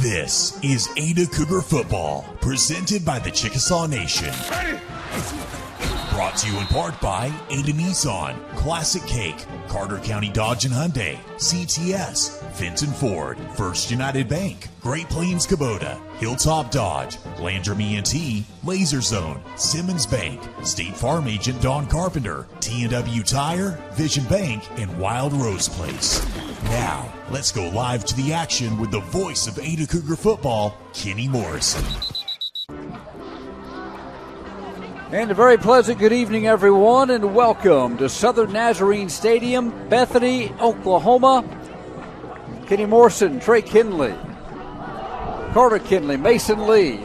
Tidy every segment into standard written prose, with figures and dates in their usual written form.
This is Ada Cougar Football, presented by the Chickasaw Nation. Brought to you in part by Ada Nissan, Classic Cake, Carter County Dodge and Hyundai, CTS, Fenton Ford, First United Bank, Great Plains Kubota, Hilltop Dodge, Landrum ENT, Laser Zone, Simmons Bank, State Farm Agent Don Carpenter, T&W Tire, Vision Bank, and Wild Rose Place. Now, let's go live to the action with the voice of Ada Cougar Football, Kenny Morrison. And a very pleasant good evening, everyone, and welcome to Southern Nazarene Stadium, Bethany, Oklahoma. Kenny Morrison, Trey Kinley, Carter Kinley, Mason Lee.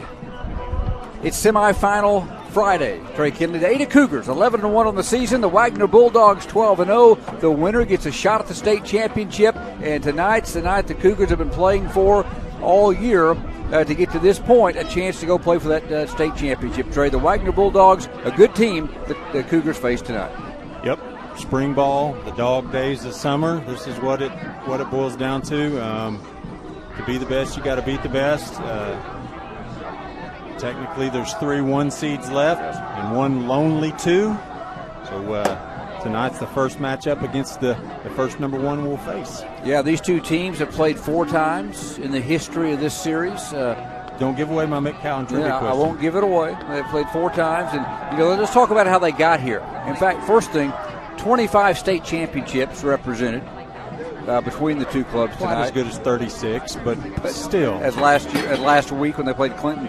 It's semifinal Friday. Trey Kinley, the Ada Cougars, 11-1 on the season. The Wagoner Bulldogs, 12-0. The winner gets a shot at the state championship. And tonight's the night the Cougars have been playing for all year to get to this point, a chance to go play for that state championship. Trey, the Wagoner Bulldogs, a good team that the Cougars face tonight. Yep. Spring ball, the dog days of summer. This is what it boils down to. To be the best, you got to beat the best. Technically, there's 3 1 seeds left and 1 lonely 2. So tonight's the first matchup against the first number 1 we'll face. Yeah, these two teams have played 4 times in the history of this series. Don't give away my Mick Cowan trivia question. I won't give it away. They've played 4 times, and let's talk about how they got here. In fact, first thing, 25 state championships represented between the two clubs tonight. Not as good as 36, but still. As last week when they played Clinton.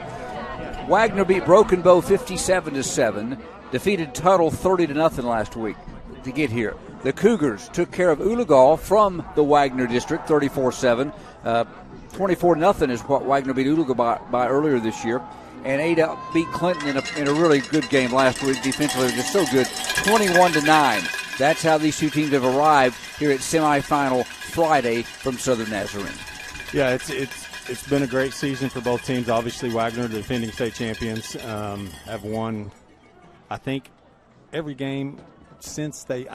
Wagoner beat Broken Bow 57-7, defeated Tuttle 30-0 last week to get here. The Cougars took care of Oologah from the Wagoner district 34-7. 24-0 is what Wagoner beat Oologah by earlier this year. And Ada beat Clinton in a really good game last week. Defensively, just so good, 21-9. That's how these two teams have arrived here at semifinal Friday from Southern Nazarene. Yeah, it's been a great season for both teams. Obviously, Wagoner, the defending state champions, have won, I think, every game since they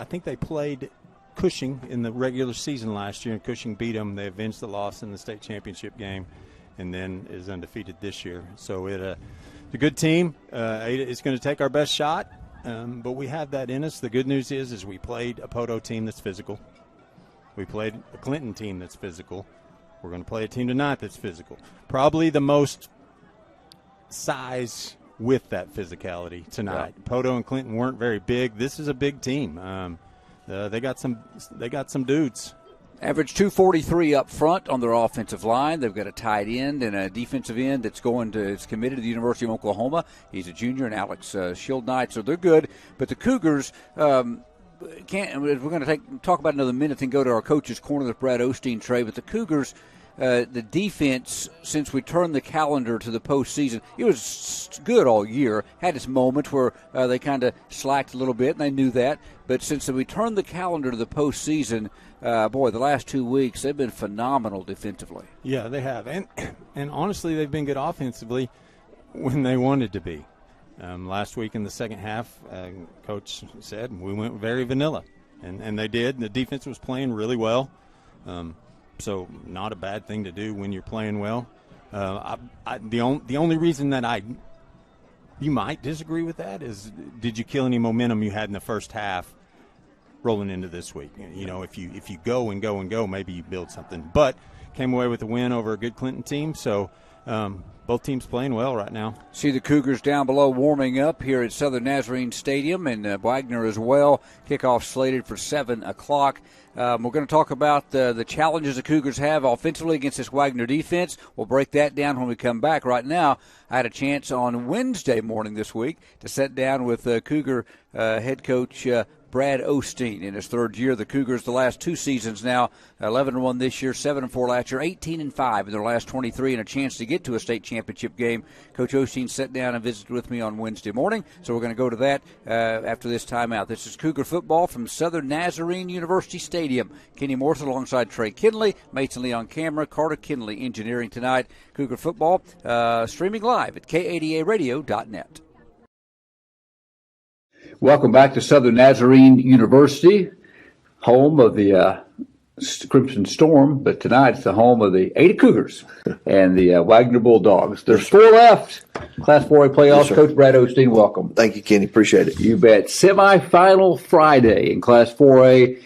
played Cushing in the regular season last year, and Cushing beat them. They avenged the loss in the state championship game, and then is undefeated this year. So it's a good team. Ada is going to take our best shot, but we have that in us. The good news is we played a Poto team that's physical. We played a Clinton team that's physical. We're going to play a team tonight that's physical. Probably the most size with that physicality tonight. Yeah. Poto and Clinton weren't very big. This is a big team. They got some dudes. Average 243 up front on their offensive line. They've got a tight end and a defensive end that's committed to the University of Oklahoma. He's a junior, and Alex Schildknight, so they're good. But the Cougars we're going to talk about another minute and go to our coach's corner with Brad Osteen, Trey. But the Cougars, the defense, since we turned the calendar to the postseason, it was good all year. Had its moments where they kind of slacked a little bit, and they knew that. But since we turned the calendar to the postseason, the last 2 weeks, they've been phenomenal defensively. Yeah, they have. And honestly, they've been good offensively when they wanted to be. Last week in the second half, Coach said we went very vanilla, and they did. The defense was playing really well, so not a bad thing to do when you're playing well. The only reason that you might disagree with that is, did you kill any momentum you had in the first half rolling into this week? If you go and go and go, maybe you build something. But came away with a win over a good Clinton team, so both teams playing well right now. See the Cougars down below warming up here at Southern Nazarene Stadium, and Wagoner as well. Kickoff slated for 7 o'clock. We're going to talk about the challenges the Cougars have offensively against this Wagoner defense. We'll break that down when we come back. Right now, I had a chance on Wednesday morning this week to sit down with Cougar head coach Brad Osteen in his third year. The Cougars, the last 2 seasons now, 11-1 this year, 7-4 last year, 18-5 in their last 23, and a chance to get to a state championship game. Coach Osteen sat down and visited with me on Wednesday morning, so we're going to go to that after this timeout. This is Cougar football from Southern Nazarene University Stadium. Kenny Morrison alongside Trey Kinley, Mason Lee on camera, Carter Kinley engineering tonight. Cougar football streaming live at kadaradio.net. Welcome back to Southern Nazarene University, home of the Crimson Storm, but tonight it's the home of the Ada Cougars and the Wagoner Bulldogs. There's 4 left. Class 4A playoffs. Yes, Coach Brad Osteen, welcome. Thank you, Kenny. Appreciate it. You bet. Semifinal Friday in Class 4A.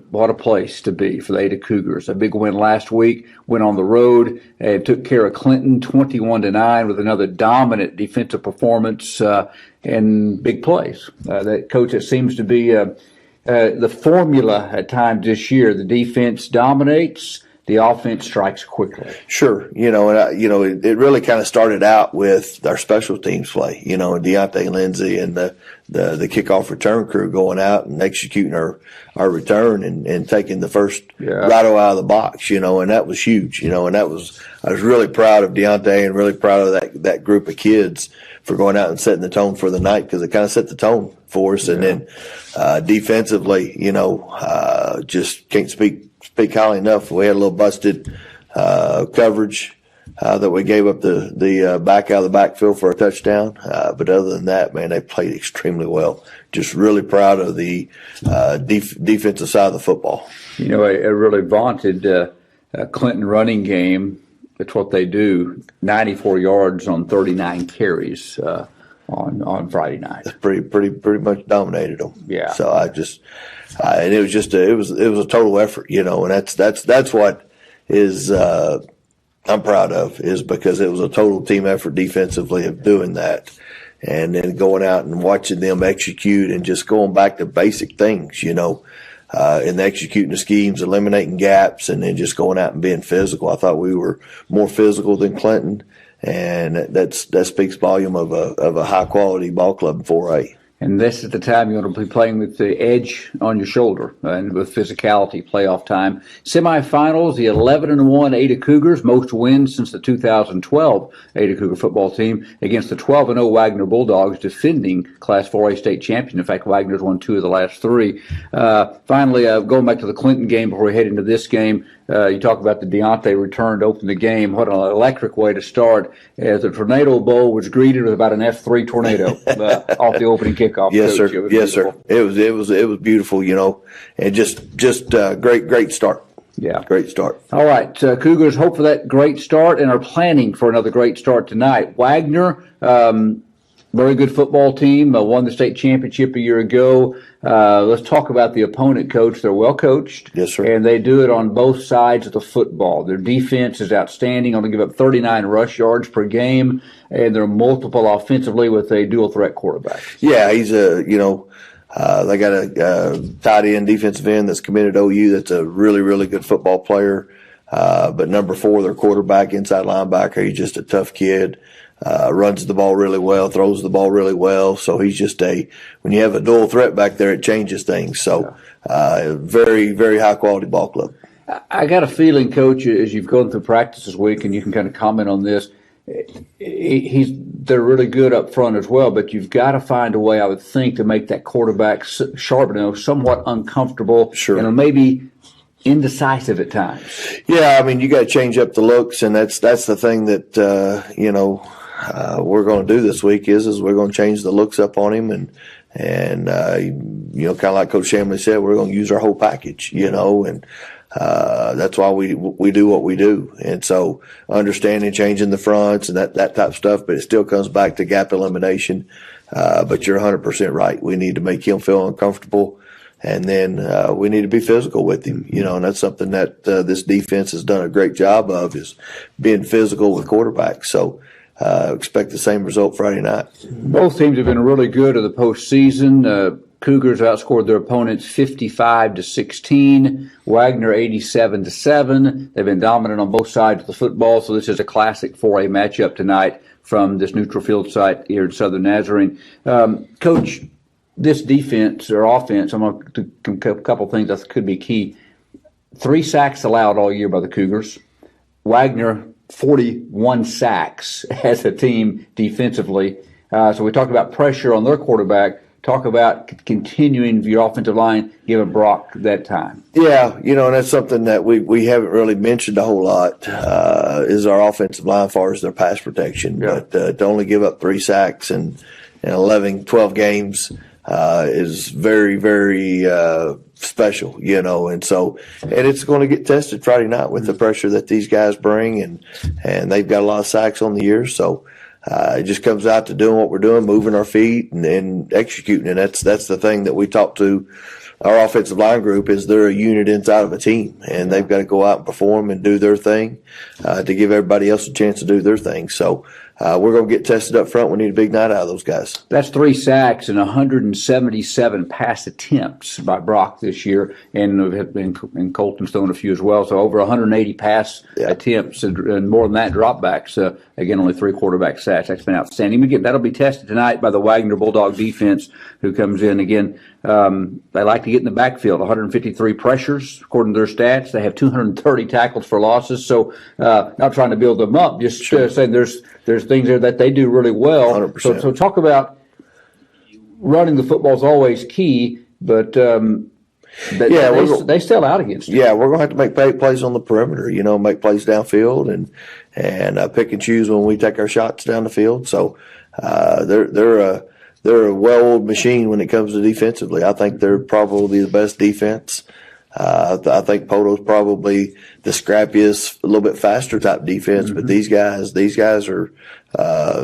What a place to be for the Ada Cougars. A big win last week. Went on the road and took care of Clinton 21-9 with another dominant defensive performance and big plays. That coach, it seems to be the formula at times this year. The defense dominates. The offense strikes quickly. Sure. It really kind of started out with our special teams play, and Deontay Lindsay and the kickoff return crew going out and executing our return and taking the first rattle out of the box, and that was huge, and I was really proud of Deontay and really proud of that group of kids for going out and setting the tone for the night, because it kind of set the tone for us. And then defensively, just can't speak highly enough. We had a little busted coverage that we gave up the back out of the backfield for a touchdown. But other than that, man, they played extremely well. Just really proud of the defensive side of the football. A really vaunted Clinton running game. That's what they do. 94 yards on 39 carries on Friday night. That's pretty much dominated them. Yeah. So and it was just it was a total effort, and that's what is I'm proud of, is because it was a total team effort defensively of doing that, and then going out and watching them execute and just going back to basic things, and executing the schemes, eliminating gaps, and then just going out and being physical. I thought we were more physical than Clinton, and that speaks volume of a high quality ball club in 4A. And this is the time you want to be playing with the edge on your shoulder and with physicality, playoff time. Semifinals, the 11-1 Ada Cougars, most wins since the 2012 Ada Cougar football team against the 12-0 Wagoner Bulldogs, defending Class 4A state champion. In fact, Wagoner's won 2 of the last 3. Finally, going back to the Clinton game before we head into this game, you talk about the Deontay return to open the game. What an electric way to start, as the Tornado Bowl was greeted with about an F3 tornado off the opening kickoff. Yes, Coach. sir. Yes, sir. It was beautiful, and just great start. Yeah, great start. All right, Cougars hope for that great start and are planning for another great start tonight. Wagoner, very good football team, won the state championship a year ago. Let's talk about the opponent, Coach. They're well coached. Yes, sir. And they do it on both sides of the football. Their defense is outstanding. Only give up 39 rush yards per game, and they're multiple offensively with a dual threat quarterback. Yeah, he's they got a tight end, defensive end that's committed to OU. That's a really, really good football player. But number 4, their quarterback, inside linebacker, he's just a tough kid. Runs the ball really well, throws the ball really well. So he's just when you have a dual threat back there, it changes things. So very, very high quality ball club. I got a feeling, Coach, as you've gone through practice this week, and you can kind of comment on this, they're really good up front as well, but you've got to find a way, I would think, to make that quarterback sharp enough, somewhat uncomfortable, and maybe indecisive at times. Yeah, I mean, you got to change up the looks, and that's the thing that we're going to do this week is we're going to change the looks up on him, and kind of like Coach Shamley said, we're going to use our whole package, and that's why we do what we do. And so understanding, changing the fronts and that type of stuff, but it still comes back to gap elimination. But you're 100% right. We need to make him feel uncomfortable. And then we need to be physical with him, and that's something that this defense has done a great job of, is being physical with quarterbacks. So expect the same result Friday night. Both teams have been really good in the postseason. Cougars outscored their opponents 55-16. Wagoner 87-7. They've been dominant on both sides of the football, so this is a classic 4A matchup tonight from this neutral field site here in Southern Nazarene. Coach, this defense or offense, I'm going to do a couple things that could be key. 3 sacks allowed all year by the Cougars. Wagoner, 41 sacks as a team defensively. So we talked about pressure on their quarterback. Talk about continuing your offensive line, giving Brock that time. Yeah, and that's something that we haven't really mentioned a whole lot, is our offensive line as far as their pass protection. Yeah. But to only give up 3 sacks in 11, 12 games, is very, very special, and it's going to get tested Friday night with the pressure that these guys bring, and they've got a lot of sacks on the year, so it just comes out to doing what we're doing, moving our feet and executing, and that's the thing that we talk to our offensive line group is they're a unit inside of a team, and they've got to go out and perform and do their thing to give everybody else a chance to do their thing. So we're going to get tested up front. We need a big night out of those guys. That's 3 sacks and 177 pass attempts by Brock this year, and Colton's thrown a few as well. So over 180 pass attempts and more than that dropbacks. Again, only 3 quarterback sacks. That's been outstanding. Again, that'll be tested tonight by the Wagoner Bulldog defense, who comes in again. They like to get in the backfield. 153 pressures according to their stats. They have 230 tackles for losses. So not trying to build them up, just saying there's things there that they do really well. 100%. So talk about running the football is always key, but they sell out against it. Yeah, we're going to have to make plays on the perimeter, make plays downfield and pick and choose when we take our shots down the field. So they're a well-oiled machine when it comes to defensively. I think they're probably the best defense. I think Poto's probably the scrappiest, a little bit faster type defense, but these guys are,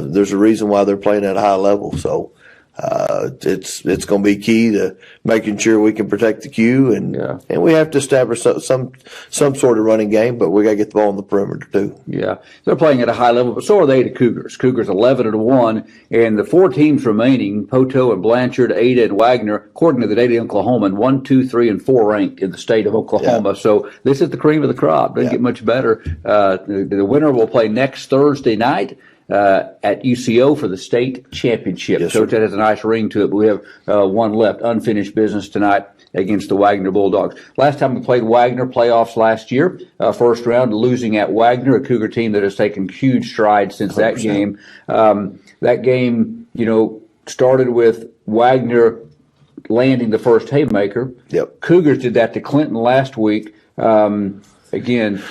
there's a reason why they're playing at a high level. So, it's going to be key to making sure we can protect the Q and we have to establish some sort of running game, but we got to get the ball on the perimeter too. Yeah, they're playing at a high level, but so are they the Cougars. Cougars 11-1, and the 4 teams remaining, Poto and Blanchard, Ada and Wagoner, according to the data in Oklahoma, 1, 2, 3, and 4 ranked in the state of Oklahoma. Yeah. So this is the cream of the crop. Doesn't get much better. The winner will play next Thursday night at UCO for the state championship. Yes, Coach, that has a nice ring to it, but we have one left, unfinished business tonight against the Wagoner Bulldogs. Last time we played Wagoner, playoffs last year, first round, losing at Wagoner, a Cougar team that has taken huge strides since 100%. That game. That game, started with Wagoner landing the first haymaker. Yep. Cougars did that to Clinton last week. Again,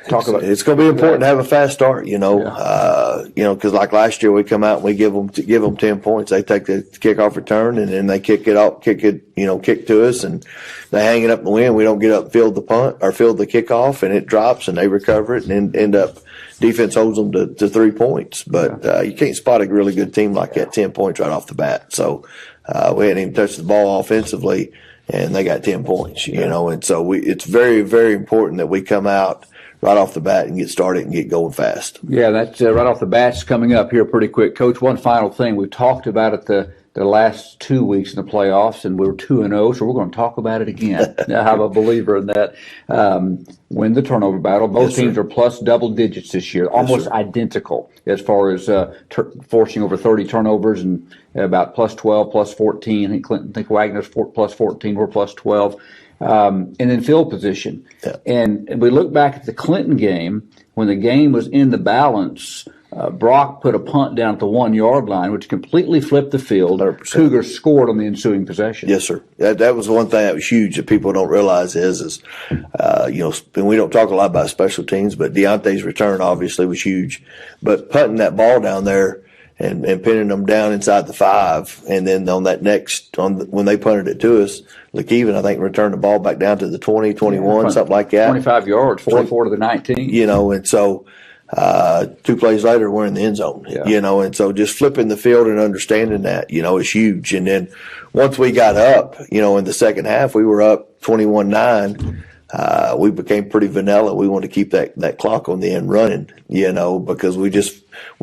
it's going to be important to have a fast start, because like last year we come out and we give them 10 points. They take the kickoff return and then they kick to us and they hang it up and win. We don't get up, field the punt or field the kickoff, and it drops and they recover it and end up defense holds them to 3 points. But you can't spot a really good team like that 10 points right off the bat. So we hadn't even touched the ball offensively, and they got 10 points, and so it's very, very important that we come out right off the bat and get started and get going fast. Yeah, that's right off the bat's coming up here pretty quick. Coach, one final thing. We've talked about it the last 2 weeks in the playoffs, and we were 2-0, so we're going to talk about it again. I'm a believer in that. Win the turnover battle. Both teams are plus double digits this year, almost identical as far as forcing over 30 turnovers and about plus 12, plus 14. I think Wagner's plus 14, we're plus 12. And then field position. Yeah. And we look back at the Clinton game, when the game was in the balance, Brock put a punt down at the 1 yard line, which completely flipped the field. 100%. Cougars scored on the ensuing possession. Yes, sir. That was one thing that was huge that people don't realize is and we don't talk a lot about special teams, but Deontay's return obviously was huge. But putting that ball down there and pinning them down inside the 5, and then on that when they punted it to us, Lakeven, I think, returned the ball back down to the 20, 21, something like that. 25 yards, 44 to the 19. And so 2 plays later, we're in the end zone, and so just flipping the field and understanding that, is huge. And then once we got up, in the second half, we were up 21-9. We became pretty vanilla. We wanted to keep that clock on the end running, because we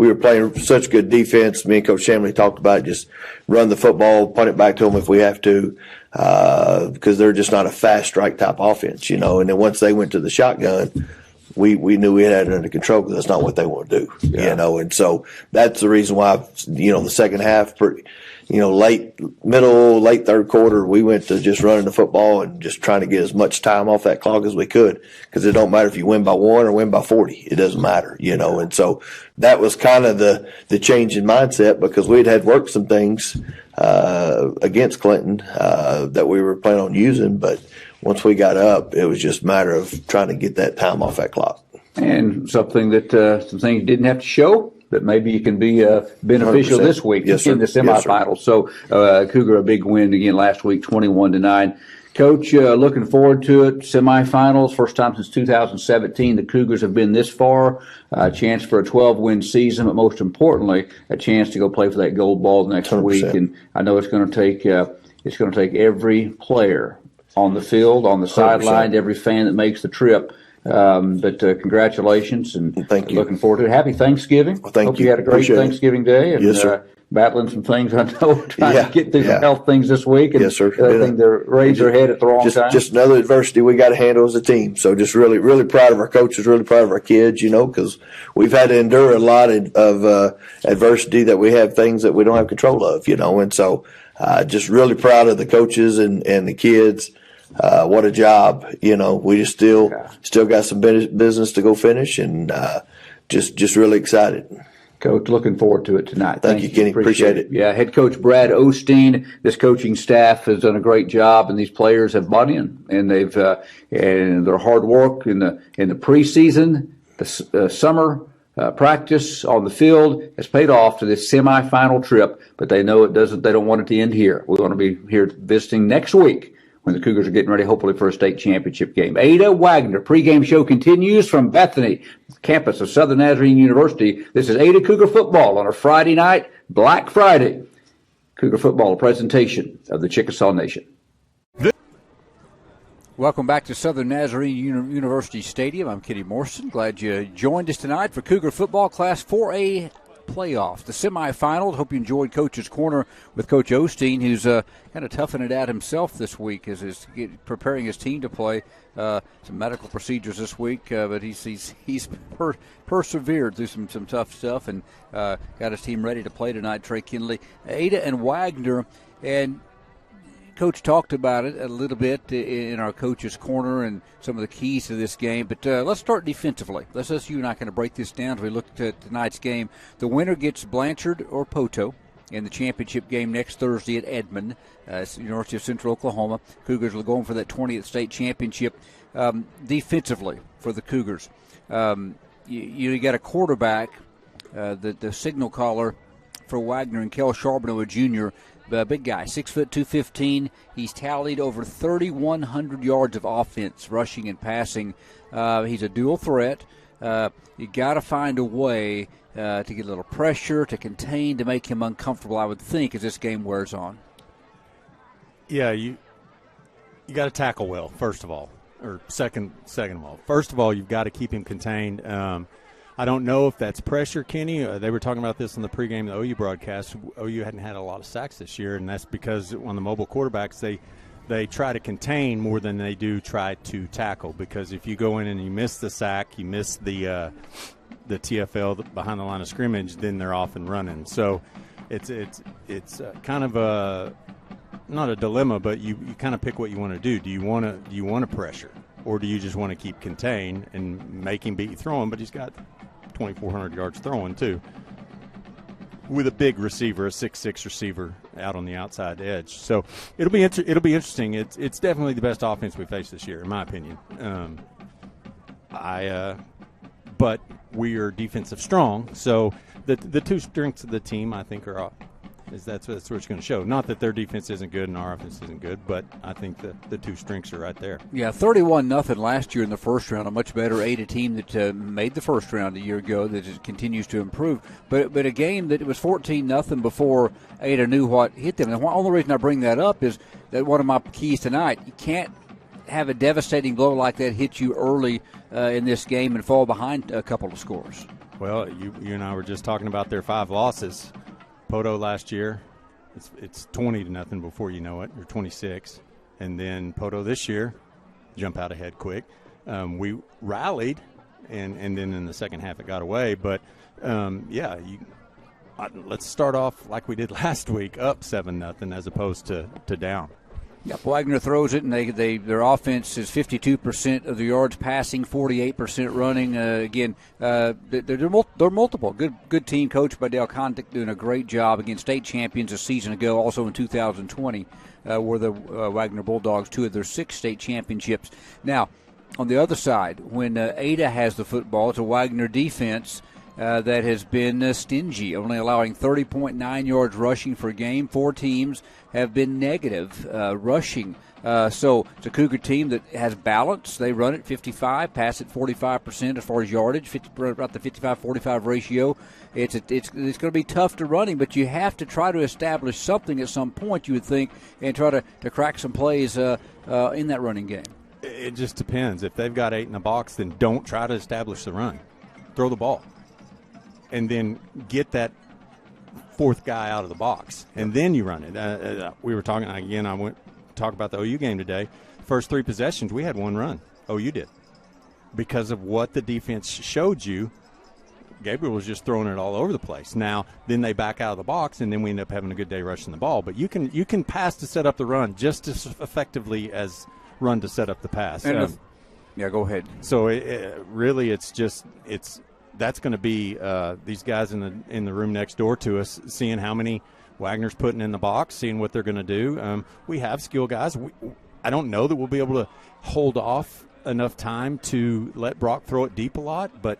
were playing such good defense. Me and Coach Shamley talked about just run the football, punt it back to them if we have to, because they're just not a fast strike type offense, And then once they went to the shotgun, we knew we had it under control, because that's not what they want to do, And so that's the reason why, the second half, late third quarter, we went to just running the football and just trying to get as much time off that clock as we could, because it don't matter if you win by 1 or win by 40. It doesn't matter, And so that was kind of the change in mindset, because we'd had worked some things against Clinton that we were planning on using, but once we got up, it was just a matter of trying to get that time off that clock. And something that some things didn't have to show. that maybe can be beneficial 100%. this week Yes, in the sir. Yes, sir. semifinals. So Cougar a big win again last week, 21-9. Coach, looking forward to it. Semifinals, first time since 2017 the Cougars have been this far. A chance for a 12-win season, but most importantly, a chance to go play for that gold ball next 100%. week. And I know it's going to take every player on the field, on the 100%. sideline, every fan that makes the trip. But congratulations, and thank you. Looking forward to it. Happy Thanksgiving. Well, thank Hope you. you had a great Appreciate it. Thanksgiving Day. And, Yes, sir. Battling some things, I know, trying Yeah, to get through yeah. some health things this week. And Yes, sir. I think they're raised their head at the wrong time. Just another adversity we got to handle as a team. So just really, really proud of our coaches, really proud of our kids, because we've had to endure a lot of adversity, that we have things that we don't have control of, and so just really proud of the coaches and the kids. What a job, we just still got some business to go finish, and just really excited. Coach, looking forward to it tonight. Thank you, Kenny. Appreciate it. Yeah, head coach Brad Osteen. This coaching staff has done a great job, and these players have bought in, and they've and their hard work in the preseason, the summer practice on the field has paid off to this semifinal trip. But they know it doesn't. They don't want it to end here. We want to be here visiting next week, when the Cougars are getting ready, hopefully, for a state championship game. Ada Wagoner, pregame show continues from Bethany, campus of Southern Nazarene University. This is Ada Cougar football on a Friday night, Black Friday. Cougar football, a presentation of the Chickasaw Nation. Welcome back to Southern Nazarene University Stadium. I'm Kenny Morrison. Glad you joined us tonight for Cougar football Class 4A playoffs, the semifinals. Hope you enjoyed Coach's Corner with Coach Osteen, who's kind of toughing it out himself this week as he's preparing his team to play some medical procedures this week. But he's persevered through some tough stuff and got his team ready to play tonight. Trey Kinley, Ada, and Wagoner, and Coach talked about it a little bit in our Coach's Corner and some of the keys to this game. But let's start defensively. Let's you and I kind of break this down as we look at tonight's game. The winner gets Blanchard or Poto in the championship game next Thursday at Edmond, University of Central Oklahoma. Cougars are going for that 20th state championship. Defensively for the Cougars, you got a quarterback, the signal caller for Wagoner, and Kel Charbonneau, a junior. Big guy, 6 foot 215. He's tallied over 3,100 yards of offense, rushing and passing. He's a dual threat. You got to find a way to get a little pressure, to contain, to make him uncomfortable, I would think, as this game wears on. Yeah, you got to tackle well, first of all, or second of all. First of all, you've got to keep him contained. I don't know if that's pressure, Kenny. They were talking about this on the pregame, the OU broadcast. OU hadn't had a lot of sacks this year, and that's because on the mobile quarterbacks, they try to contain more than they do try to tackle. Because if you go in and you miss the sack, you miss the TFL behind the line of scrimmage, then they're off and running. So it's kind of a not a dilemma, but you kind of pick what you want to do. Do you want to pressure, or do you just want to keep contained and make him beat you throwing? But he's got 2,400 yards throwing too, with a big receiver, a 6'6" receiver out on the outside edge. So it'll be interesting. It's definitely the best offense we faced this year, in my opinion. But we are defensive strong, so the two strengths of the team, I think, are that's what it's going to show. Not that their defense isn't good and our offense isn't good, but I think the two strengths are right there. Yeah, 31-0 last year in the first round. A much better Ada team that made the first round a year ago that continues to improve. But a game that it was 14-0 before Ada knew what hit them. And the only reason I bring that up is that one of my keys tonight, you can't have a devastating blow like that hit you early in this game and fall behind a couple of scores. Well, you and I were just talking about their 5 losses. Poto last year, it's 20-0 before you know it, or 26. And then Poto this year, jump out ahead quick. We rallied, and then in the second half it got away. But, let's start off like we did last week, up 7-0 as opposed to down. Yep, Wagoner throws it, and their offense is 52% of the yards passing, 48% running. They're multiple. Good team coached by Dale Condick, doing a great job against state champions a season ago, also in 2020, were the Wagoner Bulldogs 2 of their 6 state championships. Now, on the other side, when Ada has the football, it's a Wagoner defense. that has been stingy, only allowing 30.9 yards rushing per game. 4 teams have been negative rushing. So it's a Cougar team that has balance. They run at 55, pass at 45% as far as yardage, about the 55-45 ratio. It's going to be tough to running, but you have to try to establish something at some point, you would think, and try to crack some plays in that running game. It just depends. If they've got 8 in the box, then don't try to establish the run. Throw the ball. And then get that 4th guy out of the box, and then you run it. We were talking, again, I went to talk about the OU game today. First 3 possessions, we had 1 run. OU did. Because of what the defense showed you, Gabriel was just throwing it all over the place. Now, then they back out of the box, and then we end up having a good day rushing the ball. But you can pass to set up the run just as effectively as run to set up the pass. Yeah, go ahead. So really, it's that's going to be these guys in the room next door to us, seeing how many Wagner's putting in the box, seeing what they're going to do. We have skill guys. I don't know that we'll be able to hold off enough time to let Brock throw it deep a lot, but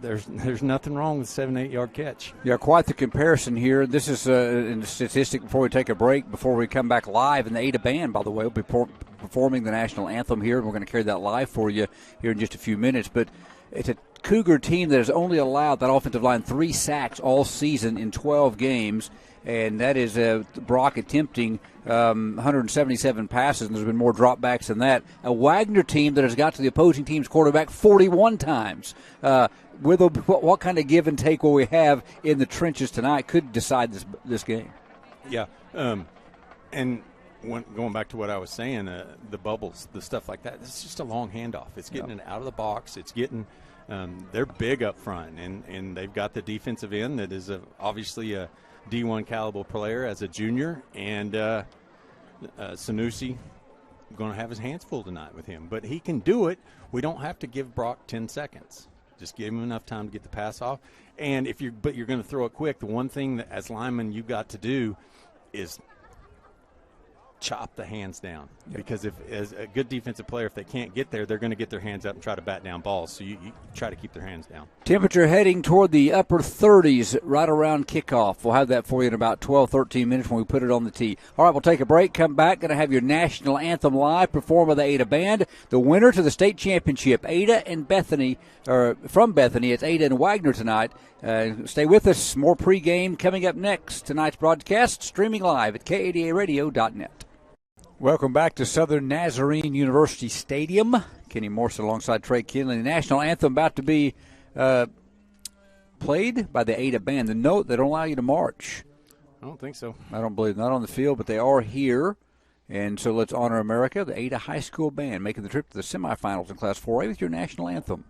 there's nothing wrong with 7-8 yard catch. Yeah, quite the comparison here. This is in the statistic before we take a break, before we come back live. And the Ada Band, by the way, will be performing the national anthem here, and we're going to carry that live for you here in just a few minutes. But it's a Cougar team that has only allowed that offensive line 3 sacks all season in 12 games, and that is Brock attempting 177 passes, and there's been more dropbacks than that. A Wagner team that has got to the opposing team's quarterback 41 times. What kind of give and take will we have in the trenches tonight could decide this game. Yeah, and going back to what I was saying, the bubbles, the stuff like that, it's just a long handoff. It's getting it out of the box. It's getting they're big up front, and they've got the defensive end that is obviously a D1 caliber player as a junior, and Sanusi going to have his hands full tonight with him. But he can do it. We don't have to give Brock 10 seconds. Just give him enough time to get the pass off. And you're going to throw it quick. The one thing that as linemen you've got to do is chop the hands down, because if as a good defensive player, if they can't get there, they're going to get their hands up and try to bat down balls. So you try to keep their hands down. Temperature heading toward the upper 30s right around kickoff. We'll have that for you in about 12-13 minutes when we put it on the tee. All right, we'll take a break, come back, going to have your national anthem live performed by the Ada Band. The winner to the state championship, Ada and Bethany, or from Bethany, it's Ada and Wagner tonight. Stay with us. More pregame coming up next. Tonight's broadcast streaming live at KADARadio.net. Welcome back to Southern Nazarene University Stadium. Kenny Morrison alongside Trey Kinley. The national anthem about to be played by the Ada Band. The note, they don't allow you to march. I don't think so. I don't believe, not on the field, but they are here. And so let's honor America, the Ada High School Band, making the trip to the semifinals in Class 4A with your national anthem.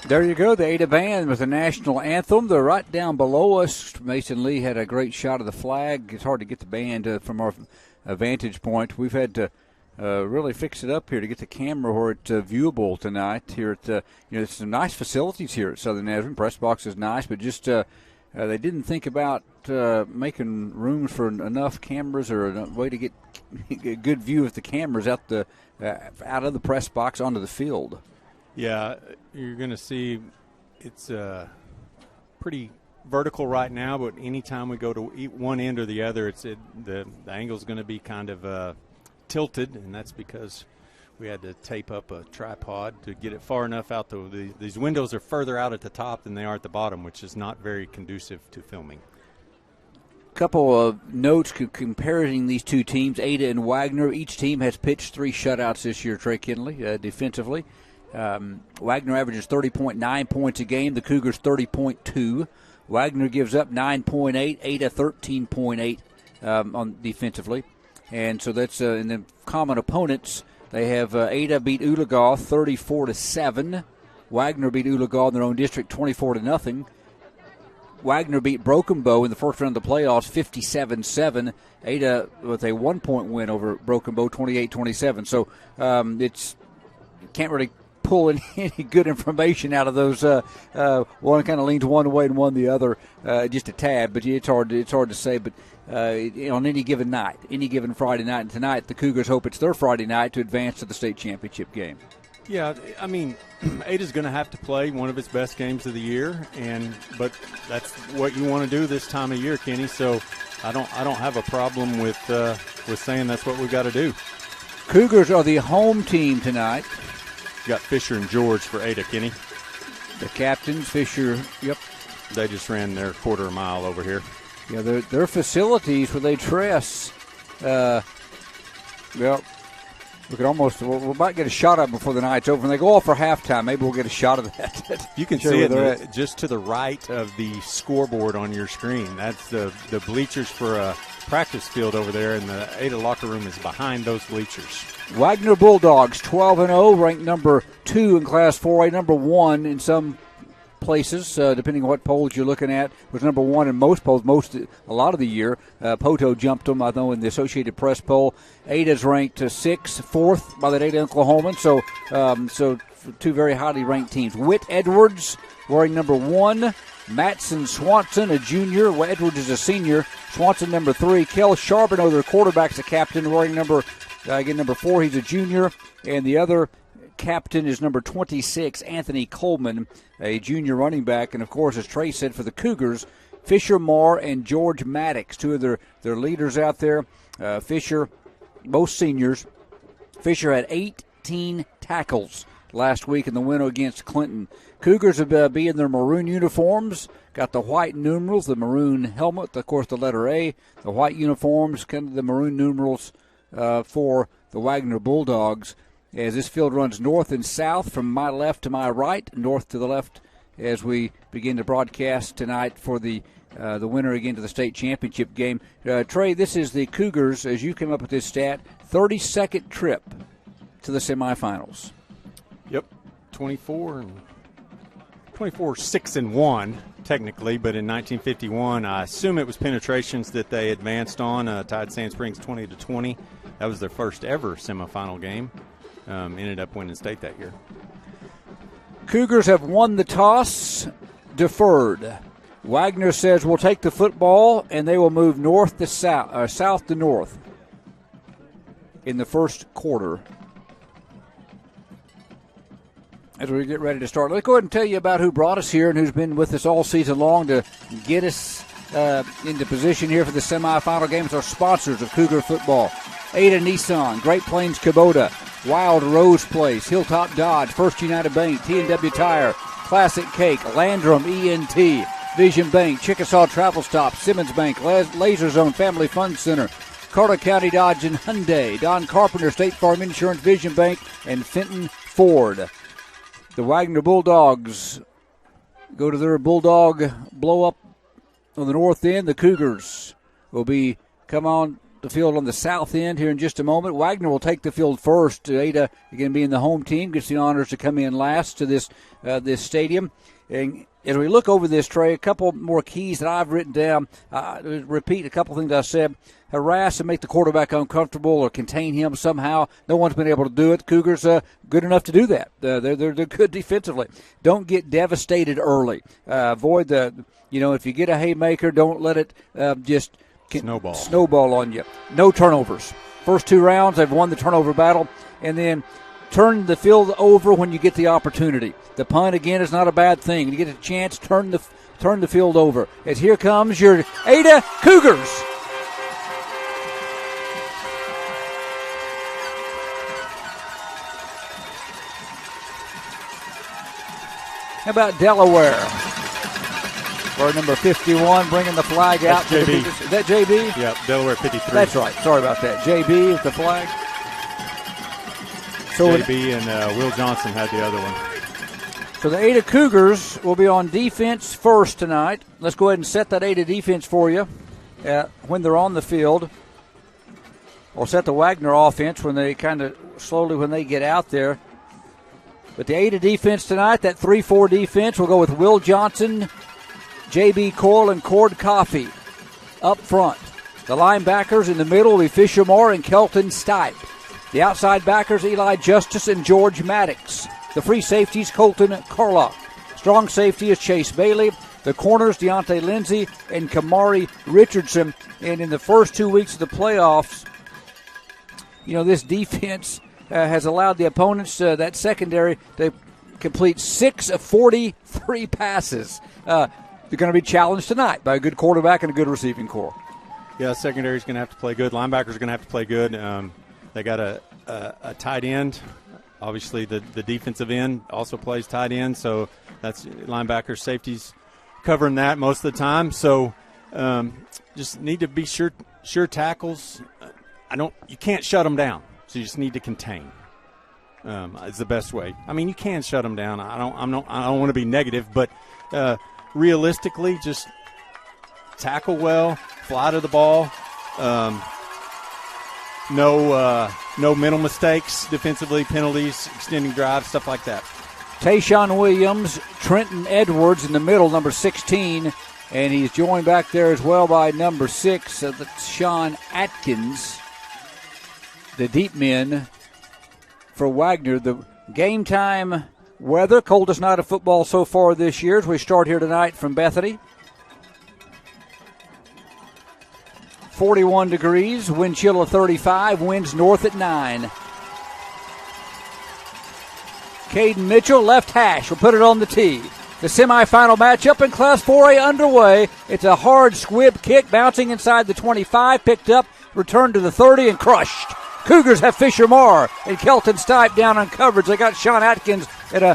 There you go, the Ada Band with the national anthem. They're right down below us. Mason Lee had a great shot of the flag. It's hard to get the band from our vantage point. We've had to really fix it up here to get the camera where it's viewable tonight. Here at there's some nice facilities here at Southern Nazarene. Press box is nice, but just they didn't think about making rooms for enough cameras or a way to get a good view of the cameras out of the press box onto the field. Yeah, you're going to see it's pretty vertical right now, but anytime we go to one end or the other, the angle is going to be kind of tilted, and that's because we had to tape up a tripod to get it far enough out. These windows are further out at the top than they are at the bottom, which is not very conducive to filming. Couple of notes comparing these two teams, Ada and Wagoner. Each team has pitched 3 shutouts this year, Trey Kinley, defensively. Wagoner averages 30.9 points a game. The Cougars 30.2. Wagoner gives up 9.8, Ada 13.8 on defensively. And so that's in the common opponents. They have Ada beat Oologah 34-7. Wagoner beat Oologah in their own district 24-0. Wagoner beat Broken Bow in the first round of the playoffs 57-7. Ada with a 1-point win over Broken Bow 28-27. So it's can't really pull any good information out of those. One kind of leans one way and one the other, just a tad. But it's hard to say. But on any given night, any given Friday night, and tonight the Cougars hope it's their Friday night to advance to the state championship game. Yeah, I mean, Ada's going to have to play one of its best games of the year, but that's what you want to do this time of year, Kenny. So I don't have a problem with saying that's what we got to do. Cougars are the home team tonight. You got Fisher and George for Ada, Kenny. The captains, Fisher. Yep. They just ran their quarter mile over here. Yeah, their facilities where they dress. We might get a shot of them before the night's over. When they go off for halftime, maybe we'll get a shot of that. You can see it just to the right of the scoreboard on your screen. That's the bleachers for a practice field over there, and the Ada locker room is behind those bleachers. Wagoner Bulldogs, 12-0, ranked number 2 in Class 4A, number 1 in some places, depending on what polls you're looking at, was number 1 in most polls, a lot of the year. Poto jumped them, I know, in the Associated Press poll. Ada's ranked 4th by that Ada Oklahoman, so two very highly ranked teams. Whit Edwards wearing number 1. Matson Swanson, a junior. Edwards is a senior. Swanson, number 3. Kel Charbonneau, their quarterback's a captain, wearing number 4. He's a junior. And the other captain is number 26, Anthony Coleman, a junior running back. And, of course, as Trey said, for the Cougars, Fisher Marr and George Maddox, two of their leaders out there. Fisher, both seniors. Fisher had 18 tackles last week in the win against Clinton. Cougars will be in their maroon uniforms, got the white numerals, the maroon helmet, of course the letter A, the white uniforms, kind of the maroon numerals for the Wagoner Bulldogs. As this field runs north and south from my left to my right, north to the left, as we begin to broadcast tonight for the winner again to the state championship game. Trey, this is the Cougars, as you came up with this stat, 32nd trip to the semifinals. Yep, 6-1 technically, but in 1951, I assume it was penetrations that they advanced on. Tied Sand Springs 20-20. That was their first ever semifinal game. Ended up winning state that year. Cougars have won the toss, deferred. Wagoner says we'll take the football, and they will move north to south, south to north in the first quarter. As we get ready to start, let's go ahead and tell you about who brought us here and who's been with us all season long to get us into position here for the semifinal game. It's our sponsors of Cougar football: Ada Nissan, Great Plains Kubota, Wild Rose Place, Hilltop Dodge, First United Bank, T&W Tire, Classic Cake, Landrum ENT, Vision Bank, Chickasaw Travel Stop, Simmons Bank, Laser Zone Family Fun Center, Carter County Dodge and Hyundai, Don Carpenter, State Farm Insurance, Vision Bank, and Fenton Ford. The Wagoner Bulldogs go to their Bulldog blow-up on the north end. The Cougars will come on the field on the south end here in just a moment. Wagoner will take the field first. Ada, again, being the home team, gets the honors to come in last to this stadium. And as we look over this, Trey, a couple more keys that I've written down. Repeat a couple things I said. Harass and make the quarterback uncomfortable or contain him somehow. No one's been able to do it. Cougars good enough to do that. They're good defensively. Don't get devastated early. Avoid if you get a haymaker, don't let it just snowball on you. No turnovers. First 2 rounds, they've won the turnover battle. And then turn the field over when you get the opportunity. The punt, again, is not a bad thing. You get a chance, turn the field over. As here comes your Ada Cougars. How about Delaware? For number 51, bringing the flag out. That's JB. Is that JB? Yep, Delaware 53. That's right. Sorry about that. JB with the flag. So JB and Will Johnson had the other one. So the Ada Cougars will be on defense first tonight. Let's go ahead and set that Ada defense for you when they're on the field. We'll set the Wagoner offense when they when they get out there. But the Ada defense tonight, that 3-4 defense, will go with Will Johnson, J.B. Coyle, and Cord Coffey up front. The linebackers in the middle will be Fisher Moore and Kelton Stipe. The outside backers, Eli Justice and George Maddox. The free safeties, Colton Carlock. Strong safety is Chase Bailey. The corners, Deontay Lindsay and Kamari Richardson. And in the first 2 weeks of the playoffs, this defense has allowed the opponents, that secondary, to complete 6 of 43 passes. They're going to be challenged tonight by a good quarterback and a good receiving corps. Yeah, secondary's going to have to play good. Linebackers are going to have to play good. They got a tight end. Obviously, the defensive end also plays tight end, so that's linebackers, safeties covering that most of the time. So just need to be sure tackles. You can't shut them down. So you just need to contain. Is the best way. I mean, you can shut them down. I don't want to be negative, but realistically, just tackle well, fly to the ball. No mental mistakes defensively, penalties, extending drives, stuff like that. Tayshawn Williams, Trenton Edwards in the middle, number 16, and he's joined back there as well by number 6, that's Sean Atkins. The deep men for Wagoner. The game time weather, coldest night of football so far this year as we start here tonight from Bethany. 41 degrees, wind chill of 35, winds north at 9. Caden Mitchell, left hash, will put it on the tee. The semifinal matchup in Class 4A underway. It's a hard squib kick, bouncing inside the 25, picked up, returned to the 30, and crushed. Cougars have Fisher Moore and Kelton Stipe down on coverage. They got Sean Atkins at a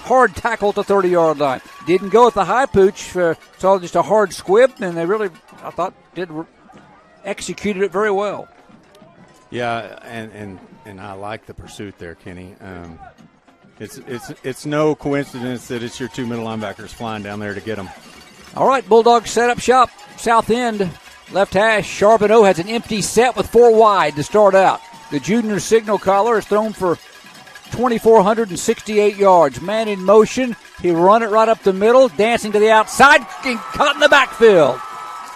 hard tackle at the 30-yard line. Didn't go at the high pooch. It's all just a hard squib, and they really, I thought, executed it very well. Yeah, and I like the pursuit there, Kenny. It's no coincidence that it's your 2 middle linebackers flying down there to get them. All right, Bulldogs set up shop, south end. Left hash, Charbonneau has an empty set with 4 wide to start out. The junior signal caller is thrown for 2,468 yards. Man in motion. He run it right up the middle, dancing to the outside, and caught in the backfield.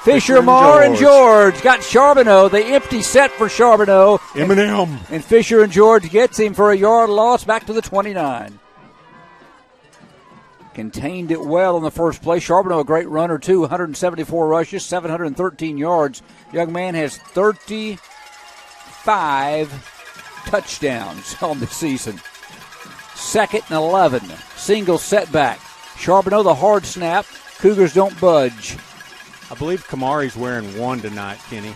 Fisher Moore and George got Charbonneau. The empty set for Charbonneau. Eminem. And Fisher and George gets him for a yard loss back to the 29. Contained it well in the first play. Charbonneau, a great runner, too. 174 rushes, 713 yards. Young man has 35 touchdowns on the season. 2nd and 11. Single setback. Charbonneau, the hard snap. Cougars don't budge. I believe Kamari's wearing 1 tonight, Kenny.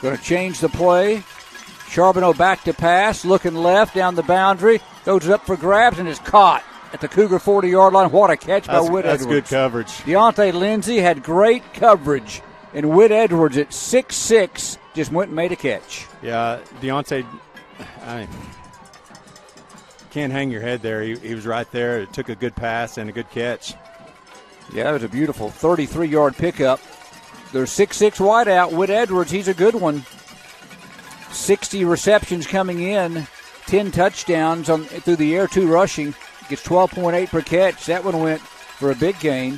Going to change the play. Charbonneau back to pass. Looking left down the boundary. Goes up for grabs and is caught at the Cougar 40-yard line. What a catch by Whit Edwards. That's good coverage. Deontay Lindsay had great coverage, and Whit Edwards at 6'6" just went and made a catch. Yeah, Deontay, can't hang your head there. He was right there. It took a good pass and a good catch. Yeah, it was a beautiful 33-yard pickup. Their 6'6" wideout, Whit Edwards, he's a good one. 60 receptions coming in, 10 touchdowns through the air, 2 rushing. Gets 12.8 per catch. That one went for a big gain.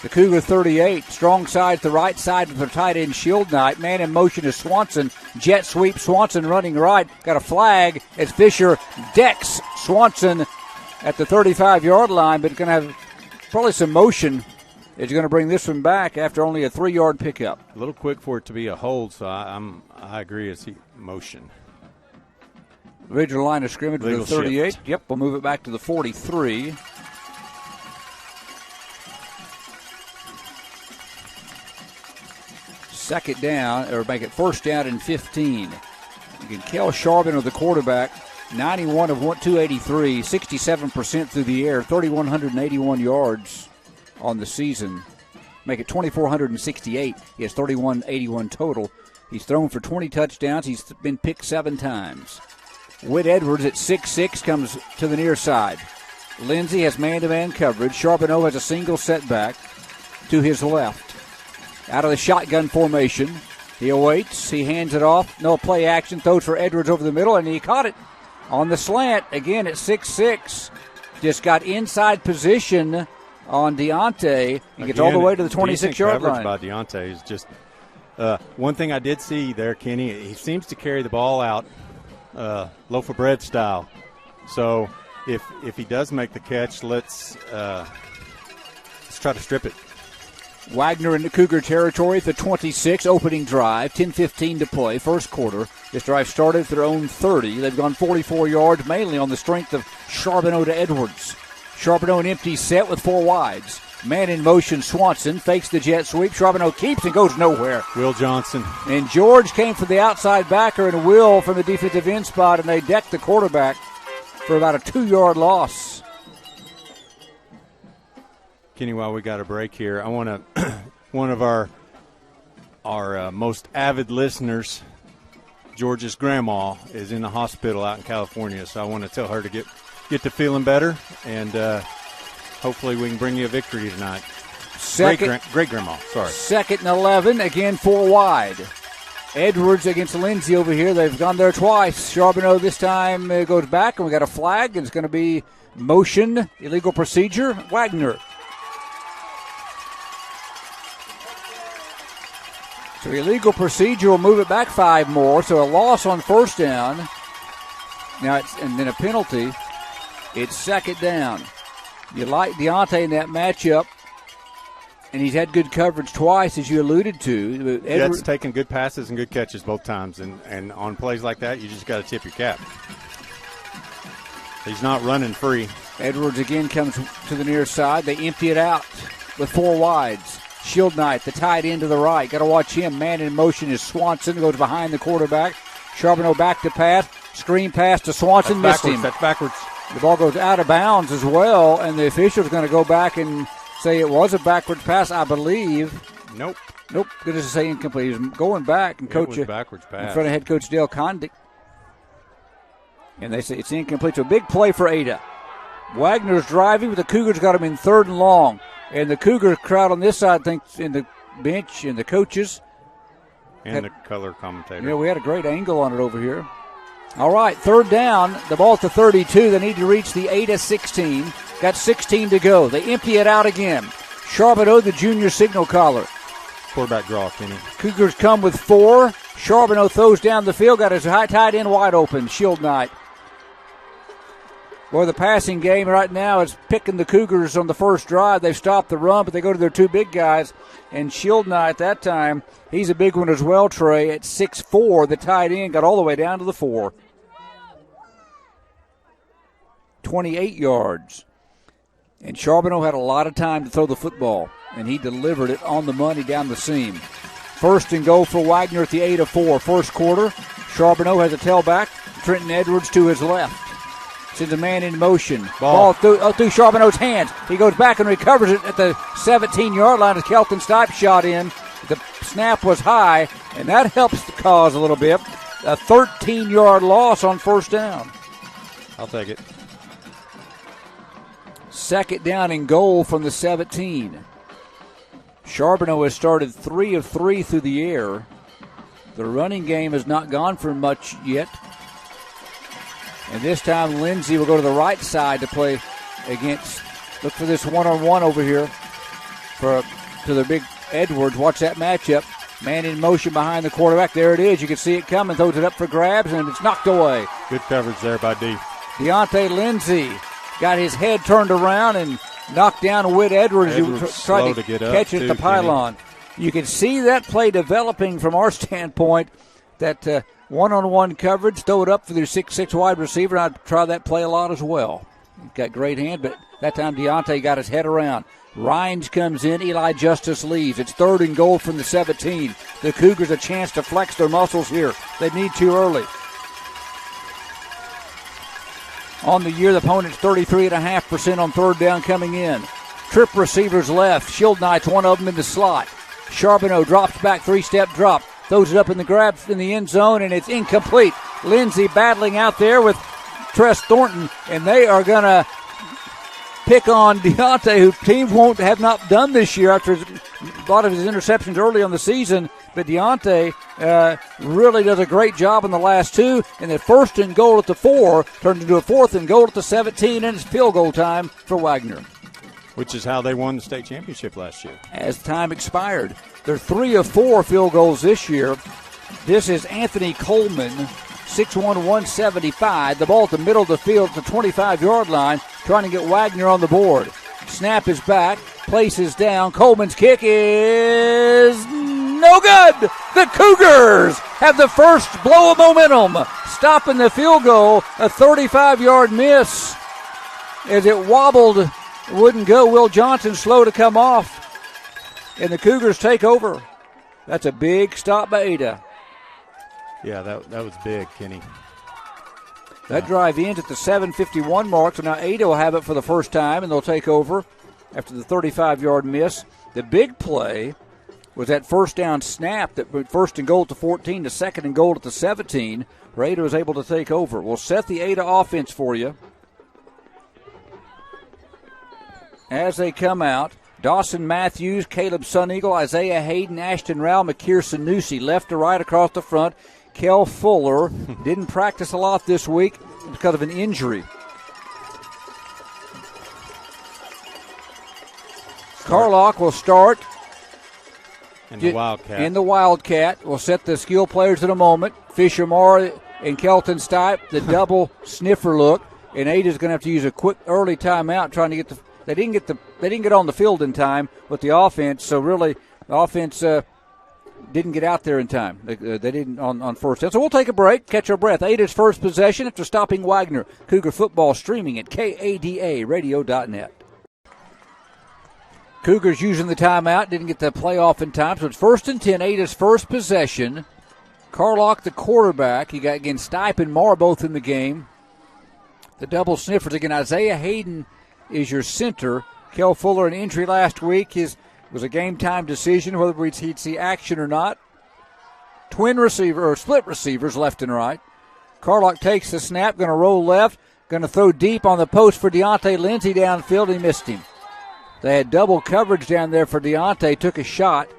The Cougar 38, strong side to the right side of the tight end Shield Knight. Man in motion is Swanson. Jet sweep, Swanson running right. Got a flag as Fisher decks Swanson at the 35-yard line, but going to have probably some motion. Is going to bring this one back after only a 3-yard pickup. A little quick for it to be a hold, so I agree it's motion. Original line of scrimmage to the 38. Shift. Yep, we'll move it back to the 43. Second down, or make it first down and 15. You can Kel Charbonneau, the quarterback, 91 of 283, 67% through the air, 3,181 yards on the season. Make it 2,468. He has 3,181 total. He's thrown for 20 touchdowns. He's been picked 7 times. Whit Edwards at 6'6" comes to the near side. Lindsey has man-to-man coverage. Charbonneau has a single setback to his left. Out of the shotgun formation. He awaits. He hands it off. No play action. Throws for Edwards over the middle, and he caught it on the slant. Again at 6'6". Just got inside position on Deontay and gets all the way to the 26-yard line. By Deontay is just one thing I did see there, Kenny. He seems to carry the ball out loaf of bread style. So if he does make the catch, let's try to strip it. Wagoner in the Cougar territory at the 26, opening drive, 10:15 to play, first quarter. This drive started at their own 30. They've gone 44 yards, mainly on the strength of Charbonneau to Edwards. Charbonneau an empty set with 4 wides. Man in motion, Swanson fakes the jet sweep. Charbonneau keeps and goes nowhere. Will Johnson. And George came for the outside backer and Will from the defensive end spot, and they decked the quarterback for about a 2-yard loss. Kenny, while we got a break here, I want to one of our most avid listeners, George's grandma, is in the hospital out in California, so I want to tell her to get to feeling better, and hopefully we can bring you a victory tonight. Great grandma. Sorry. 2nd and 11, again 4 wide. Edwards against Lindsey over here. They've gone there twice. Charbonneau this time goes back, and we got a flag, and it's going to be motion, illegal procedure. Wagoner. So illegal procedure will move it back 5 more. So a loss on first down. Now and then a penalty. It's 2nd down. You like Deontay in that matchup, and he's had good coverage twice, as you alluded to. That's taken good passes and good catches both times, and on plays like that, you just got to tip your cap. He's not running free. Edwards again comes to the near side. They empty it out with 4 wides. Shield Knight, the tight end to the right. Got to watch him. Man in motion is Swanson. Goes behind the quarterback. Charbonneau back to pass. Screen pass to Swanson. Missed him. That's backwards. The ball goes out of bounds as well, and the official's going to go back and say it was a backwards pass, I believe. Nope. Good as to say incomplete. He's going back and coach backwards pass in front of head coach Dale Condick. And they say it's incomplete. So a big play for Ada. Wagner's driving, but the Cougars got him in 3rd and long. And the Cougar crowd on this side, I think, in the bench and the coaches. And the color commentator. Yeah, we had a great angle on it over here. All right, 3rd down. The ball at the 32. They need to reach the Ada 16. Got 16 to go. They empty it out again. Charbonneau, the junior signal caller. Quarterback draw, Kenny. Cougars come with 4. Charbonneau throws down the field. Got his tight end wide open. Shield Knight. Well, the passing game right now is picking the Cougars on the first drive. They've stopped the run, but they go to their 2 big guys. And Shield Knight that time, he's a big one as well, Trey. At 6'4", the tight end got all the way down to the 4. 28 yards. And Charbonneau had a lot of time to throw the football, and he delivered it on the money down the seam. 1st and goal for Wagoner at the 8-4. First quarter, Charbonneau has a tailback. Trenton Edwards to his left. Sends a man in motion. Ball through Charbonneau's hands. He goes back and recovers it at the 17-yard line as Kelton Stipe shot in. The snap was high, and that helps the cause a little bit. A 13-yard loss on first down. I'll take it. 2nd down and goal from the 17. Charbonneau has started 3 of 3 through the air. The running game has not gone for much yet. And this time Lindsey will go to the right side to play against Look for this one-on-one over here to the big Edwards. Watch that matchup. Man in motion behind the quarterback. There it is. You can see it coming. Throws it up for grabs, and it's knocked away. Good coverage there by D. Deontay Lindsay got his head turned around and knocked down Whit Edwards who tried to catch it at the pylon. You can see that play developing from our standpoint, that one-on-one coverage, throw it up for their 6'6" wide receiver. I'd try that play a lot as well. Got great hand, but that time Deontay got his head around. Rines comes in. Eli Justice leaves. It's 3rd and goal from the 17. The Cougars a chance to flex their muscles here. They need to early. On the year, the opponent's 33.5% on 3rd down coming in. Trip receivers left. Shield Knight's one of them in the slot. Charbonneau drops back, 3-step drop. Throws it up in the grabs in the end zone, and it's incomplete. Lindsay battling out there with Tress Thornton, and they are going to pick on Deontay, who teams have not done this year after a lot of his interceptions early on the season. But Deontay really does a great job in the last two. And the 1st and goal at the 4 turned into a 4th and goal at the 17, and it's field goal time for Wagoner. Which is how they won the state championship last year. As time expired. They're 3 of 4 field goals this year. This is Anthony Coleman, 6'1", 175. The ball at the middle of the field at the 25-yard line, trying to get Wagoner on the board. Snap is back, places down. Coleman's kick is no good. The Cougars have the first blow of momentum, stopping the field goal. A 35-yard miss as it wobbled. Wouldn't go. Will Johnson slow to come off, and the Cougars take over. That's a big stop by Ada. Yeah, that was big, Kenny. That drive ends at the 7:51 mark, so now Ada will have it for the first time, and they'll take over after the 35-yard miss. The big play was that first down snap that put 1st and goal at the 14 to 2nd and goal at the 17, where Ada was able to take over. We'll set the Ada offense for you. As they come out, Dawson Matthews, Caleb Suneagle, Isaiah Hayden, Ashton Rowell, McKeer Sanusi, left to right across the front. Kel Fuller didn't practice a lot this week because of an injury. Carlock will start. And the Wildcat. And the Wildcat. We'll set the skill players in a moment. Fisher Moore and Kelton Stipe, the double sniffer look. And Ada's going to have to use a quick early timeout trying to get the. They didn't get on the field in time with the offense, so really the offense didn't get out there in time. They didn't on first down. So we'll take a break, catch our breath. Ada's first possession after stopping Wagoner. Cougar football streaming at KADAradio.net. Cougars using the timeout, didn't get the playoff in time, so it's 1st and 10, Ada's first possession. Carlock, the quarterback. You got, again, Stipe and Moore both in the game. The double sniffers. Again, Isaiah Hayden is your center. Kel Fuller, an injury last week. Was a game-time decision whether he'd see action or not. Twin receiver, or split receivers left and right. Carlock takes the snap, going to roll left, going to throw deep on the post for Deontay Lindsay downfield. He missed him. They had double coverage down there for Deontay, took a shot.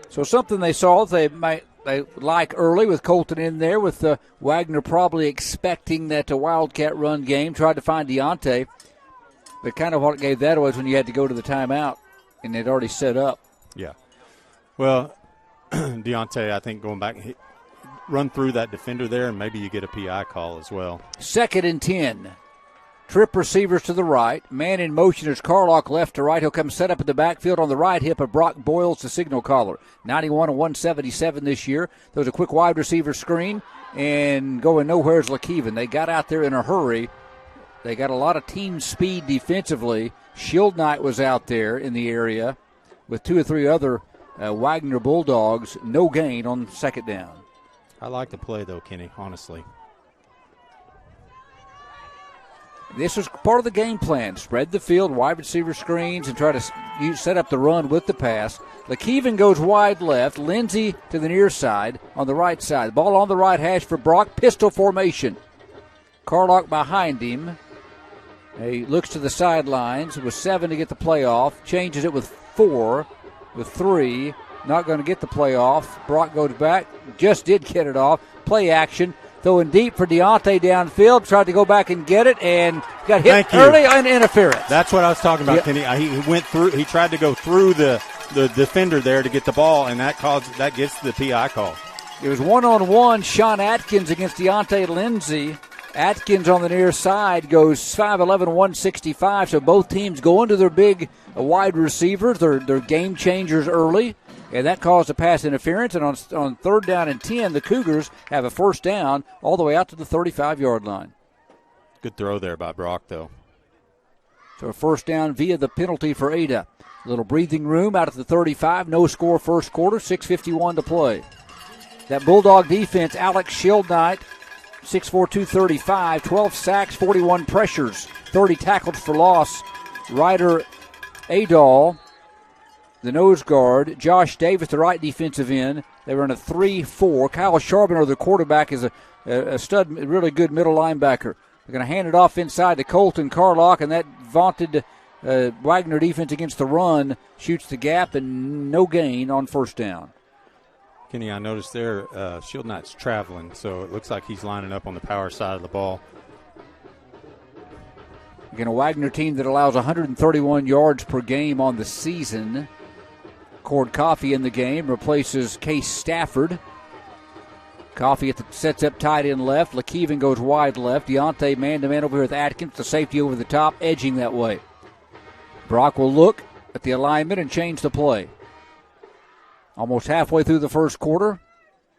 So something they saw they like early with Colton in there, with Wagoner probably expecting that Wildcat run game, tried to find Deontay. But kind of what gave that away was when you had to go to the timeout, and they'd already set up. Yeah. Well, Deontay, I think going back, run through that defender there, and maybe you get a PI call as well. 2nd and 10. Trip receivers to the right. Man in motion is Carlock left to right. He'll come set up in the backfield on the right hip of Brock Boyles, the signal caller. 91 and 177 this year. There was a quick wide receiver screen, and going nowhere is LaKeven. They got out there in a hurry. They got a lot of team speed defensively. Shield Knight was out there in the area with 2 or 3 other Wagoner Bulldogs. No gain on 2nd down. I like the play, though, Kenny, honestly. This was part of the game plan. Spread the field, wide receiver screens, and try to set up the run with the pass. LaKeven goes wide left. Lindsay to the near side on the right side. Ball on the right hash for Brock. Pistol formation. Carlock behind him. He looks to the sidelines. It was 7 to get the playoff. Changes it with 4, with 3. Not going to get the playoff. Brock goes back. Just did get it off. Play action. throwing deep for Deontay downfield, tried to go back and get it, and got hit early on interference. That's what I was talking about, Kenny. He went through. He tried to go through the defender there to get the ball, and that gets the PI call. It was one-on-one. Sean Atkins against Deontay Lindsay. Atkins on the near side goes 5'11", 165. So both teams go into their big wide receivers, their game changers early, and that caused a pass interference. And on 3rd down and 10, the Cougars have a first down all the way out to the 35-yard line. Good throw there by Brock, though. So a first down via the penalty for Ada. A little breathing room out at the 35. No score first quarter. 6:51 to play. That Bulldog defense, Alex Schildknight, 6'4", 235, 12 sacks, 41 pressures, 30 tackles for loss. Ryder Adol, the nose guard. Josh Davis, the right defensive end. They run a 3-4. Kyle Charbonneau, the quarterback, is a stud, really good middle linebacker. They're going to hand it off inside to Colton Carlock, and that vaunted Wagoner defense against the run shoots the gap and no gain on first down. Kenny, I noticed there Schildknight's traveling, so it looks like he's lining up on the power side of the ball. Again, a Wagoner team that allows 131 yards per game on the season. Cord Coffey in the game replaces Case Stafford. Coffey sets up tight end left. LaKeven goes wide left. Deontay man-to-man over here with Atkins. The safety over the top, edging that way. Brock will look at the alignment and change the play. Almost halfway through the first quarter.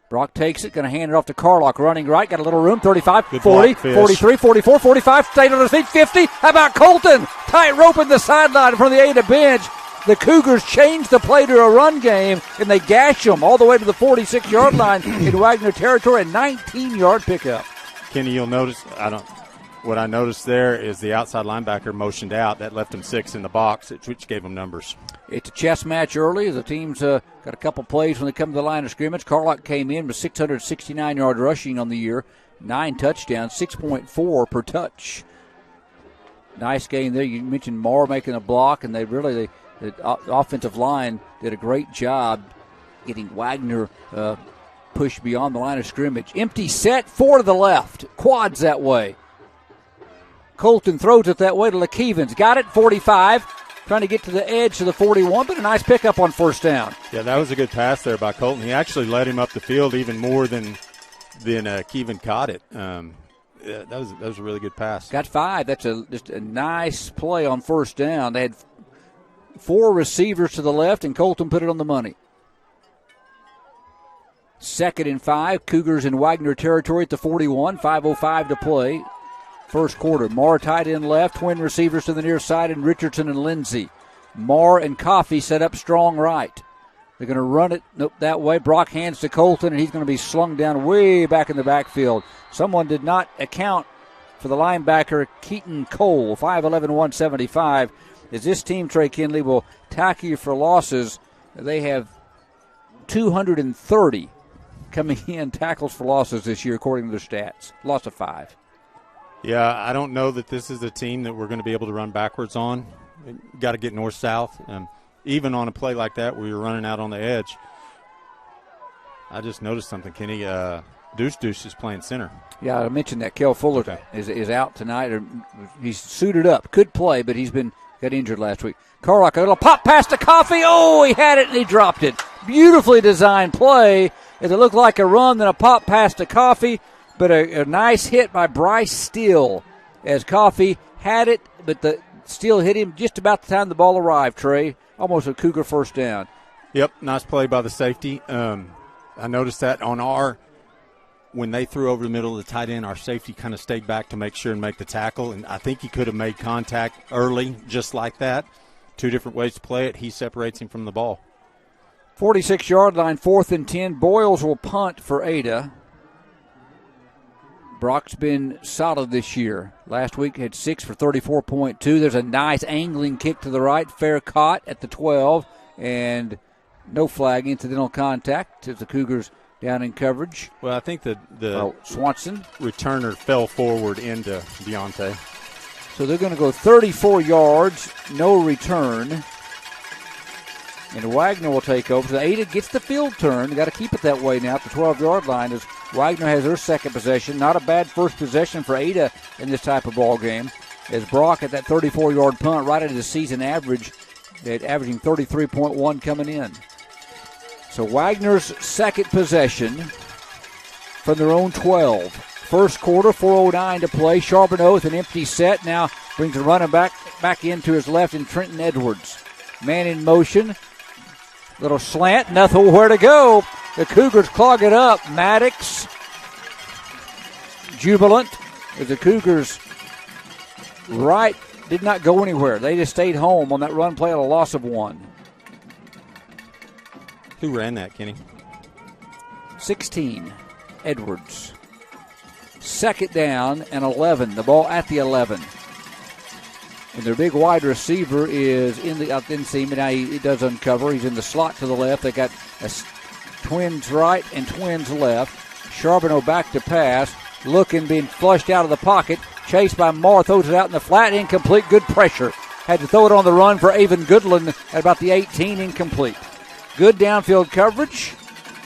Brock takes it, going to hand it off to Carlock, running right, got a little room, 35, Good 40, block, 43, 44, 45, stayed on his feet, 50. How about Colton? Tight rope in the sideline from the Ada bench. The Cougars change the play to a run game, and they gash them all the way to the 46-yard line in Wagoner territory, a 19-yard pickup. Kenny, you'll notice, what I noticed there is the outside linebacker motioned out. That left him 6 in the box, which gave him numbers. It's a chess match early. The team's got a couple plays when they come to the line of scrimmage. Carlock came in with 669 yards rushing on the year, 9 touchdowns, 6.4 per touch. Nice game there. You mentioned Marr making a block, and the offensive line did a great job getting Wagoner pushed beyond the line of scrimmage. Empty set, 4 to the left. Quads that way. Colton throws it that way to LaKeven's. Got it, 45. Trying to get to the edge to the 41, but a nice pickup on first down. Yeah, that was a good pass there by Colton. He actually led him up the field even more than Keevan caught it. That was a really good pass. Got 5. That's just a nice play on first down. They had 4 receivers to the left, and Colton put it on the money. 2nd and 5. Cougars in Wagoner territory at the 41. 5:05 to play. First quarter. Marr tight end left, twin receivers to the near side, and Richardson and Lindsay. Marr and Coffey set up strong right. They're going to run it that way. Brock hands to Colton, and he's going to be slung down way back in the backfield. Someone did not account for the linebacker, Keaton Cole, 5'11", 175. As this team, Trey Kinley, will tackle you for losses, they have 230 coming in tackles for losses this year, according to their stats. Loss of 5. Yeah, I don't know that this is a team that we're going to be able to run backwards on. Got to get north-south. Even on a play like that where you're running out on the edge. I just noticed something, Kenny. Deuce is playing center. Yeah, I mentioned that. Kel Fuller is out tonight. He's suited up. Could play, but got injured last week. Carlock, a little pop pass to Coffey. Oh, he had it and he dropped it. Beautifully designed play. It looked like a run, then a pop pass to Coffey. But a nice hit by Bryce Steele as Coffey had it, but the Steele hit him just about the time the ball arrived, Trey. Almost a Cougar first down. Yep, nice play by the safety. I noticed that when they threw over the middle of the tight end, our safety kind of stayed back to make sure and make the tackle, and I think he could have made contact early just like that. 2 different ways to play it. He separates him from the ball. 46-yard line, 4th and 10. Boyles will punt for Ada. Brock's been solid this year. Last week had 6 for 34.2. There's a nice angling kick to the right. Fair caught at the 12. And no flag, incidental contact as the Cougars down in coverage. Well, I think the Swanson returner fell forward into Deontay. So they're going to go 34 yards, no return. And Wagoner will take over. So Ada gets the field turn. They've got to keep it that way now at the 12-yard line as Wagoner has their second possession. Not a bad first possession for Ada in this type of ball game. As Brock at that 34-yard punt right at the season average, averaging 33.1 coming in. So Wagner's second possession from their own 12. First quarter, 4:09 to play. Charbonneau with an empty set. Now brings the running back into his left in Trenton Edwards. Man in motion. Little slant, nothing where to go. The Cougars clog it up. Maddox jubilant as the Cougars right did not go anywhere. They just stayed home on that run play at a loss of 1. Who ran that, Kenny? 16, Edwards. Second down and 11. The ball at the 11. And their big wide receiver is in the inseam, and now he does uncover. He's in the slot to the left. They got twins right and twins left. Charbonneau back to pass. Looking, being flushed out of the pocket. Chased by Marr, throws it out in the flat, incomplete. Good pressure. Had to throw it on the run for Avon Goodland at about the 18, incomplete. Good downfield coverage,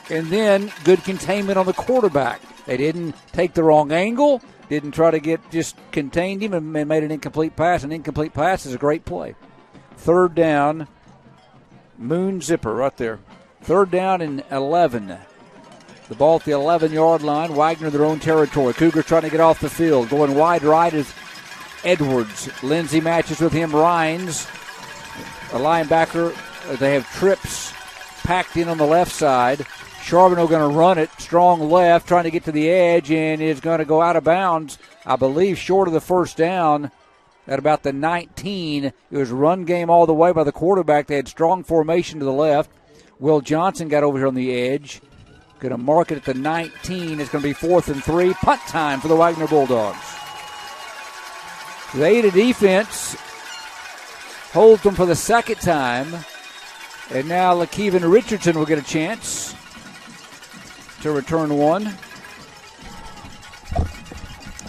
and then good containment on the quarterback. They didn't take the wrong angle, didn't try to just contained him and made an incomplete pass. An incomplete pass is a great play. Third down, Moon Zipper right there. Third down and 11. The ball at the 11-yard line. Wagoner their own territory. Cougars trying to get off the field. Going wide right is Edwards. Lindsey matches with him. Rhines, a linebacker. They have trips packed in on the left side. Charbonneau going to run it. Strong left, trying to get to the edge, and is going to go out of bounds, I believe, short of the first down at about the 19. It was run game all the way by the quarterback. They had strong formation to the left. Will Johnson got over here on the edge. Going to mark it at the 19. It's going to be 4th and 3. Punt time for the Wagoner Bulldogs. The Ada defense holds them for the second time. And now LaKeven Richardson will get a chance to return one.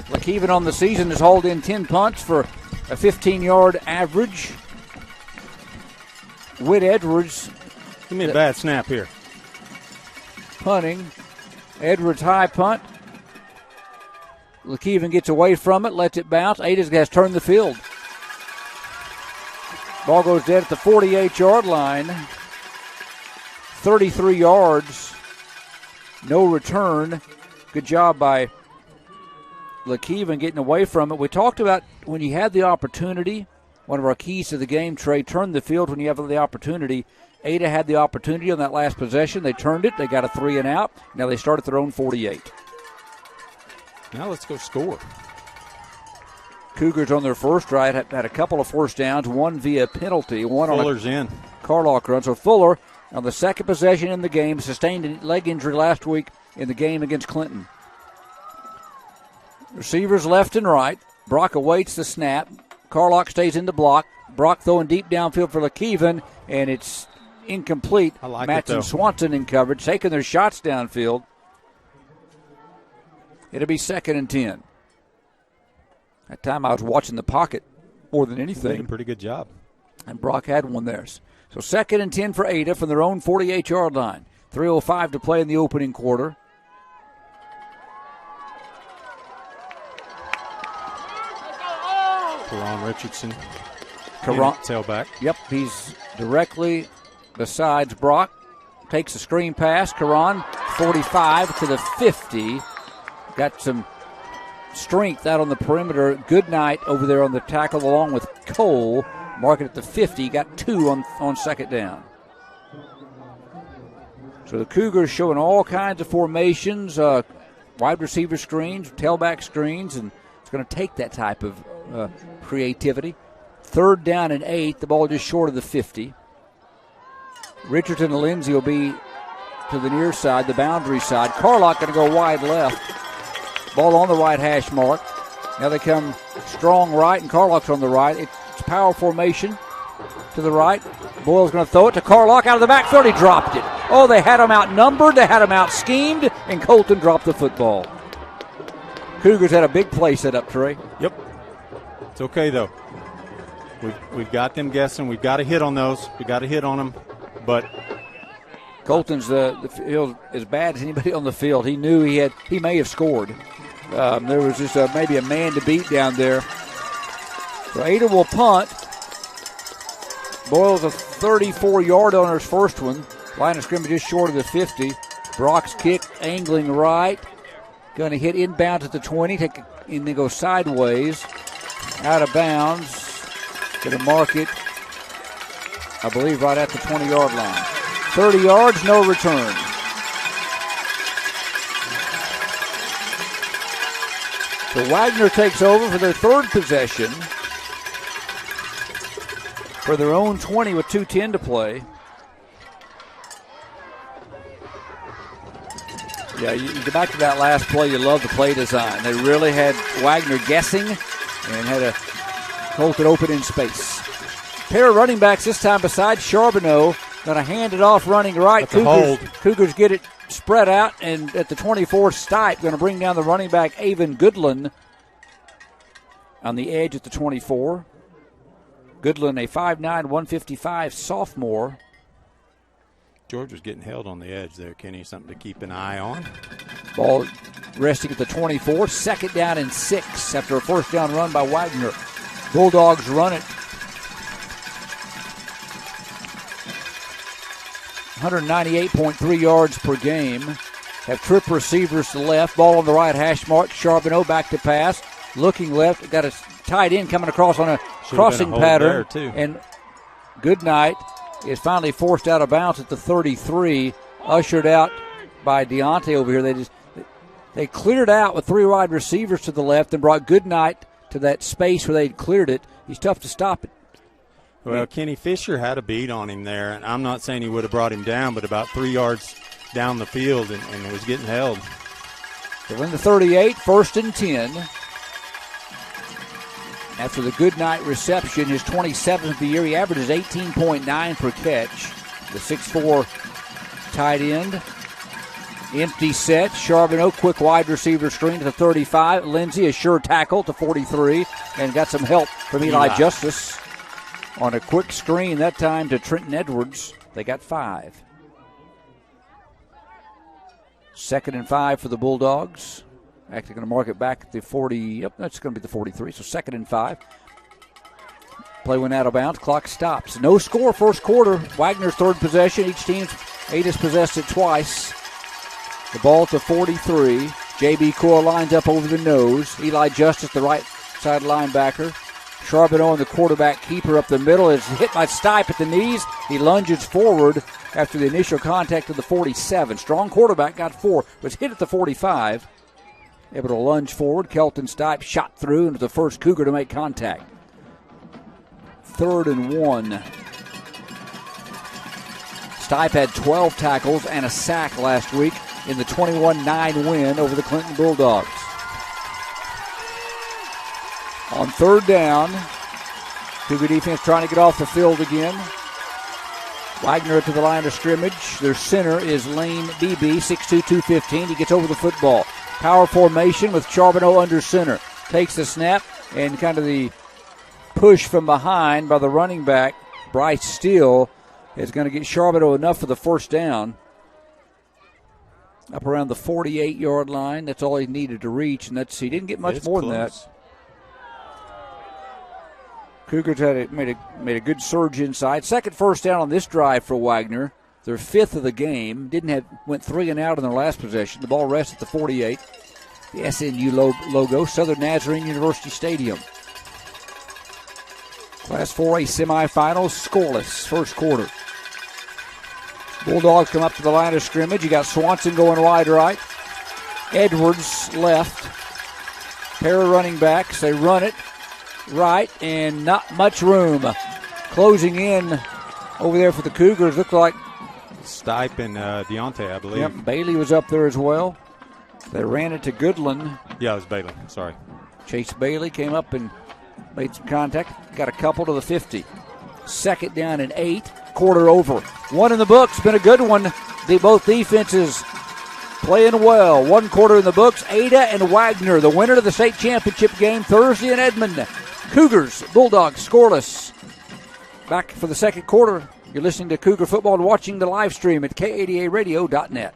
LaKeven on the season has hauled in 10 punts for a 15-yard average. Whit Edwards. Give me a bad snap here. Punting. Edwards high punt. LaKeven gets away from it, lets it bounce. Ada's has turned the field. Ball goes dead at the 48-yard line. 33 yards. No return. Good job by LaKeven getting away from it. We talked about when you have the opportunity, one of our keys to the game, Trey, turn the field when you have the opportunity. Ada had the opportunity on that last possession. They turned it. They got a 3 and out. Now they start at their own 48. Now let's go score. Cougars on their first drive had a couple of first downs, one via penalty, one Fuller's on a in. Carlock run. So Fuller on the second possession in the game, sustained a leg injury last week in the game against Clinton. Receivers left and right. Brock awaits the snap. Carlock stays in the block. Brock throwing deep downfield for LaKeven, and it's incomplete. I like Matson it, though. Swanson in coverage, taking their shots downfield. It'll be 2nd and 10. That time I was watching the pocket more than anything. Did a pretty good job. And Brock had one there. So 2nd and 10 for Ada from their own 48-yard line. 3:05 to play in the opening quarter. Karan Richardson. Karan, tailback. Yep, he's directly besides Brock. Takes a screen pass. Karan, 45 to the 50. Got some strength out on the perimeter. Good night over there on the tackle along with Cole. Mark it at the 50. Got 2 on second down. So the Cougars showing all kinds of formations, wide receiver screens, tailback screens, and it's going to take that type of creativity. 3rd down and 8. The ball just short of the 50. Richardson and Lindsey will be to the near side, the boundary side. Carlock going to go wide left. Ball on the right hash mark. Now they come strong right, and Carlock's on the right. It's power formation to the right. Boyle's going to throw it to Carlock out of the backfield. He dropped it. Oh, they had him outnumbered. They had him out-schemed, and Colton dropped the football. Cougars had a big play set up, Trey. Yep. It's okay, though. We've got them guessing. We've got to hit on those. We've got to hit on them. But Colton's the field as bad as anybody on the field. He knew he may have scored. There was just maybe a man to beat down there. So Ada will punt. Boyle's a 34-yard on his first one. Line of scrimmage just short of the 50. Brock's kick angling right. Going to hit inbound at the 20. And then go sideways. Out of bounds. Going to mark it, I believe, right at the 20-yard line. 30 yards, no return. So Wagoner takes over for their third possession. For their own 20 with 2:10 to play. Yeah, you get back to that last play, you love the play design. They really had Wagoner guessing and had to hold it open in space. Pair of running backs this time besides Charbonneau. Going to hand it off running right. Cougars get it spread out, and at the 24, Stipe going to bring down the running back, Avon Goodland, on the edge at the 24. Goodland, a 5'9", 155 sophomore. George was getting held on the edge there, Kenny. Something to keep an eye on. Ball resting at the 24. 2nd down and 6 after a first down run by Wagoner. Bulldogs run it. 198.3 yards per game. Have trip receivers to the left. Ball on the right hash mark. Charbonneau back to pass. Looking left. Got a tight end coming across on a crossing pattern. And Goodnight is finally forced out of bounds at the 33. Ushered out by Deontay over here. They cleared out with 3 wide receivers to the left and brought Goodnight to that space where they'd cleared it. He's tough to stop it. Well, Kenny Fisher had a beat on him there, and I'm not saying he would have brought him down, but about 3 yards down the field and was getting held. They're in the 38, 1st and 10. After the Goodnight reception, his 27th of the year, he averages 18.9 per catch. The 6'4" tight end. Empty set. Charbonneau, quick wide receiver screen to the 35. Lindsey, a sure tackle to 43, and got some help from Eli Justice on a quick screen, that time to Trenton Edwards. They got 5. 2nd and 5 for the Bulldogs. Actually going to mark it back at the 40. Yep, that's going to be the 43. So 2nd and 5. Play went out of bounds. Clock stops. No score first quarter. Wagner's third possession. Each team, Ada's possessed it twice. The ball to 43. J.B. Core lines up over the nose. Eli Justice, the right side linebacker. Charbonneau and the quarterback keeper up the middle is hit by Stipe at the knees. He lunges forward after the initial contact of the 47. Strong quarterback, got 4. Was hit at the 45. Able to lunge forward. Kelton Stipe shot through into the first Cougar to make contact. 3rd and 1. Stipe had 12 tackles and a sack last week in the 21-9 win over the Clinton Bulldogs. On 3rd down, Cougar defense trying to get off the field again. Wagoner to the line of scrimmage. Their center is Lane Beebe, 6'2", 215. He gets over the football. Power formation with Charbonneau under center. Takes the snap and kind of the push from behind by the running back, Bryce Steele, is going to get Charbonneau enough for the first down. Up around the 48-yard line. That's all he needed to reach, and he didn't get much more than that. Cougars made a good surge inside. Second first down on this drive for Wagoner. Their 5th of the game. Went 3 and out in their last possession. The ball rests at the 48. The SNU logo, Southern Nazarene University Stadium. Class 4A semifinals, scoreless first quarter. Bulldogs come up to the line of scrimmage. You got Swanson going wide right. Edwards left. Pair of running backs. They run it right, and not much room. Closing in over there for the Cougars. Looked like Stipe and Deontay, I believe. Yep, Bailey was up there as well. They ran it to Goodland. Yeah, it was Bailey. Sorry. Chase Bailey came up and made some contact. Got a couple to the 50. 2nd down and 8. Quarter over. 1 in the books. Been a good one. Both defenses playing well. 1 quarter in the books. Ada and Wagoner, the winner of the state championship game Thursday in Edmond. Cougars, Bulldogs, scoreless. Back for the second quarter. You're listening to Cougar Football and watching the live stream at K80ARadio.net.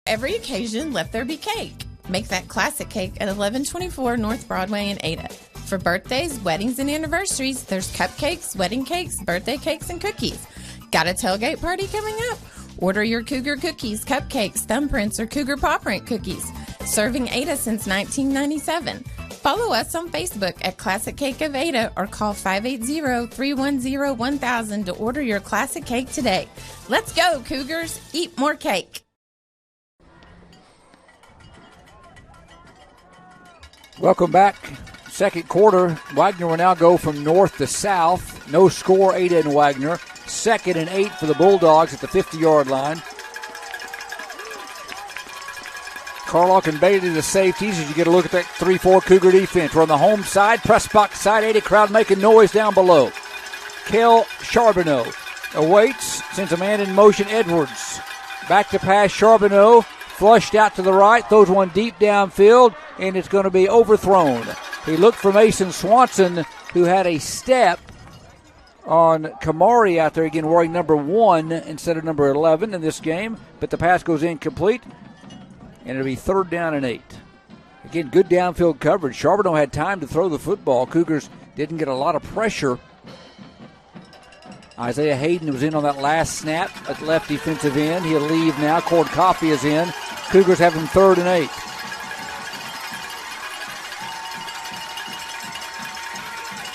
Every occasion, let there be cake. Make that classic cake at 1124 North Broadway in Ada. For birthdays, weddings, and anniversaries, there's cupcakes, wedding cakes, birthday cakes, and cookies. Got a tailgate party coming up? Order your Cougar cookies, cupcakes, thumbprints, or Cougar paw print cookies. Serving Ada since 1997. Follow us on Facebook at Classic Cake of Ada or call 580-310-1000 to order your classic cake today. Let's go, Cougars. Eat more cake. Welcome back. Second quarter. Wagoner will now go from north to south. No score, Ada and Wagoner. 2nd and 8 for the Bulldogs at the 50-yard line. Carlock and Bailey the safeties as you get a look at that 3-4 Cougar defense. We're on the home side, press box side, 80 crowd making noise down below. Kel Charbonneau awaits, sends a man in motion, Edwards. Back to pass, Charbonneau, flushed out to the right, throws one deep downfield, and it's going to be overthrown. He looked for Mason Swanson, who had a step on Kamari out there, again wearing number 1 instead of number 11 in this game, but the pass goes incomplete. And it'll be 3rd down and 8. Again, good downfield coverage. Charbonneau had time to throw the football. Cougars didn't get a lot of pressure. Isaiah Hayden was in on that last snap at left defensive end. He'll leave now. Cord Coffey is in. Cougars have him 3rd and 8.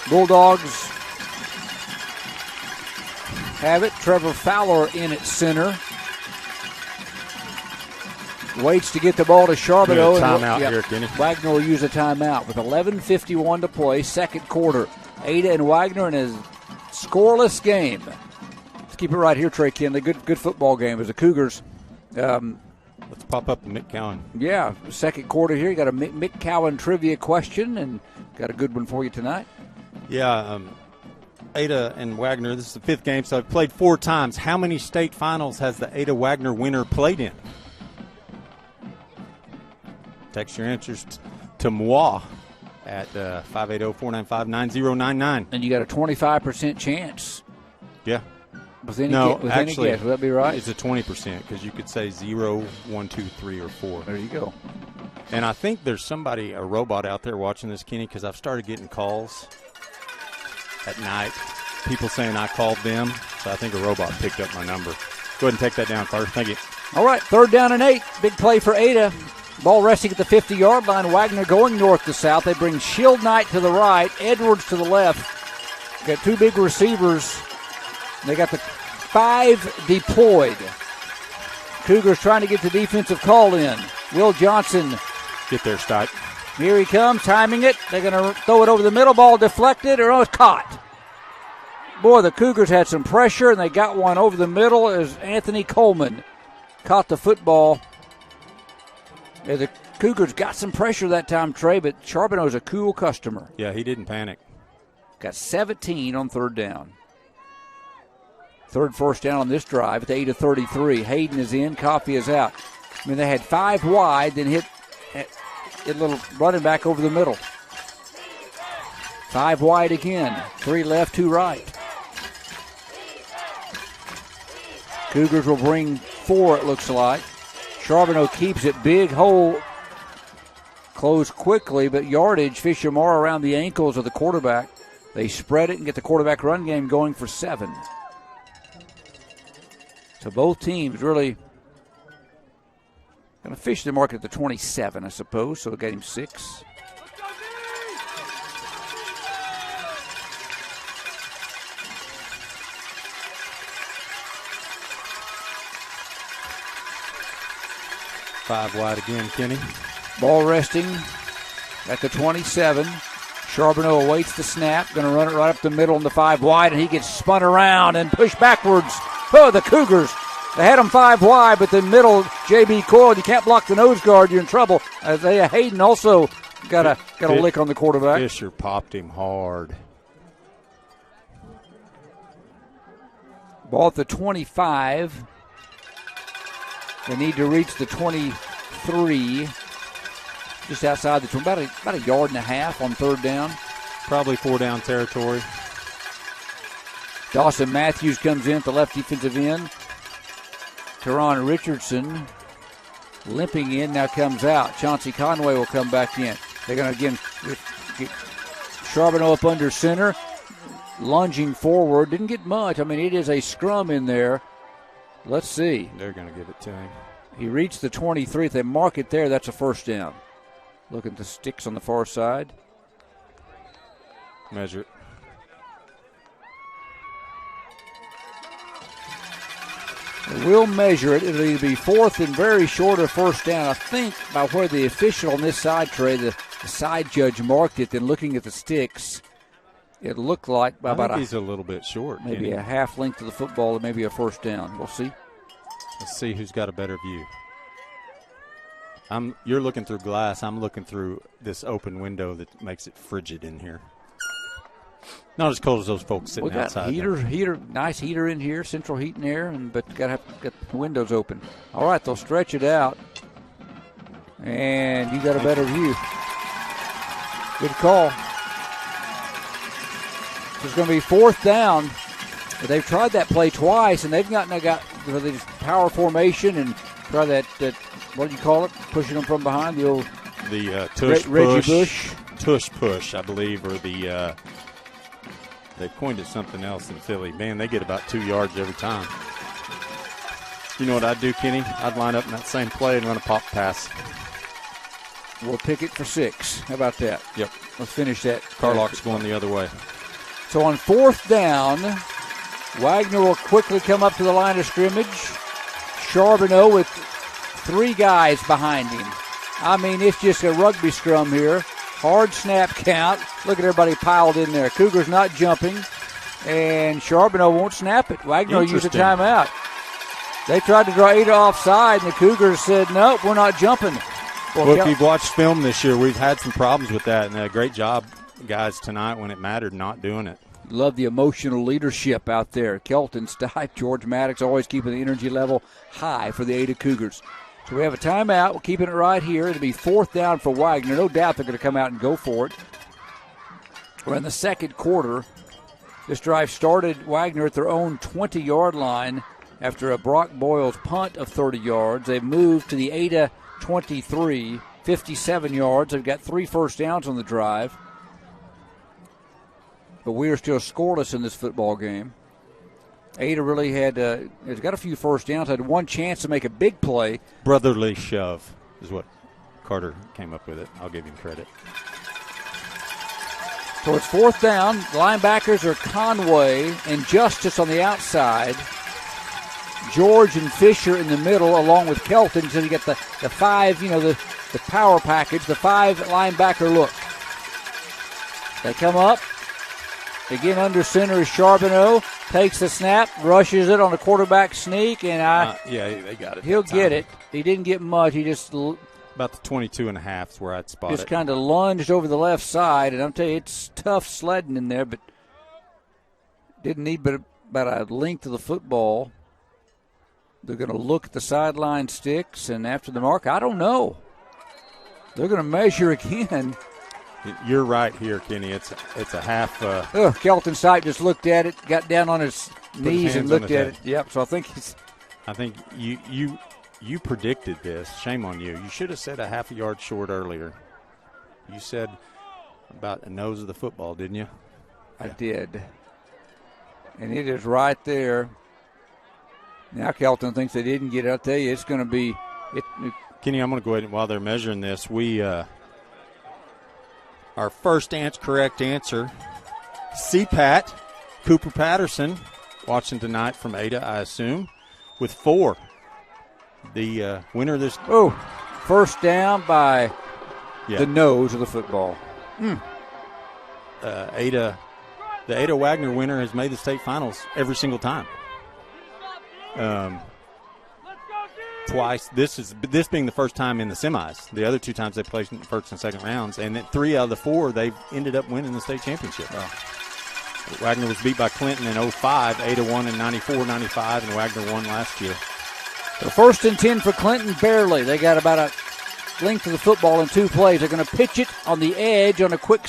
Bulldogs have it. Trevor Fowler in at center. Waits to get the ball to Charbonneau. Timeout here, Kenny. Wagoner will use a timeout with 11:51 to play, second quarter. Ada and Wagoner in a scoreless game. Let's keep it right here, Trey Kinley. Good football game as the Cougars. Let's pop up the Mick Cowan. Yeah, second quarter here. You got a Mick Cowan trivia question, and got a good one for you tonight. Yeah, Ada and Wagoner, this is the 5th game, so I've played 4 times. How many state finals has the Ada-Wagoner winner played in? Text your answers to moi at 580-495-9099. And you got a 25% chance. Yeah. With any actually, guess. Would that be right? It's a 20% because you could say 0, 1, 2, 3, or 4. There you go. And I think there's a robot out there watching this, Kenny, because I've started getting calls at night. People saying I called them, so I think a robot picked up my number. Go ahead and take that down, Carter. Thank you. All right, 3rd down and 8. Big play for Ada. Ball resting at the 50-yard line. Wagoner going north to south. They bring Shield Knight to the right, Edwards to the left. Got 2 big receivers. They got the 5 deployed. Cougars trying to get the defensive call in. Will Johnson. Get there, Stein. Here he comes, timing it. They're going to throw it over the middle. Ball deflected, or it's caught. Boy, the Cougars had some pressure, and they got one over the middle as Anthony Coleman caught the football. Yeah, the Cougars got some pressure that time, Trey, but Charbonneau's a cool customer. Yeah, he didn't panic. Got 17 on 3rd down. 3rd first down on this drive at the 8:33. Hayden is in, Coffey is out. I mean, they had 5 wide, then hit a little running back over the middle. 5 wide again. 3 left, 2 right. Cougars will bring 4, it looks like. Charbonneau keeps it. Big hole. Closed quickly, but yardage. Fisher-Moore around the ankles of the quarterback. They spread it and get the quarterback run game going for 7. So both teams really going to fish the mark at the 27, I suppose. So it got him 6. Five wide again, Kenny. Ball resting at the 27. Charbonneau awaits the snap. Going to run it right up the middle on the 5 wide, and he gets spun around and pushed backwards. Oh, the Cougars. They had him 5 wide, but the middle, J.B. Coyle, you can't block the nose guard. You're in trouble. Isaiah Hayden also got a lick on the quarterback. Fisher popped him hard. Ball at the 25. They need to reach the 23, just outside the about a yard and a half on 3rd down. Probably 4 down territory. Dawson Matthews comes in at the left defensive end. Teron Richardson limping in, now comes out. Chauncey Conway will come back in. They're going to again get Charbonneau up under center, lunging forward. Didn't get much. I mean, it is a scrum in there. Let's see. They're going to give it to him. He reached the 23. If they mark it there, that's a first down. Look at the sticks on the far side. Measure it. We'll measure it. It'll either be fourth and very short or first down. I think by where the official on this side tray, the side judge marked it, then looking at the sticks, it looked like by about he's a little bit short. Maybe a half length of the football and maybe a first down. We'll see. Let's see who's got a better view. You're looking through glass. I'm looking through this open window that makes it frigid in here. Not as cold as those folks sitting outside. We got heater, nice heater in here, central heat and air, but got to have get the windows open. All right, they'll stretch it out, and you got a better view. Good call. It's going to be fourth down. But they've tried that play twice, and they've got the power formation and try that what do you call it? Pushing them from behind, the old tush Reggie push. Bush. Tush push, I believe, or the they coined it something else in Philly. Man, they get about 2 yards every time. You know what I'd do, Kenny? I'd line up in that same play and run a pop pass. We'll pick it for 6. How about that? Yep. Let's finish that. Carlock's going the other way. So on fourth down, Wagner will quickly come up to the line of scrimmage. Charbonneau with 3 guys behind him. I mean, it's just a rugby scrum here. Hard snap count. Look at everybody piled in there. Cougars not jumping, and Charbonneau won't snap it. Wagner will use a timeout. They tried to draw 8 offside, and the Cougars said, nope, we're not jumping. Well, if you've watched film this year, we've had some problems with that, and a great job, guys, tonight when it mattered, not doing it. Love the emotional leadership out there. Kelton Stipe, George Maddox, always keeping the energy level high for the Ada Cougars. So we have a timeout. We're keeping it right here. It'll be fourth down for Wagner. No doubt they're going to come out and go for it. We're in the second quarter. This drive started Wagner at their own 20-yard line after a Brock Boyles punt of 30 yards. They've moved to the Ada 23, 57 yards. They've got 3 first downs on the drive. But we are still scoreless in this football game. Ada really had, it's got a few first downs, had one chance to make a big play. Brotherly shove is what Carter came up with it. I'll give him credit. So it's fourth down. The linebackers are Conway and Justice on the outside. George and Fisher in the middle, along with Kelton. So you get the 5, the power package, the 5 linebacker look. They come up. Again, under center is Charbonneau. Takes the snap, rushes it on a quarterback sneak, and they got it. He'll get it. He didn't get much. He just about the 22.5 is where I'd spot it. Just kind of lunged over the left side, and I'm telling you, it's tough sledding in there, but didn't need but about a length of the football. They're going to look at the sideline sticks, and after the mark, I don't know. They're going to measure again. You're right here, Kenny. It's a half. Kelton Stipe just looked at it, got down on his knees and looked at it. Yep. So I think you predicted this. Shame on you. You should have said a half a yard short earlier. You said about the nose of the football, didn't you? I did. And it is right there. Now Kelton thinks they didn't get it. I'll tell you, it's going to be. Kenny, I'm going to go ahead and while they're measuring this, our first correct answer, CPAT, Cooper Patterson, watching tonight from Ada, I assume, with 4. The winner of this. Oh, first down by the nose of the football. The Ada Wagner winner has made the state finals every single time. Twice. This being the first time in the semis. The other 2 times they played in the first and second rounds, and then 3 out of the 4 they've ended up winning the state championship. Wagner was beat by Clinton in 05. Ada won in 94, 95, and Wagner won last year. So first and 10 for Clinton, barely. They got about a length of the football in 2 plays. They're going to pitch it on the edge on a quick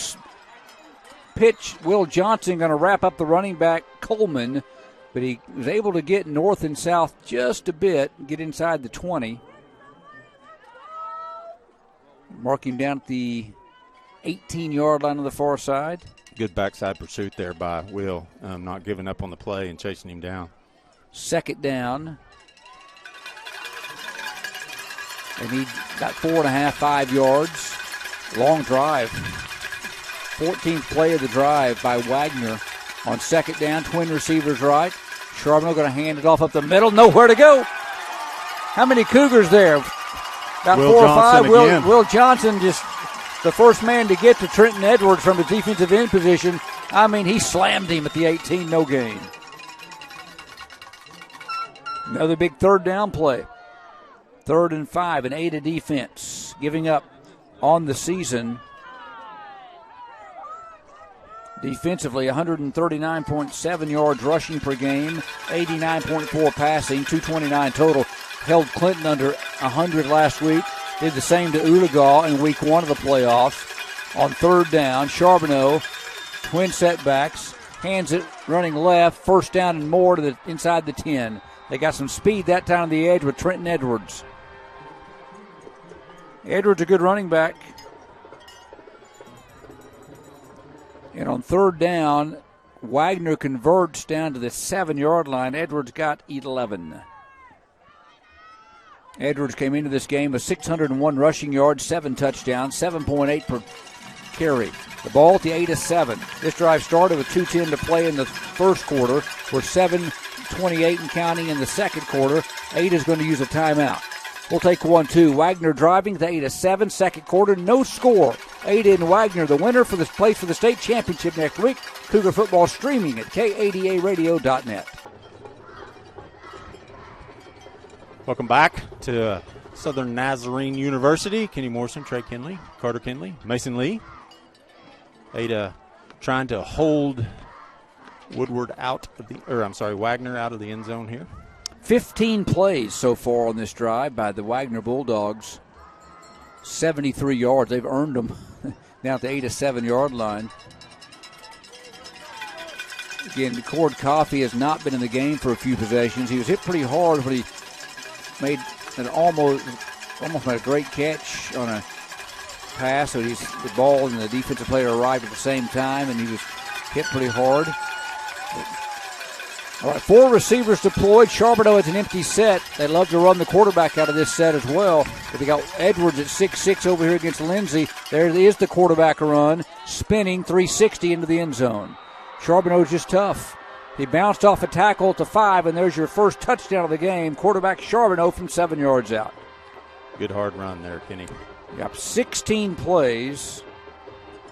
pitch. Will Johnson going to wrap up the running back, Coleman, but he was able to get north and south just a bit, get inside the 20. Marking down at the 18-yard line on the far side. Good backside pursuit there by Will, not giving up on the play and chasing him down. Second down. And he got 4.5, 5 yards. Long drive. 14th play of the drive by Wagoner. On second down, twin receivers right. Charbonneau going to hand it off up the middle. Nowhere to go. How many Cougars there? Got Will 4 or Johnson 5. again. Will Johnson just the first man to get to Trenton Edwards from his defensive end position. I mean, he slammed him at the 18, no gain. Another big third down play. 3rd and 5, an Ada defense giving up on the season. Defensively, 139.7 yards rushing per game, 89.4 passing, 229 total. Held Clinton under 100 last week. Did the same to Uligal in week 1 of the playoffs. On third down, Charbonneau, twin setbacks, hands it running left, first down and more to the inside the 10. They got some speed that time on the edge with Trenton Edwards. Edwards a good running back. And on third down, Wagoner converts down to the 7-yard line. Edwards got 11. Edwards came into this game with 601 rushing yards, 7 touchdowns, 7.8 per carry. The ball at the 8-7. This drive started with 2:10 to play in the first quarter. We're 7:28 and counting in the second quarter. Ada's going to use a timeout. We'll take 1-2. Wagoner driving to 8-7, second quarter, no score. Ada and Wagoner, the winner for the place for the state championship next week. Cougar football streaming at kadaradio.net. Welcome back to Southern Nazarene University. Kenny Morrison, Trey Kinley, Carter Kinley, Mason Lee. Ada trying to hold Wagoner out of the end zone here. 15 plays so far on this drive by the Wagoner Bulldogs. 73 yards. They've earned them down at the 8-7 yard line. Again, Cord Coffey has not been in the game for a few possessions. He was hit pretty hard when he made an almost made a great catch on a pass. So the ball and the defensive player arrived at the same time, and he was hit pretty hard. All right, 4 receivers deployed. Charbonneau has an empty set. They love to run the quarterback out of this set as well. But they got Edwards at 6'6" over here against Lindsey. There is the quarterback run, spinning 360 into the end zone. Charbonneau's just tough. He bounced off a tackle at the 5, and there's your first touchdown of the game. Quarterback Charbonneau from 7 yards out. Good hard run there, Kenny. Yep, 16 plays,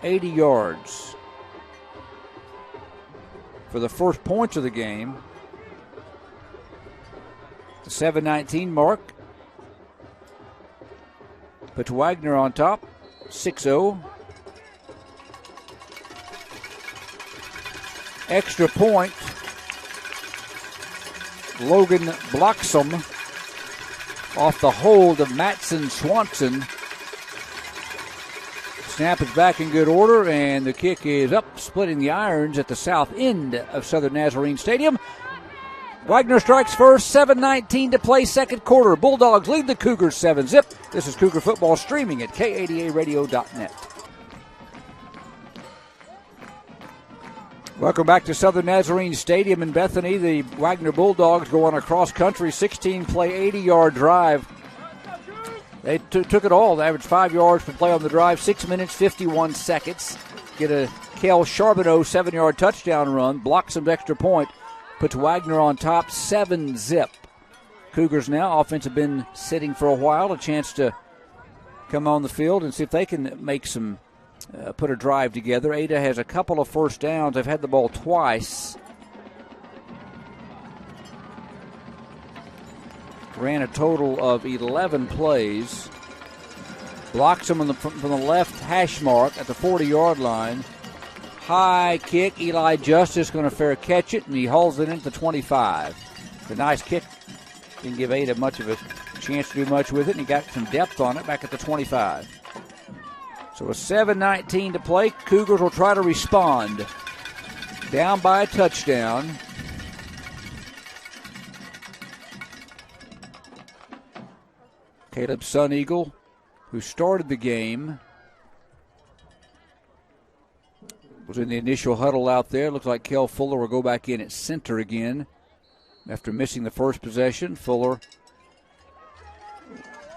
80 yards. For the first points of the game, the 7:19 mark. Puts Wagoner on top, 6-0. Extra point. Logan Bloxham off the hold of Matson Swanson. Snap is back in good order, and the kick is up, splitting the irons at the south end of Southern Nazarene Stadium. Wagoner strikes first, 7:19 to play, second quarter. Bulldogs lead the Cougars 7-0. This is Cougar football streaming at kadaradio.net. Welcome back to Southern Nazarene Stadium in Bethany. The Wagoner Bulldogs go on a cross-country 16-play, 80-yard drive. They took it all. They averaged 5 yards per play on the drive, 6 minutes, 51 seconds. Get a Kel Charbonneau 7-yard touchdown run, blocks some extra point, puts Wagoner on top, 7-0. Cougars now, offense have been sitting for a while, a chance to come on the field and see if they can make some, put a drive together. Ada has a couple of first downs. They've had the ball twice. Ran a total of 11 plays. Blocks him from the left hash mark at the 40-yard line. High kick. Eli Justice going to fair catch it, and he hauls it into the 25. It's a nice kick. Didn't give Ada much of a chance to do much with it, and he got some depth on it back at the 25. So a 7:19 to play. Cougars will try to respond. Down by a touchdown. Caleb Sun Eagle, who started the game, was in the initial huddle out there. Looks like Kel Fuller will go back in at center again after missing the first possession. Fuller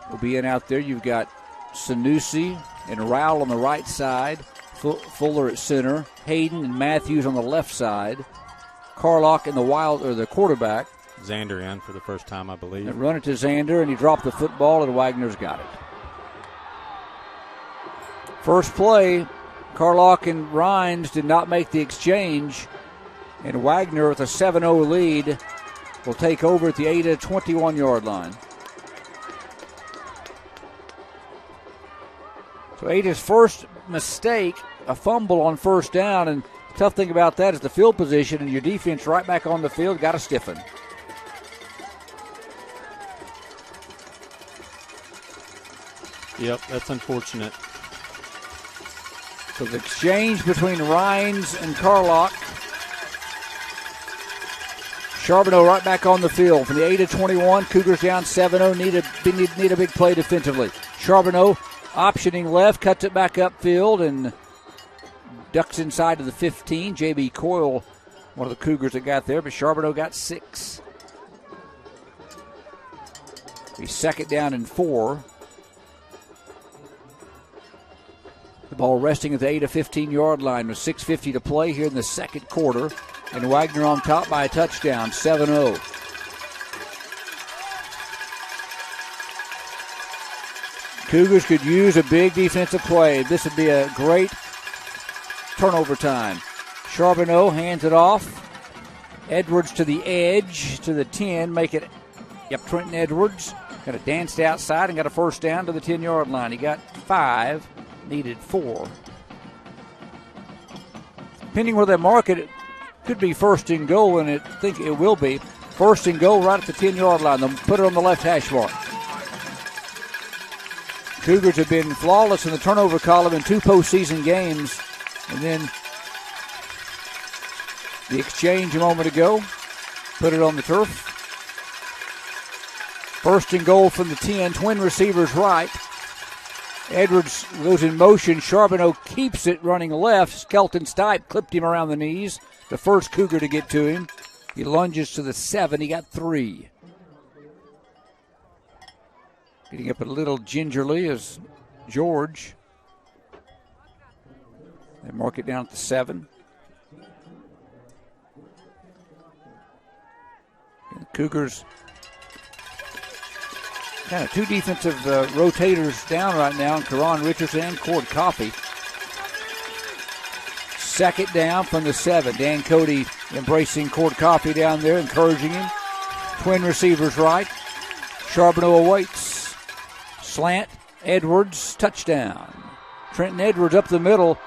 will be in out there. You've got Sanusi and Rowell on the right side. Fuller at center. Hayden and Matthews on the left side. Carlock and the quarterback. Xander in for the first time, I believe. And run it to Xander, and he dropped the football, and Wagner's got it. First play, Carlock and Rhines did not make the exchange, and Wagner with a 7-0 lead will take over at the Ada 21-yard line. So Ada's first mistake, a fumble on first down, and the tough thing about that is the field position and your defense right back on the field got to stiffen. Yep, that's unfortunate. So the exchange between Rhines and Carlock. Charbonneau right back on the field from the 8-21. Cougars down 7-0. Need a big play defensively. Charbonneau optioning left, cuts it back upfield and ducks inside to the 15. J.B. Coyle, one of the Cougars that got there, but Charbonneau got 6. He's second down and 4. The ball resting at the 8-15-yard line with 6:50 to play here in the second quarter. And Wagner on top by a touchdown, 7-0. Cougars could use a big defensive play. This would be a great turnover time. Charbonneau hands it off. Edwards to the edge, to the 10, make it, Trenton Edwards. Got it danced outside and got a first down to the 10-yard line. He got 5. Needed 4. Depending where they mark it, it could be first and goal, and I think it will be. First and goal right at the 10-yard line. They'll put it on the left hash mark. Cougars have been flawless in the turnover column in 2 postseason games. And then the exchange a moment ago, put it on the turf. First and goal from the 10, twin receivers right. Edwards goes in motion. Charbonneau keeps it running left. Skelton Stipe clipped him around the knees. The first Cougar to get to him. He lunges to the 7. He got 3. Getting up a little gingerly is George. They mark it down at the 7. And the Cougars kind of 2 defensive rotators down right now, Karan Richardson and Cord Coffey. Second down from the 7. Dan Cody embracing Cord Coffey down there, encouraging him. Twin receivers right. Charbonneau awaits. Slant, Edwards, touchdown. Trenton Edwards up the middle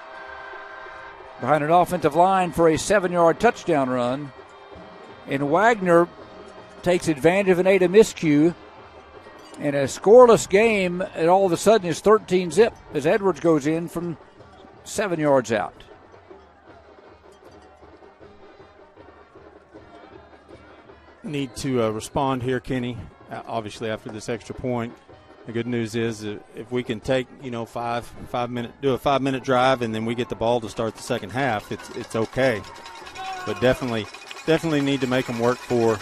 behind an offensive line for a 7-yard touchdown run. And Wagner takes advantage of an Ada miscue. And a scoreless game, and all of a sudden is 13-zip as Edwards goes in from 7 yards out. Need to respond here, Kenny. Obviously, after this extra point, the good news is if we can take, do a 5-minute drive, and then we get the ball to start the second half, it's okay. But definitely need to make them work for.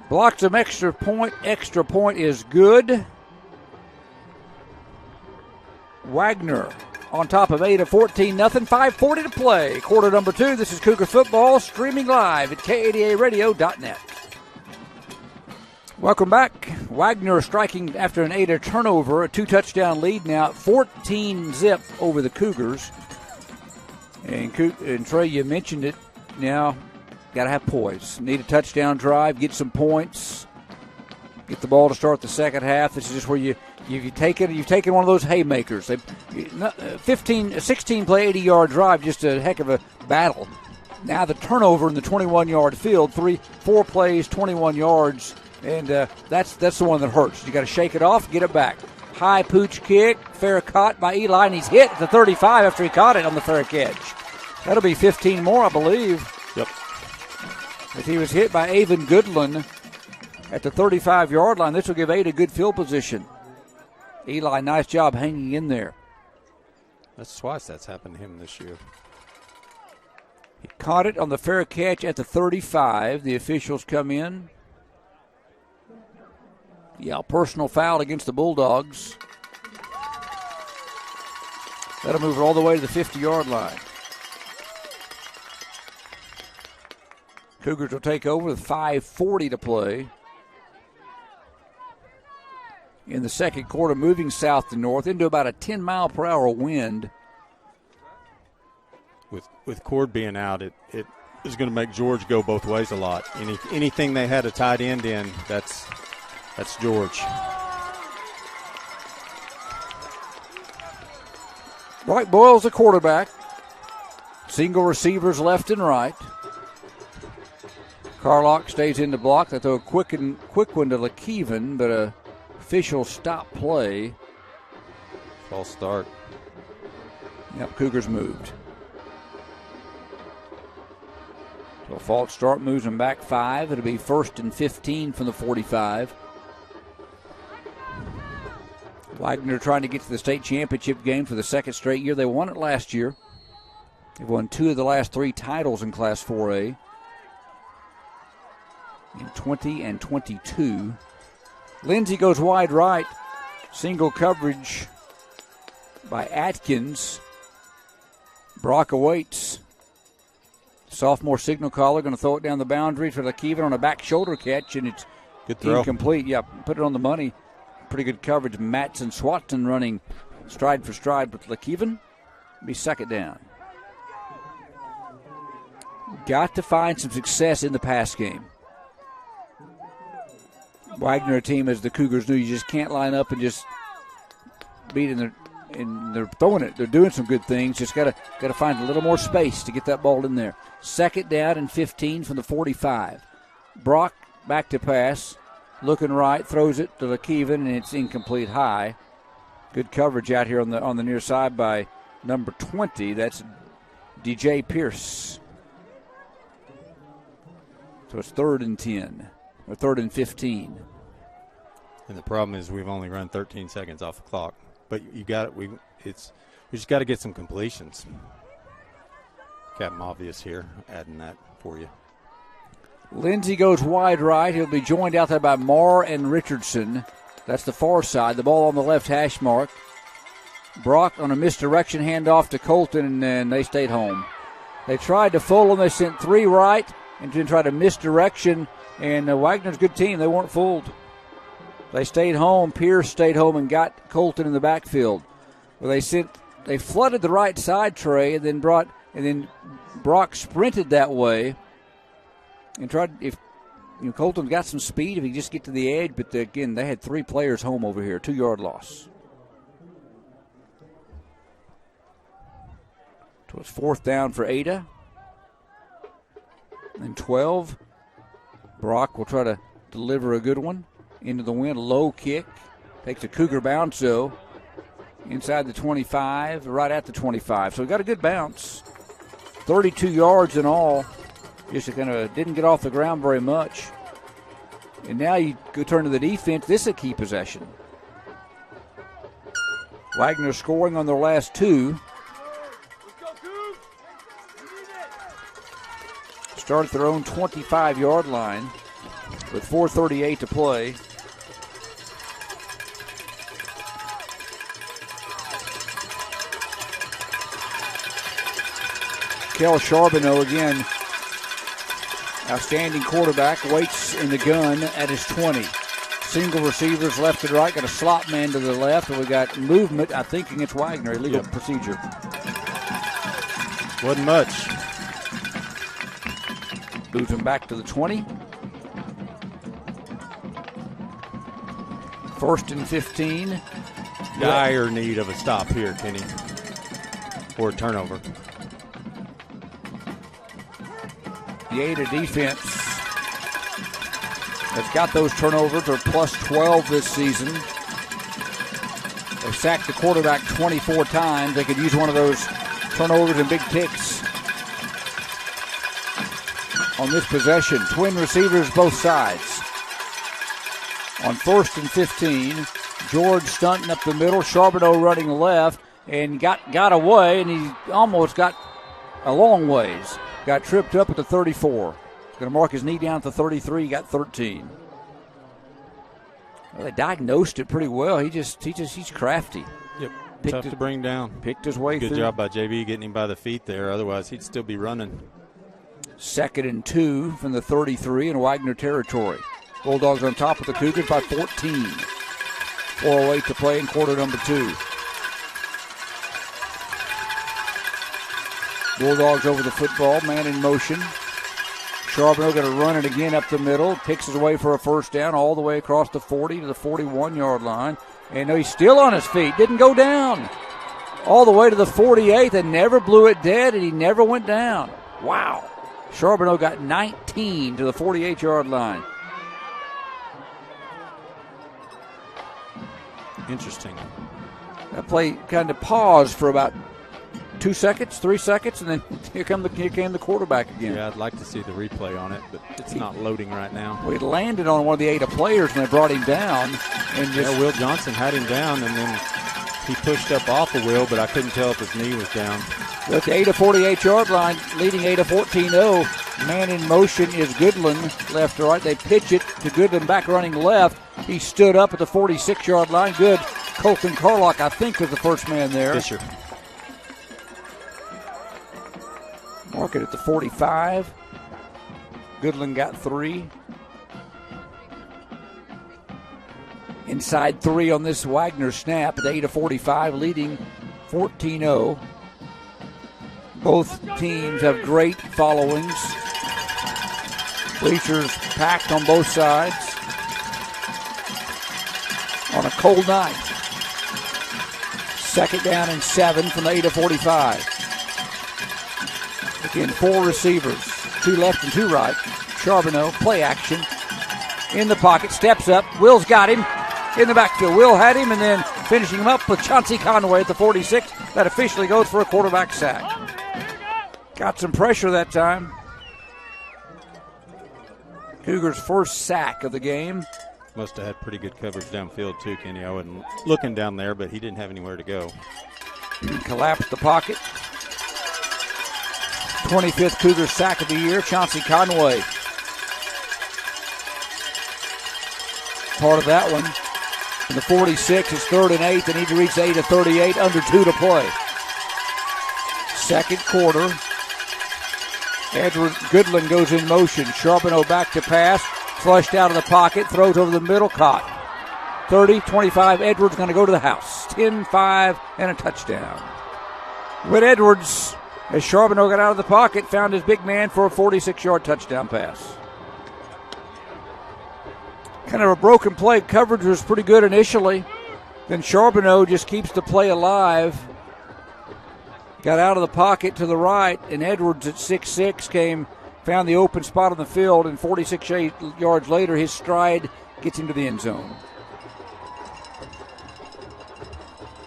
Blocks some extra point. Extra point is good. Wagner on top of 8-14, nothing. 5:40 to play. Quarter number 2. This is Cougar football streaming live at KADARadio.net. Welcome back. Wagner striking after an Ada turnover, a 2-touchdown lead now, 14-zip over the Cougars. And Trey, you mentioned it. Now, got to have poise. Need a touchdown drive, get some points, get the ball to start the second half. This is just where you've taken one of those haymakers. 16-play, 80-yard drive, just a heck of a battle. Now the turnover in the 21-yard field, 4 plays, 21 yards, and that's the one that hurts. You got to shake it off, get it back. high pooch kick, fair caught by Eli, and he's hit at the 35 after he caught it on the fair catch. That'll be 15 more, I believe. Yep. As he was hit by Avon Goodland at the 35-yard line. This will give Ada good field position. Eli, nice job hanging in there. That's twice that's happened to him this year. He caught it on the fair catch at the 35. The officials come in. Yeah, personal foul against the Bulldogs. That'll move it all the way to the 50-yard line. Cougars will take over with 5:40 to play. In the second quarter, moving south to north into about a 10-mile-per-hour wind. With Cord being out, it is going to make George go both ways a lot. Anything they had a tight end in, that's George. Wright Boyle's the quarterback. Single receivers left and right. Carlock stays in the block. They throw a quick one to LeKeven, but a official stop play. False start. Yep, Cougars moved. So a false start moves them back 5. It'll be 1st and 15 from the 45. Wagoner trying to get to the state championship game for the second straight year. They won it last year. They've won 2 of the last 3 titles in Class 4A. In 20 and 22. Lindsey goes wide right. Single coverage by Atkins. Brock awaits. Sophomore signal caller going to throw it down the boundary for LeKeven on a back shoulder catch, and it's good throw. Incomplete. Yeah, put it on the money. Pretty good coverage. Matson Swatson running stride for stride with LeKeven. Be second down. Got to find some success in the pass game. Wagoner team, as the Cougars knew, you just can't line up and just beat in and they're throwing it. They're doing some good things. Just got to find a little more space to get that ball in there. Second down and 15 from the 45. Brock back to pass, looking right, throws it to LeKeven, and it's incomplete high. Good coverage out here on the near side by number 20. That's DJ Pierce. So it's 3rd and 10 or 3rd and 15. And the problem is we've only run 13 seconds off the clock. But we just got to get some completions. Captain Obvious here, adding that for you. Lindsey goes wide right. He'll be joined out there by Marr and Richardson. That's the far side. The ball on the left hash mark. Brock on a misdirection handoff to Colton, and they stayed home. They tried to fool them. They sent 3 right and then tried a misdirection. And Wagner's a good team. They weren't fooled. They stayed home. Pierce stayed home and got Colton in the backfield. Well, they flooded the right side, Trey, and then Brock sprinted that way and tried. If Colton got some speed, if he just get to the edge, but again they had 3 players home over here, 2-yard loss. So it's 4th down for Ada. And 12. Brock will try to deliver a good one. Into the wind, low kick. Takes a Cougar bounce, though. Inside the 25, right at the 25. So we got a good bounce. 32 yards in all. Just kind of didn't get off the ground very much. And now you go turn to the defense. This is a key possession. Wagner scoring on their last 2. Start at their own 25-yard line with 4:38 to play. Kel Charbonneau again, outstanding quarterback, waits in the gun at his 20. Single receivers left and right, got a slot man to the left, and we got movement, I think, against Wagner, illegal procedure. Wasn't much. Moves him back to the 20. 1st and 15. Dire need of a stop here, Kenny, or a turnover. The Ada defense has got those turnovers. They're plus 12 this season. They sacked the quarterback 24 times. They could use one of those turnovers and big kicks on this possession. Twin receivers both sides. On 1st and 15, George stunting up the middle, Charbonneau running left, and got away, and he almost got a long ways. Got tripped up at the 34. He's going to mark his knee down at the 33. He got 13. Well, they diagnosed it pretty well. He's crafty. Yep. Tough to bring down. Picked his way through. Good job by JB getting him by the feet there. Otherwise, he'd still be running. 2nd and 2 from the 33 in Wagoner territory. Bulldogs on top of the Cougars by 14. 4:08 to play in quarter number 2. Bulldogs over the football, man in motion. Charbonneau going to run it again up the middle. Picks his way for a first down all the way across the 40 to the 41-yard line. And he's still on his feet. Didn't go down. All the way to the 48th and never blew it dead, and he never went down. Wow. Charbonneau got 19 to the 48-yard line. Interesting. That play kind of paused for about 2 seconds, 3 seconds, and then here came the quarterback again. Yeah, I'd like to see the replay on it, but it's not loading right now. Well, he landed on one of the Ada players when they brought him down. And just Will Johnson had him down, and then he pushed up off of Will, but I couldn't tell if his knee was down. At the Ada 48-yard line, leading Ada 14-0. Man in motion is Goodland, left to right. They pitch it to Goodland, back running left. He stood up at the 46-yard line. Good. Colton Carlock, I think, was the first man there. Fisher. Mark it at the 45. Goodland got 3. Inside 3 on this Wagoner snap at the Ada 45, leading 14-0. Both teams have great followings. Bleachers packed on both sides. On a cold night. 2nd down and 7 from the Ada 45. Again, 4 receivers, 2 left and 2 right. Charbonneau, play action. In the pocket, steps up. Will's got him in the backfield. Will had him, and then finishing him up with Chauncey Conway at the 46. That officially goes for a quarterback sack. Got some pressure that time. Cougars' first sack of the game. Must have had pretty good coverage downfield too, Kenny. I wasn't looking down there, but he didn't have anywhere to go. Collapsed the pocket. 25th Cougars sack of the year, Chauncey Conway. Part of that one. In the 46, it's 3rd and 8. They need to reach the 8 of 38, under 2 to play. 2nd quarter. Edward Goodland goes in motion. Charbonneau back to pass. Flushed out of the pocket. Throws over the middle. Caught. 30, 25. Edwards going to go to the house. 10-5 and a touchdown. Whit Edwards, as Charbonneau got out of the pocket, found his big man for a 46-yard touchdown pass. Kind of a broken play. Coverage was pretty good initially. Then Charbonneau just keeps the play alive. Got out of the pocket to the right, and Edwards at 6'6" found the open spot on the field, and 46 yards later, his stride gets him to the end zone.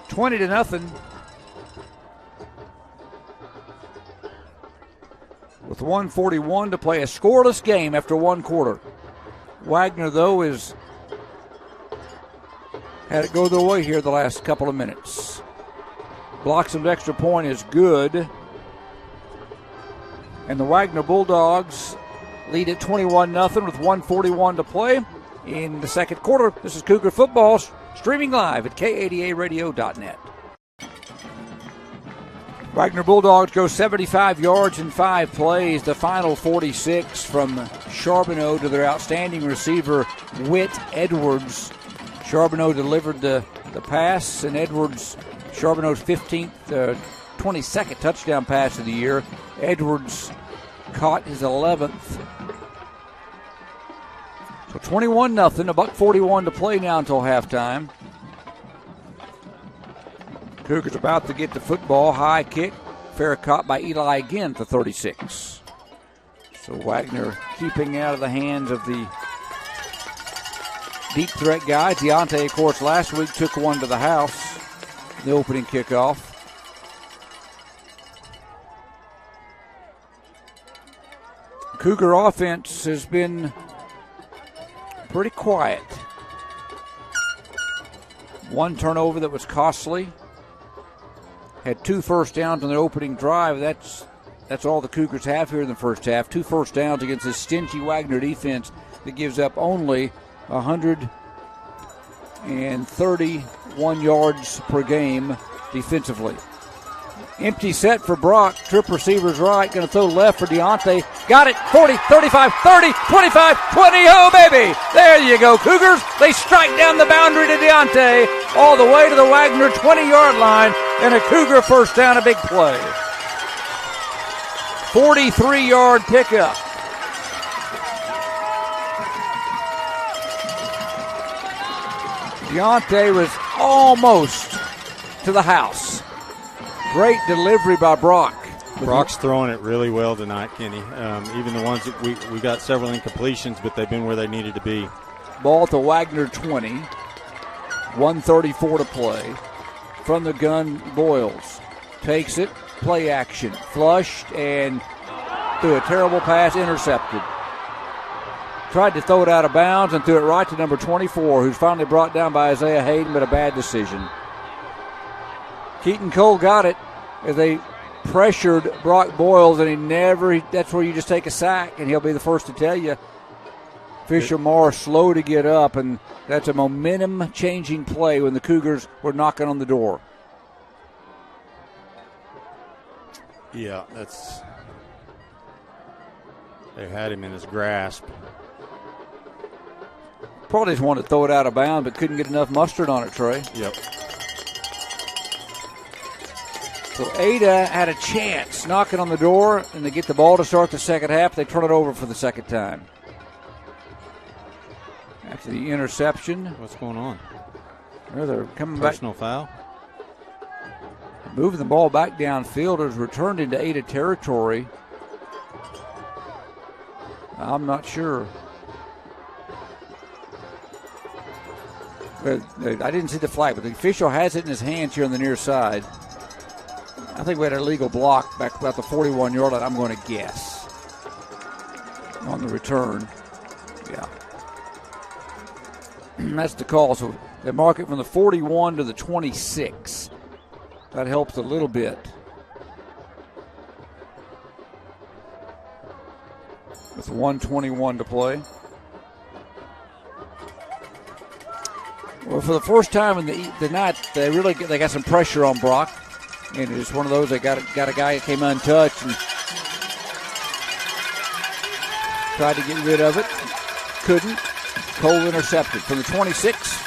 20-0. With 1:41 to play, a scoreless game after 1 quarter. Wagoner, though, had it go their way here the last couple of minutes. Blocks of extra point is good. And the Wagoner Bulldogs lead at 21-0 with 1:41 to play in the 2nd quarter. This is Cougar Football, streaming live at KADARadio.net. Wagoner Bulldogs go 75 yards in 5 plays. The final 46 from Charbonneau to their outstanding receiver, Whit Edwards. Charbonneau delivered the pass, and Edwards, Charbonneau's 22nd touchdown pass of the year. Edwards caught his 11th. So 21-0, $1:41 to play now until halftime. Cougars about to get the football. High kick. Fair caught by Eli again to 36. So Wagoner keeping out of the hands of the deep threat guy. Deontay, of course, last week took one to the house. the opening kickoff. Cougar offense has been pretty quiet. One turnover that was costly. Had 2 first downs on their opening drive. That's all the Cougars have here in the first half. 2 first downs against this stingy Wagoner defense that gives up only 131 yards per game defensively. Empty set for Brock. Trip receiver's right. Going to throw left for Deontay. Got it. 40, 35, 30, 25, 20. Oh, baby. There you go, Cougars. They strike down the boundary to Deontay all the way to the Wagoner 20-yard line. And a Cougar first down, a big play. 43-yard pickup. Deontay was almost to the house. Great delivery by Brock. Brock's throwing it really well tonight, Kenny. Even the ones that we got several incompletions, but they've been where they needed to be. Ball to Wagoner 20. 1:34 to play. From the gun, Boyles takes it. Play action. Flushed and threw a terrible pass, intercepted. Tried to throw it out of bounds and threw it right to number 24, who's finally brought down by Isaiah Hayden, but a bad decision. Keaton Cole got it as they pressured Brock Boyles, and that's where you just take a sack, and he'll be the first to tell you. Fisher Moore slow to get up, and that's a momentum-changing play when the Cougars were knocking on the door. Yeah, they had him in his grasp. Probably just wanted to throw it out of bounds, but couldn't get enough mustard on it, Trey. Yep. So Ada had a chance knocking on the door, and they get the ball to start the second half. They turn it over for the second time. After the interception. What's going on? Well, they're coming back. Personal foul? Moving the ball back downfield is returned into Ada territory. I'm not sure. I didn't see the flag, but the official has it in his hands here on the near side. I think we had a legal block back about the 41-yard line, I'm going to guess, on the return. Yeah. That's the call. So they mark it from the 41 to the 26. That helps a little bit. With 1:21 to play. Well, for the first time in the night, they got some pressure on Brock, and it's one of those. They got a guy that came untouched and tried to get rid of it, couldn't. Cole intercepted from the 26.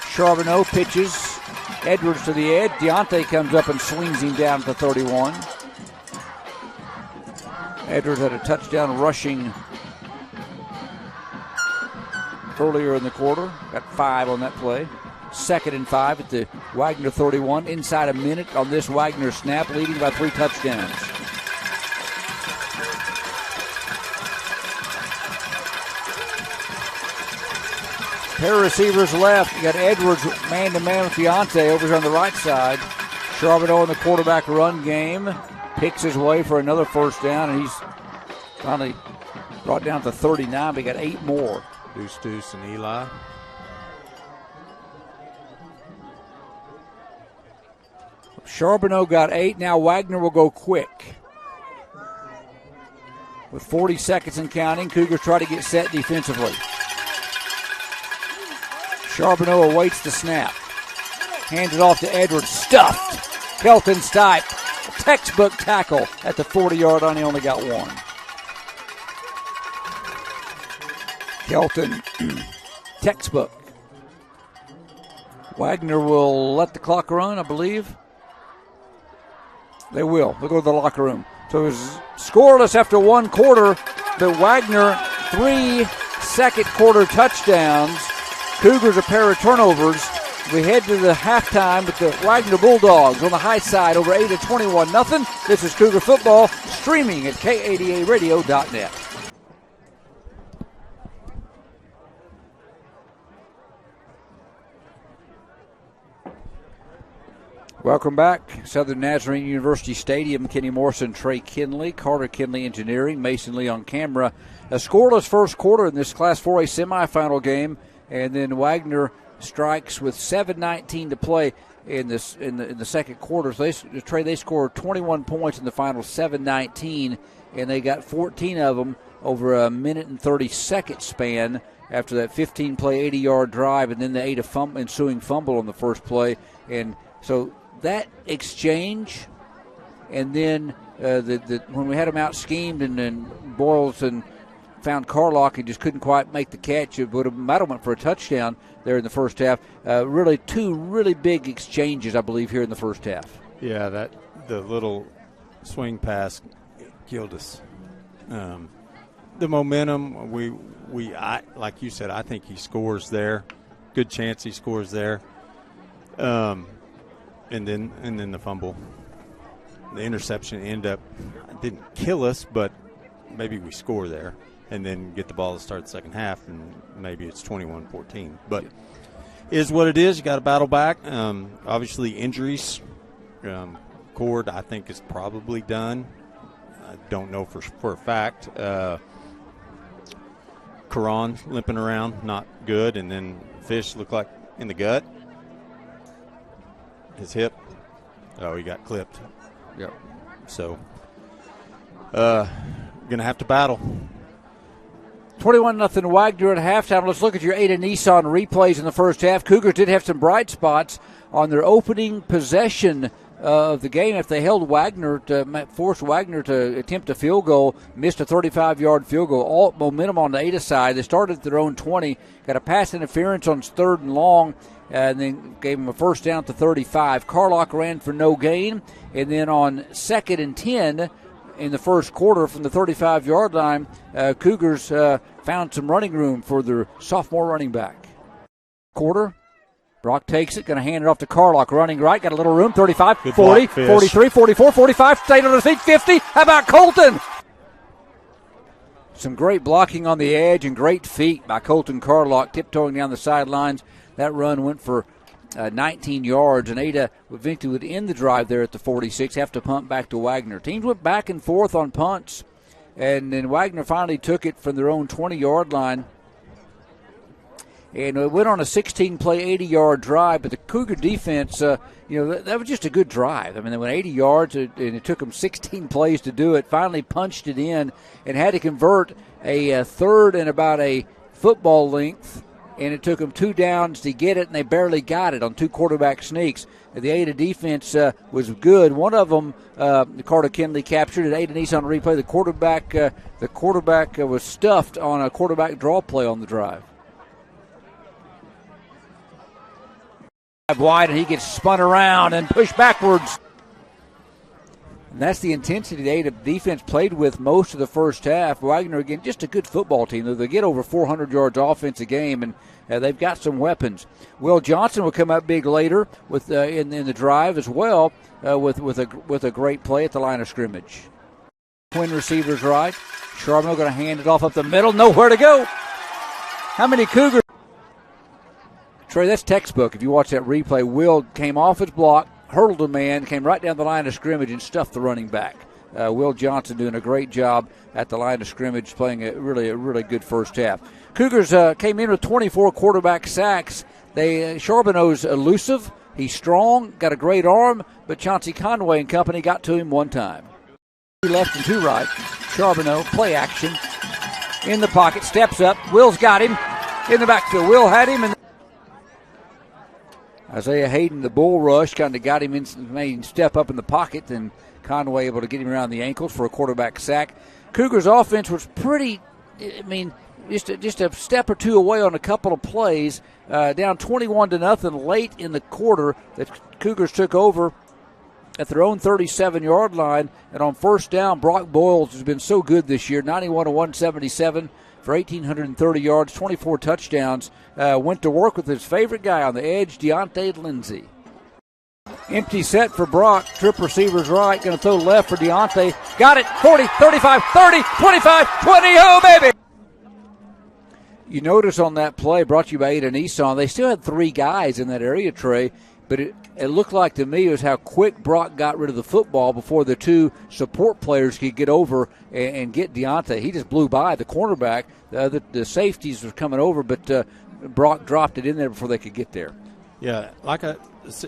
Charbonneau pitches. Edwards to the edge. Deontay comes up and swings him down to the 31. Edwards had a touchdown rushing earlier in the quarter. Got 5 on that play. 2nd and 5 at the Wagoner 31. Inside a minute on this Wagoner snap, leading by 3 touchdowns. Pair of receivers left. You got Edwards man-to-man with Deontay over here on the right side. Charbonneau in the quarterback run game. Picks his way for another first down, and he's finally brought down to 39. But he got 8 more. Deuce and Eli. Charbonneau got 8. Now Wagoner will go quick. With 40 seconds and counting, Cougars try to get set defensively. Charbonneau awaits the snap. Hands it off to Edwards. Stuffed. Kelton Stipe. Textbook tackle at the 40-yard line. He only got 1. Kelton. Textbook. Wagoner will let the clock run, I believe. They will. They'll go to the locker room. So it was scoreless after 1 quarter, but Wagoner 3 second quarter touchdowns. Cougars a pair of turnovers. We head to the halftime with the Wagoner Bulldogs on the high side over 8 at 21-0. This is Cougar football streaming at K80ARadio.net. Welcome back. Southern Nazarene University Stadium. Kenny Morrison, Trey Kinley, Carter Kinley Engineering, Mason Lee on camera. A scoreless first quarter in this Class 4A semifinal game, and then Wagoner strikes with 7:19 to play in the second quarter. So they scored 21 points in the final 7:19, and they got 14 of them over a minute and 30-second span after that 15-play, 80-yard drive, and then they ate a ensuing fumble on the first play. And so that exchange, and then when we had them out schemed, and then Boyles and found Carlock and just couldn't quite make the catch, it might have went for a touchdown there in the first half. Really two really big exchanges, I believe, here in the first half. Yeah, the little swing pass killed us. The momentum, like you said, I think he scores there. Good chance he scores there. And then the fumble, the interception didn't kill us, but maybe we score there and then get the ball to start the second half, and maybe it's 21-14. But is what it is. You got to battle back. Obviously injuries. Cord, I think, is probably done. I don't know for a fact. Karan limping around, not good, and then Fish looked like in the gut. His hip. Oh, he got clipped. Yep. So, going to have to battle. 21-0 Wagner at halftime. Let's look at your Ada Nissan replays in the first half. Cougars did have some bright spots on their opening possession of the game. If they held Wagner to force Wagner to attempt a field goal, missed a 35-yard field goal. All momentum on the Ada side. They started at their own 20, got a pass interference on 3rd and long, and then gave them a first down to 35. Carlock ran for no gain, and then on 2nd and 10 in the first quarter from the 35-yard line, Cougars found some running room for their sophomore running back. Quarter. Brock takes it, going to hand it off to Carlock, running right, got a little room, 35, Good 40, block, 43, 44, 45, stayed on his feet, 50. How about Colton? Some great blocking on the edge and great feet by Colton Carlock, tiptoeing down the sidelines. That run went for 19 yards, and Ada eventually would end the drive there at the 46, have to punt back to Wagner. Teams went back and forth on punts, and then Wagner finally took it from their own 20-yard line. And it went on a 16-play, 80-yard drive, but the Cougar defense, that was just a good drive. I mean, they went 80 yards, and it took them 16 plays to do it. Finally punched it in and had to convert a third and about a football length, and it took them 2 downs to get it, and they barely got it on 2 quarterback sneaks. The Ada defense was good. One of them, Carter Kinley captured at Ada Nissan replay. The quarterback was stuffed on a quarterback draw play on the drive. Wide, and he gets spun around and pushed backwards. And that's the intensity the Ada defense played with most of the first half. Wagner, again, just a good football team. They get over 400 yards offense a game, and they've got some weapons. Will Johnson will come up big later with in the drive as well with a great play at the line of scrimmage. Twin receivers right. Charbonneau going to hand it off up the middle. Nowhere to go. How many Cougars? Trey, that's textbook. If you watch that replay, Will came off his block, hurdled a man, came right down the line of scrimmage and stuffed the running back. Will Johnson doing a great job at the line of scrimmage, playing a really good first half. Cougars came in with 24 quarterback sacks. Charbonneau's elusive. He's strong, got a great arm, but Chauncey Conway and company got to him one time. 2 left and 2 right. Charbonneau, play action. In the pocket, steps up. Will's got him in the backfield. Will had him, and Isaiah Hayden, the bull rush, kind of got him in, made him step up in the pocket, and Conway able to get him around the ankles for a quarterback sack. Cougars' offense was pretty, just a step or two away on a couple of plays, down 21-0 late in the quarter. The Cougars took over at their own 37-yard line, and on first down, Brock Boyles has been so good this year, 91-177. For 1,830 yards, 24 touchdowns. Went to work with his favorite guy on the edge, Deontay Lindsay. Empty set for Brock. Trip receivers right. Going to throw left for Deontay. Got it. 40, 35, 30, 25, 20. Oh, baby. You notice on that play, brought to you by Ada Nissan, they still had 3 guys in that area, Trey. but it looked like to me was how quick Brock got rid of the football before the two support players could get over and get Deontay. He just blew by the cornerback. The safeties were coming over, but Brock dropped it in there before they could get there. Yeah, like I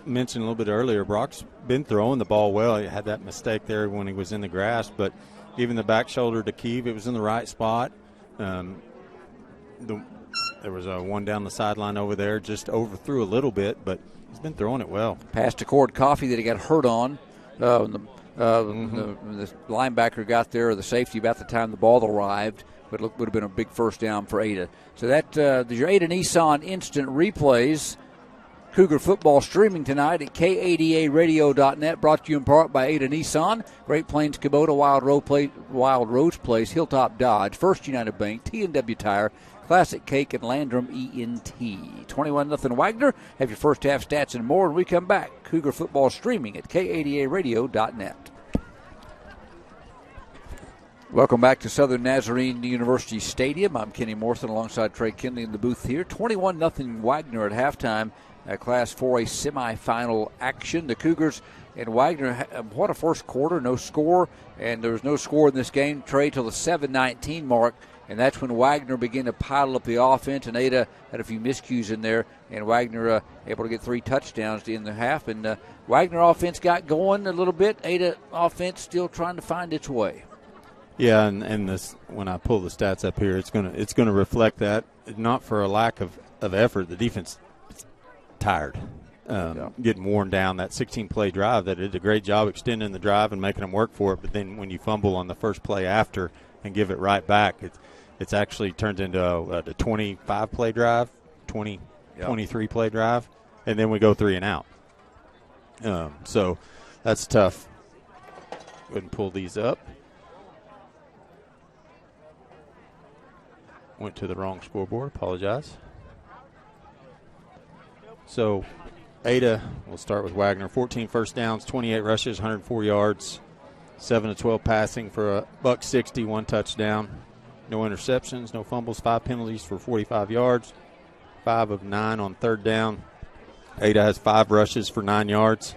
mentioned a little bit earlier, Brock's been throwing the ball well. He had that mistake there when he was in the grass, but even the back shoulder to Keeve, it was in the right spot. There was a one down the sideline over there, just overthrew a little bit, but he's been throwing it well. Passed to Cord Coffee that he got hurt on. The linebacker got there, or the safety, about the time the ball arrived, but it would have been a big first down for Ada. So there's your Ada Nissan instant replays. Cougar football streaming tonight at KADARadio.net, brought to you in part by Ada Nissan, Great Plains Kubota, Wild Rose Place, Hilltop Dodge, First United Bank, T&W Tire, Classic Cake, and Landrum ENT. 21-0 Wagner. Have your first half stats and more when we come back. Cougar football streaming at KADARadio.net. Welcome back to Southern Nazarene University Stadium. I'm Kenny Morrison alongside Trey Kinley in the booth here. 21-0 Wagner at halftime. Class 4A semifinal action. The Cougars and Wagner, what a first quarter, no score, and there was no score in this game, Trey, till the 7:19 mark, and that's when Wagner began to pile up the offense, and Ada had a few miscues in there, and Wagner able to get 3 touchdowns in the half, and Wagner offense got going a little bit. Ada offense still trying to find its way. Yeah, and this, when I pull the stats up here, it's gonna reflect that, not for a lack of effort. The defense tired, getting worn down. That 16-play drive, that did a great job extending the drive and making them work for it. But then when you fumble on the first play after and give it right back, it's actually turns into a 25-play drive, 23-play drive, and then we go 3 and out. So that's tough. Go ahead and pull these up. Went to the wrong scoreboard. Apologize. So, Ada, we'll start with Wagner. 14 first downs, 28 rushes, 104 yards, 7 of 12 passing for a $160, 1 touchdown. No interceptions, no fumbles, 5 penalties for 45 yards, 5 of 9 on third down. Ada has 5 rushes for 9 yards,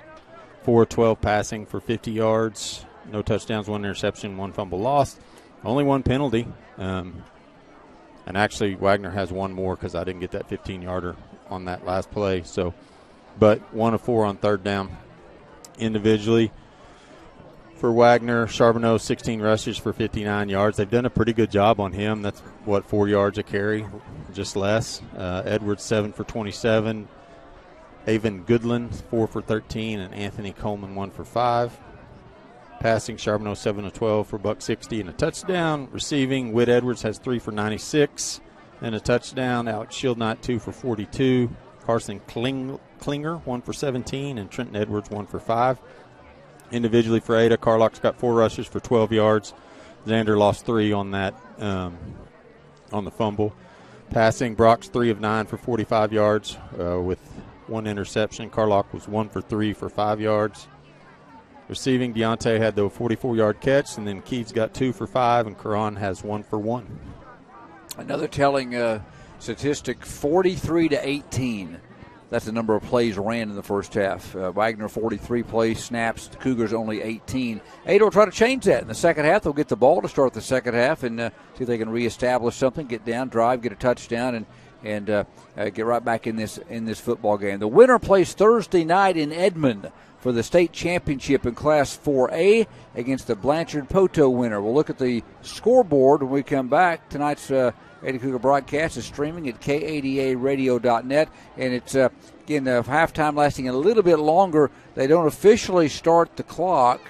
4 of 12 passing for 50 yards, no touchdowns, 1 interception, 1 fumble lost. Only 1 penalty. And actually, Wagner has 1 more because I didn't get that 15-yarder on that last play. So, but 1 of 4 on third down. Individually, for Wagner, Charbonneau 16 rushes for 59 yards. They've done a pretty good job on him. That's 4 yards a carry, just less. Edwards 7 for 27. Avon Goodland 4 for 13, and Anthony Coleman 1 for 5. Passing, Charbonneau 7 of 12 for $160 and a touchdown. Receiving, Whit Edwards has 3 for 96 and a touchdown. Alex Shieldknight 2 for 42. Carson Klinger 1 for 17, and Trenton Edwards 1 for 5. Individually for Ada, Carlock's got 4 rushes for 12 yards. Xander lost 3 on that on the fumble. Passing, Brock's 3 of 9 for 45 yards with 1 interception. Carlock was 1 for 3 for 5 yards. Receiving, Deontay had the 44-yard catch, and then Keeves got 2 for 5, and Karan has 1 for 1. Another telling statistic, 43-18. That's the number of plays ran in the first half. Wagner 43 plays, snaps. The Cougars only 18. Ada will try to change that in the second half. They'll get the ball to start the second half and see if they can reestablish something, get down, drive, get a touchdown, and get right back in this football game. The winner plays Thursday night in Edmond for the state championship in Class 4A against the Blanchard Poto winner. We'll look at the scoreboard when we come back. Tonight's Ada Cougar broadcast is streaming at KADARadio.net, and it's, again, halftime lasting a little bit longer. They don't officially start the clock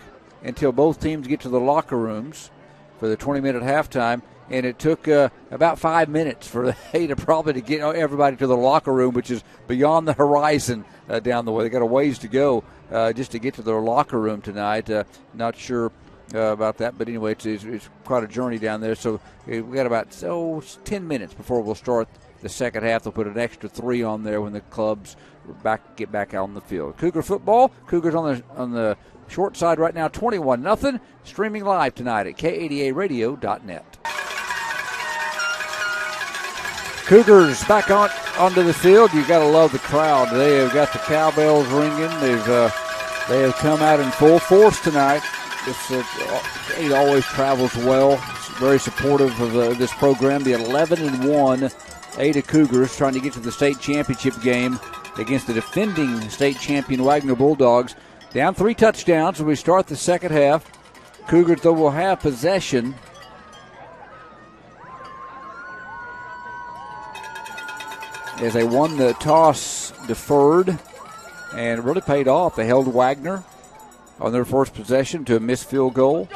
until both teams get to the locker rooms for the 20-minute halftime, and it took about 5 minutes for Ada probably to get everybody to the locker room, which is beyond the horizon down the way. They got a ways to go just to get to their locker room tonight. Not sure about that, but anyway, it's quite a journey down there. So we got about 10 minutes before we'll start the second half. They'll put an extra 3 on there when the clubs get back out on the field. Cougar football, Cougars on the short side right now, 21-0. Streaming live tonight at KADARadio.net. Cougars back onto the field. You got to love the crowd. They have got the cowbells ringing. They have come out in full force tonight. It always travels well. It's very supportive of this program. The 11-1 Ada Cougars trying to get to the state championship game against the defending state champion Wagoner Bulldogs. Down 3 touchdowns as we start the second half. Cougars, though, will have possession. As they won the toss, deferred, and it really paid off. They held Wagoner on their first possession to a missed field goal.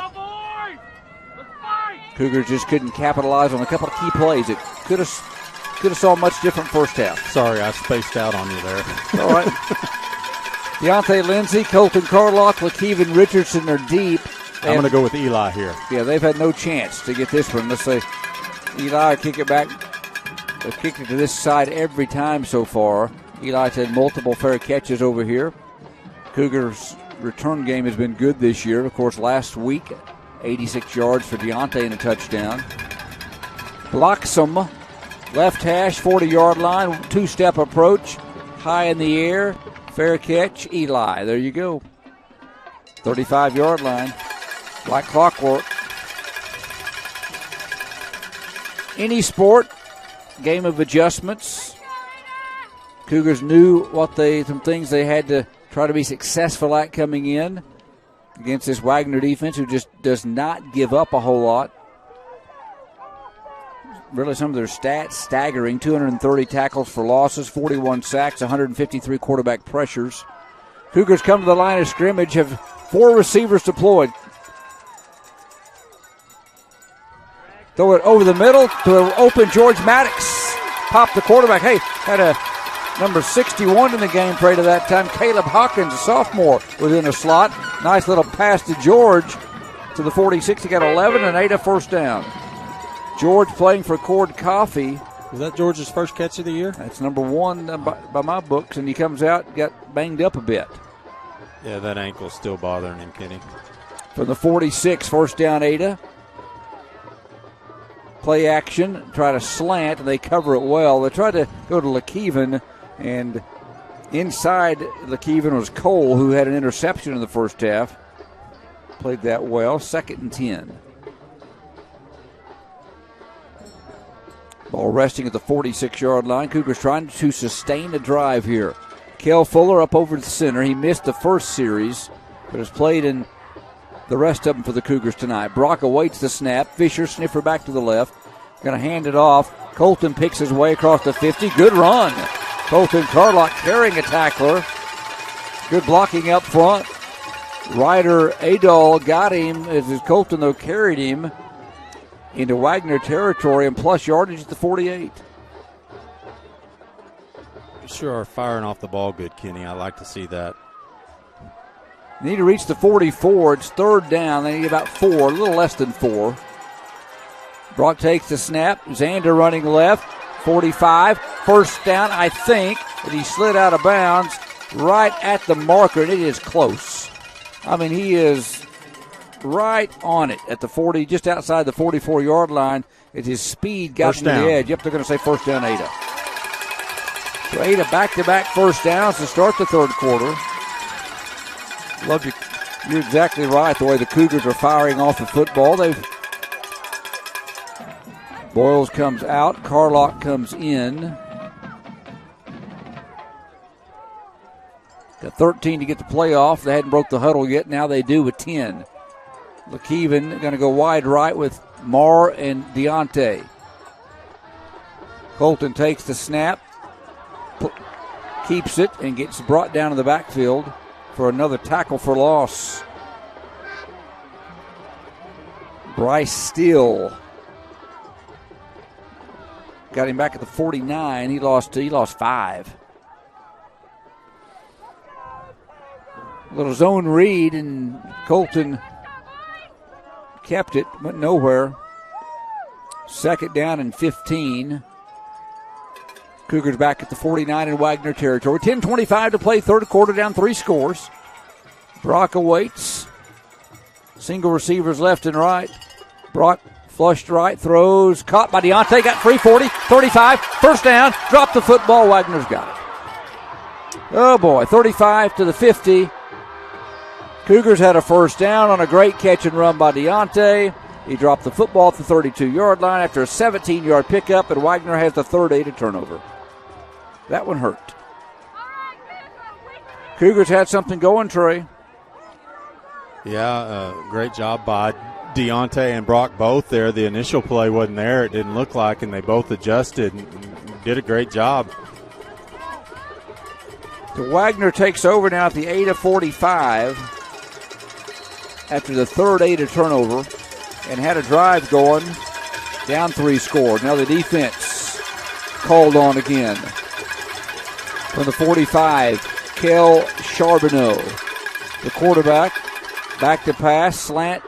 Cougars just couldn't capitalize on a couple of key plays. It could have saw a much different first half. Sorry, I spaced out on you there. All right. Deontay Lindsay, Colton Carlock, LaKeevan Richardson are deep. I'm going to go with Eli here. Yeah, they've had no chance to get this one. Let's say Eli kick it back. They've kicked it to this side every time so far. Eli's had multiple fair catches over here. Cougars' return game has been good this year. Of course, last week, 86 yards for Deontay and a touchdown. Bloxham, left hash, 40-yard line, 2-step approach, high in the air, fair catch, Eli. There you go. 35-yard line, like clockwork. Any sport, game of adjustments. Cougars knew some things they had to try to be successful at coming in against this Wagoner defense, who just does not give up a whole lot. Really, some of their stats staggering: 230 tackles for losses, 41 sacks, 153 quarterback pressures. Cougars come to the line of scrimmage, have 4 receivers deployed. Throw it over the middle to an open George Maddox. Pop the quarterback. Hey, had a number 61 in the game play to that time. Caleb Hawkins, a sophomore, within a slot. Nice little pass to George to the 46. He got 11 and 8 a first down. George playing for Cord Coffee. Was that George's first catch of the year? That's number 1 by my books, and he comes out, got banged up a bit. Yeah, that ankle's still bothering him, Kenny. From the 46, first down, Ada. Play action, try to slant, and they cover it well. They try to go to LaKeevan, and inside LaKeevan was Cole, who had an interception in the first half. Played that well. 2nd and 10. Ball resting at the 46-yard line. Cougars trying to sustain a drive here. Kel Fuller up over the center. He missed the first series, but has played in the rest of them for the Cougars tonight. Brock awaits the snap. Fisher, sniffer back to the left. Going to hand it off. Colton picks his way across the 50. Good run. Colton Carlock carrying a tackler. Good blocking up front. Ryder Adol got him as Colton, though, carried him into Wagoner territory and plus yardage at the 48. Sure are firing off the ball good, Kenny. I like to see that. Need to reach the 44. It's 3rd down. They need about 4, a little less than 4. Brock takes the snap. Zander running left. 45. First down, I think. But he slid out of bounds right at the marker, and it is close. I mean, he is right on it at the 40, just outside the 44-yard line. As his speed got him to the edge. Yep, they're going to say first down, Ada. So Ada back-to-back first downs to start the third quarter. Love you. You're exactly right. The way the Cougars are firing off the football, Boyles comes out. Carlock comes in. Got 13 to get the playoff. They hadn't broke the huddle yet. Now they do with 10. LaKeevan going to go wide right with Marr and Deontay. Colton takes the snap, keeps it, and gets brought down to the backfield for another tackle for loss. Bryce Steele got him back at the 49. He lost 5. A little zone read, and Colton kept it, went nowhere. 2nd down and 15. Cougars back at the 49 in Wagoner territory. 10:25 to play, third quarter, down 3 scores. Brock awaits. Single receivers left and right. Brock Flushed right, throws, caught by Deontay, got free, 40, 35, first down, dropped the football, Wagner's got it. Oh boy, 35 to the 50. Cougars had a first down on a great catch and run by Deontay. He dropped the football at the 32-yard line after a 17-yard pickup, and Wagoner has the third 8 turnover. That one hurt. Cougars had something going, Trey. Yeah, great job by Deontay and Brock both there. The initial play wasn't there, it didn't look like, and they both adjusted and did a great job. So Wagoner takes over now at the 8:45 after the third 8 turnover and had a drive going, down 3 scored. Now the defense called on again. From the 45, Kel Charbonneau. The quarterback, back to pass, slant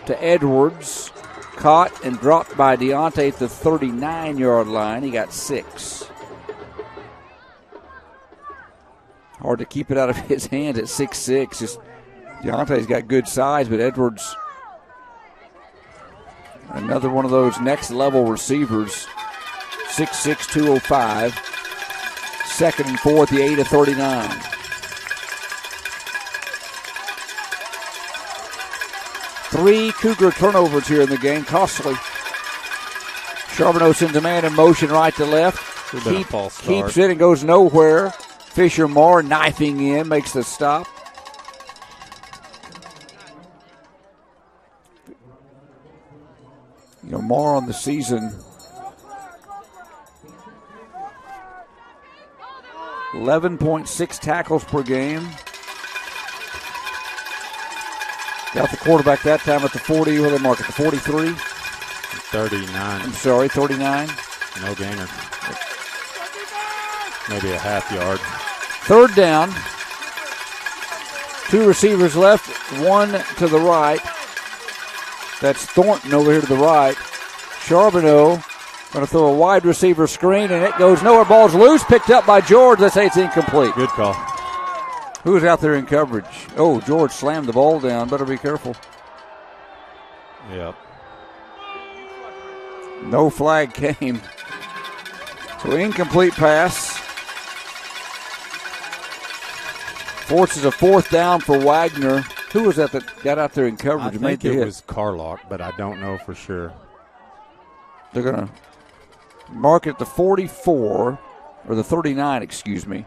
to Edwards. Caught and dropped by Deontay at the 39-yard line. He got 6. Hard to keep it out of his hands at 6'6". Just Deontay's got good size, but Edwards, another one of those next-level receivers, 6'6", 205. Second and 4 at the 8:39. Three Cougar turnovers here in the game, costly. Charbonneau sends a man in motion right to left. Keeps it and goes nowhere. Fisher Moore knifing in, makes the stop. You know, Moore on the season, 11.6 tackles per game. Got the quarterback that time at the 40. Where they mark it? The 43? 39. I'm sorry, 39. No gainer. Maybe a half yard. Third down. 2 receivers left, 1 to the right. That's Thornton over here to the right. Charbonneau going to throw a wide receiver screen, and it goes nowhere. Ball's loose, picked up by George. Let's say it's incomplete. Good call. Who's out there in coverage? Oh, George slammed the ball down. Better be careful. Yep. No flag came. So incomplete pass. Forces a fourth down for Wagoner. Who was that got out there in coverage? I think it was Carlock, but I don't know for sure. They're going to mark it the 44, or the 39, excuse me.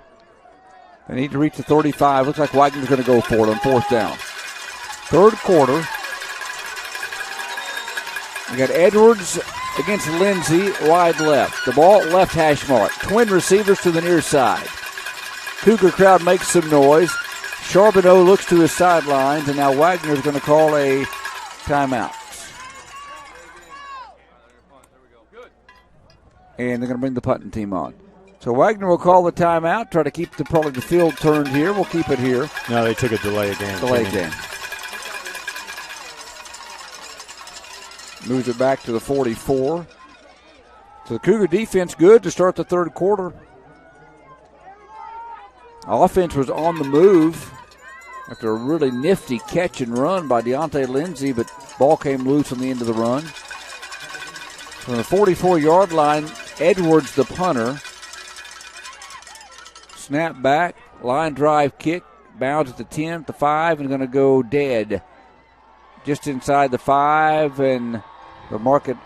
They need to reach the 35. Looks like Wagner's going to go for it on fourth down. Third quarter. We got Edwards against Lindsey, wide left. The ball at left hash mark. Twin receivers to the near side. Cougar crowd makes some noise. Charbonneau looks to his sidelines, and now Wagner's going to call a timeout. And they're going to bring the punting team on. So Wagoner will call the timeout, try to keep probably the field turned here. We'll keep it here. No, they took a delay game. Delay game. Moves it back to the 44. So the Cougar defense good to start the third quarter. Offense was on the move after a really nifty catch and run by Deontay Lindsey, but ball came loose on the end of the run. From the 44-yard line, Edwards, the punter. Snap back, line drive kick, bounds at the 10, the 5, and going to go dead. Just inside the 5, and they'll mark it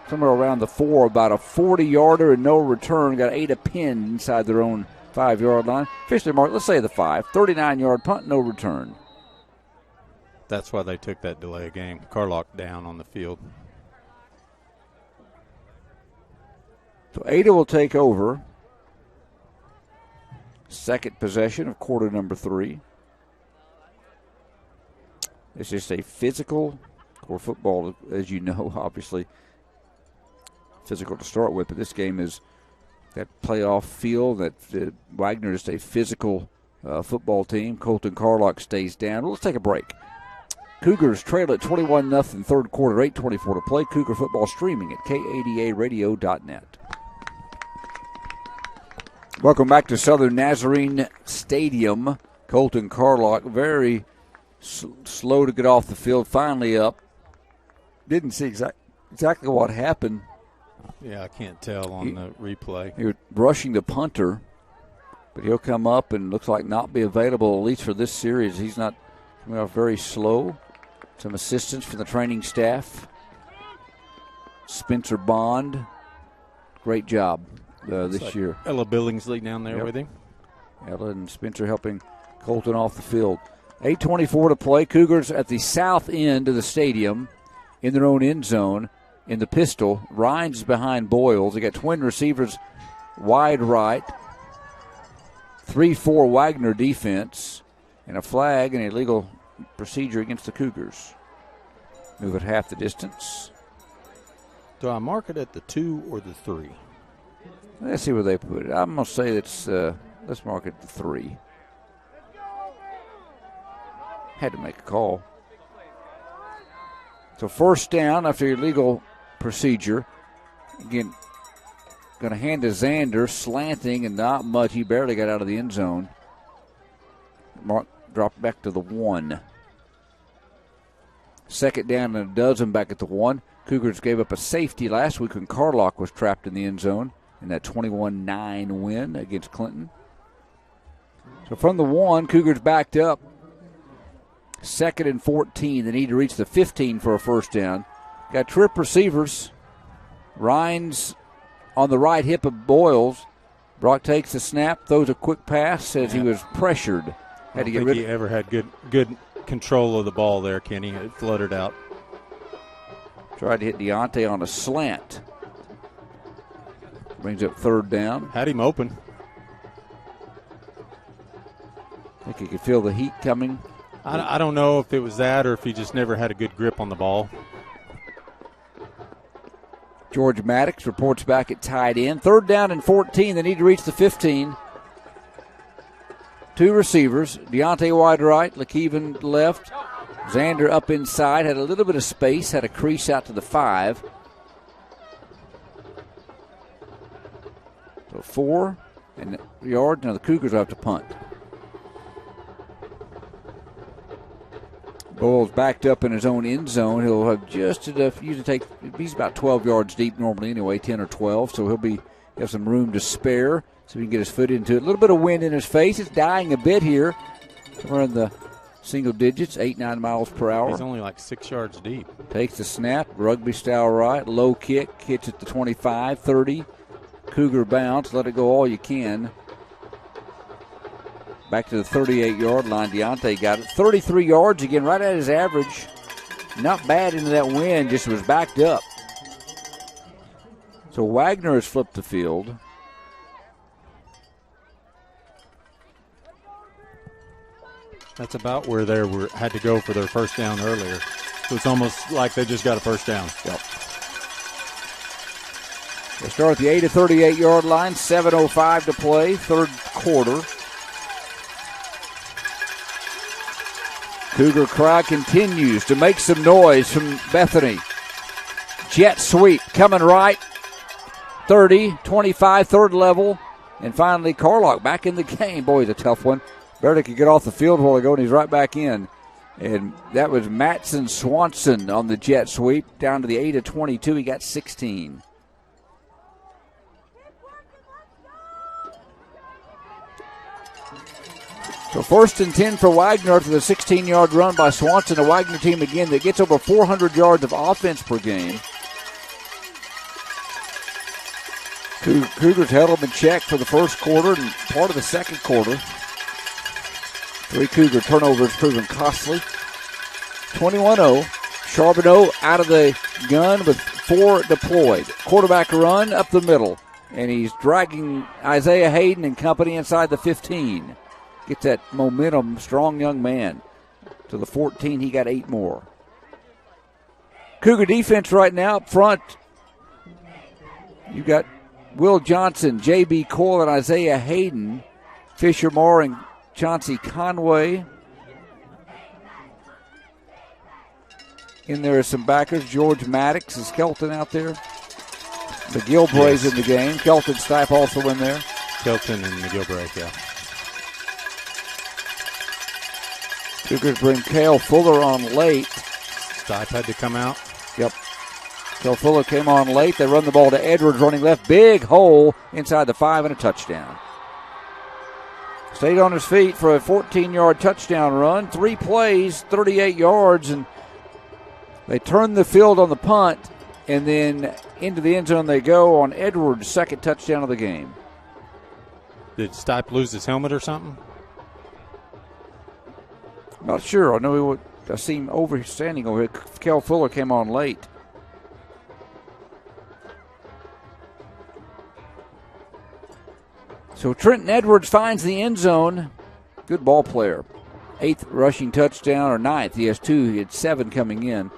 somewhere around the 4, about a 40-yarder and no return. Got 8 a pin inside their own 5-yard line. Officially marked, let's say the 5. 39-yard punt, no return. That's why they took that delay game. Carlock down on the field. So Ada will take over. Second possession of quarter number 3. It's just a physical, or football, as you know, obviously physical to start with, but this game is that playoff feel that Wagoner is a physical football team. Colton Carlock stays down. Well, let's take a break. Cougars trail at 21-0 third quarter, 8:24 to play. Cougar football streaming at kadaradio.net. Welcome back to Southern Nazarene Stadium. Colton Carlock, very slow to get off the field, finally up. Didn't see exactly what happened. Yeah, I can't tell on the replay. He was rushing the punter, but he'll come up and looks like not be available, at least for this series. He's not coming off very slow. Some assistance from the training staff. Spencer Bond, great job this year. Ella Billingsley down there with him. Ella and Spencer helping Colton off the field. 8:24 to play. Cougars at the south end of the stadium in their own end zone in the pistol. Rhines behind Boyles. They got twin receivers wide right. 3-4 Wagoner defense. And a flag and a legal procedure against the Cougars. Move it half the distance. Do I mark it at the 2 or the 3? Let's see where they put it. I'm going to say it's, let's mark it the 3. Had to make a call. So first down after your legal procedure. Again, going to hand to Xander, slanting and not much. He barely got out of the end zone. Mark dropped back to the 1. Second down and a dozen back at the 1. Cougars gave up a safety last week when Carlock was trapped in the end zone in that 21-9 win against Clinton. So from the 1, Cougars backed up. 2nd and 14. They need to reach the 15 for a first down. Got trip receivers. Rhines on the right hip of Boyles. Brock takes the snap, throws a quick pass, says he was pressured. Had to get rid. He ever had good control of the ball there, Kenny. It fluttered out. Tried to hit Deontay on a slant. Brings up third down. Had him open. I think he could feel the heat coming. I don't know if it was that or if he just never had a good grip on the ball. George Maddox reports back at tight end. Third down and 14. They need to reach the 15. 2 receivers. Deontay wide right, LeKeven left. Xander up inside, had a little bit of space, had a crease out to the 5. So 4 yards. Now the Cougars will have to punt. Boyles backed up in his own end zone. He'll have just enough. He's about 12 yards deep normally anyway, 10 or 12. So he'll have some room to spare so he can get his foot into it. A little bit of wind in his face. It's dying a bit here. We're in the single digits, 8-9 miles per hour. He's only like 6 yards deep. Takes the snap, rugby style right, low kick, hits at the 25, 30. Cougar bounce, let it go all you can. Back to the 38-yard line. Deontay got it. 33 yards again, right at his average. Not bad into that wind, just was backed up. So Wagoner has flipped the field. That's about where they had to go for their first down earlier. So it's almost like they just got a first down. Yep. They start at the 8 to 38-yard line. 7:05 to play, third quarter. Cougar crowd continues to make some noise from Bethany. Jet sweep coming right. 30, 25, third level. And finally, Carlock back in the game. Boy, it's a tough one. Barely could get off the field a while ago, and he's right back in. And that was Matson Swanson on the jet sweep. Down to the 8 of 22. He got 16. So first and 10 for Wagoner after the 16-yard run by Swanson. A Wagoner team again that gets over 400 yards of offense per game. Cougars held them in check for the first quarter and part of the second quarter. 3 Cougar turnovers proven costly. 21-0. Charbonneau out of the gun with 4 deployed. Quarterback run up the middle. And he's dragging Isaiah Hayden and company inside the 15. Gets that momentum, strong young man. To the 14, he got 8 more. Cougar defense right now up front. You got Will Johnson, J.B. Coyle, and Isaiah Hayden. Fisher Moore and Chauncey Conway. In there are some backers. George Maddox. Is Kelton out there? McGilbray's in the game. Kelton Stipe also in there. Kelton and McGilbray, yeah. Cougars bring Cale Fuller on late. Stipe had to come out. Yep. Kel Fuller came on late. They run the ball to Edwards, running left. Big hole inside the 5 and a touchdown. Stayed on his feet for a 14-yard touchdown run. 3 plays, 38 yards, and they turn the field on the punt, and then into the end zone they go on Edwards' second touchdown of the game. Did Stipe lose his helmet or something? Not sure. I see him standing over here. Kel Fuller came on late. So Trenton Edwards finds the end zone. Good ball player. 8th rushing touchdown, or 9th. He has 2. He had 7 coming in.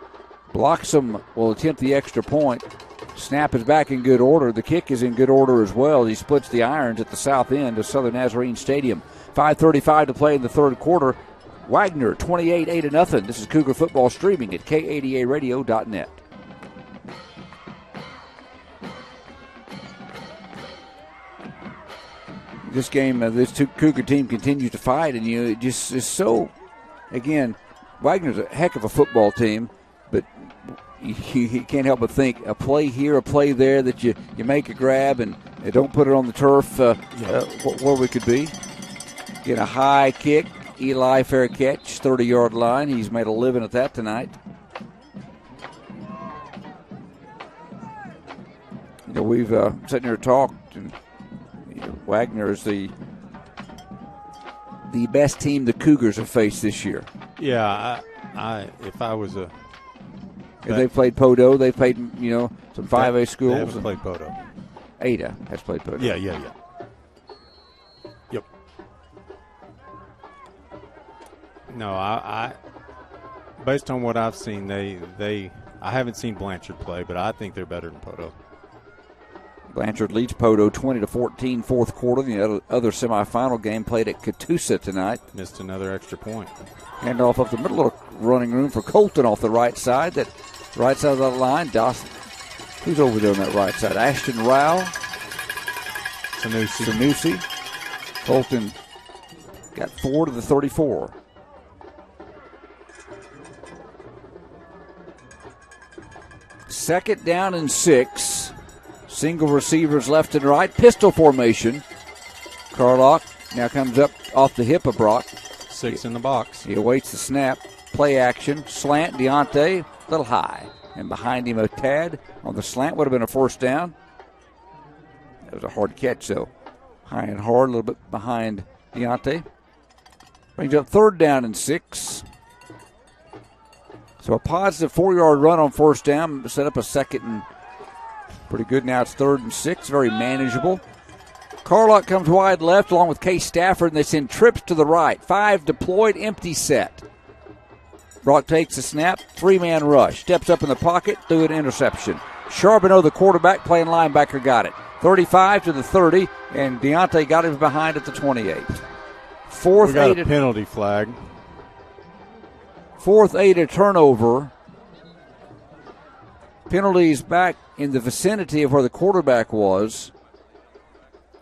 Blocks him, will attempt the extra point. Snap is back in good order. The kick is in good order as well. He splits the irons at the south end of Southern Nazarene Stadium. 5:35 to play in the third quarter. Wagoner 28-8-0. This is Cougar football streaming at KADARadio.net. This game, this Cougar team continues to fight, and it just is so. Again, Wagner's a heck of a football team, but you can't help but think a play here, a play there that you make a grab and don't put it on the turf where we could be. Get a high kick, Eli fair catch, 30-yard line. He's made a living at that tonight. We've sitting here and talked, and Wagoner is the best team the Cougars have faced this year. Yeah, if I was a... They've played Podo. They've played, some 5A schools. They haven't played Podo. Ada has played Podo. Yeah. Yep. No, I based on what I've seen, I haven't seen Blanchard play, but I think they're better than Podo. Blanchard leads Podo 20-14 fourth quarter. The other semifinal game played at Catoosa tonight. Missed another extra point. Handoff up the middle of the running room for Colton off the right side. That right side of the line, Dawson. Who's over there on that right side? Ashton Rao. Sanusi. Colton got 4 to the 34. Second down and 6. Single receivers left and right. Pistol formation. Carlock now comes up off the hip of Brock. 6 in the box. He awaits the snap. Play action. Slant. Deontay. A little high. And behind him a tad. On the slant would have been a first down. That was a hard catch, though. High and hard. A little bit behind Deontay. Brings up third down and 6. So a positive 4-yard run on first down. Set up a second and pretty good. Now it's 3rd and 6. Very manageable. Carlock comes wide left along with Case Stafford, and they send trips to the right. 5 deployed, empty set. Brock takes the snap, 3-man rush. Steps up in the pocket, threw an interception. Charbonneau, the quarterback, playing linebacker, got it. 35 to the 30, and Deontay got him behind at the 28. We got a penalty flag. 4th 8 a turnover. Penalties back in the vicinity of where the quarterback was.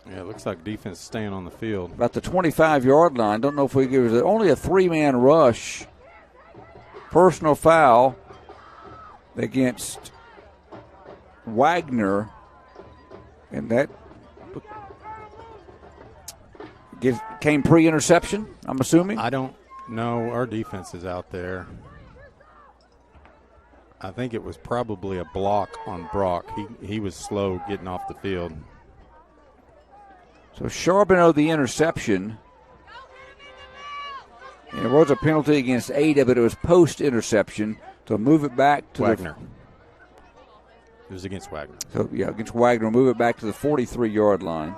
Yeah, it looks like defense staying on the field. About the 25-yard line. Don't know if we give it only a 3-man rush. Personal foul against Wagoner. And that came pre-interception, I'm assuming. I don't know. Our defense is out there. I think it was probably a block on Brock. He was slow getting off the field. So Charbonneau, the interception. And it was a penalty against Ada, but it was post-interception. So move it back to Wagoner. It was against Wagoner. So, yeah, against Wagoner. Move it back to the 43-yard line.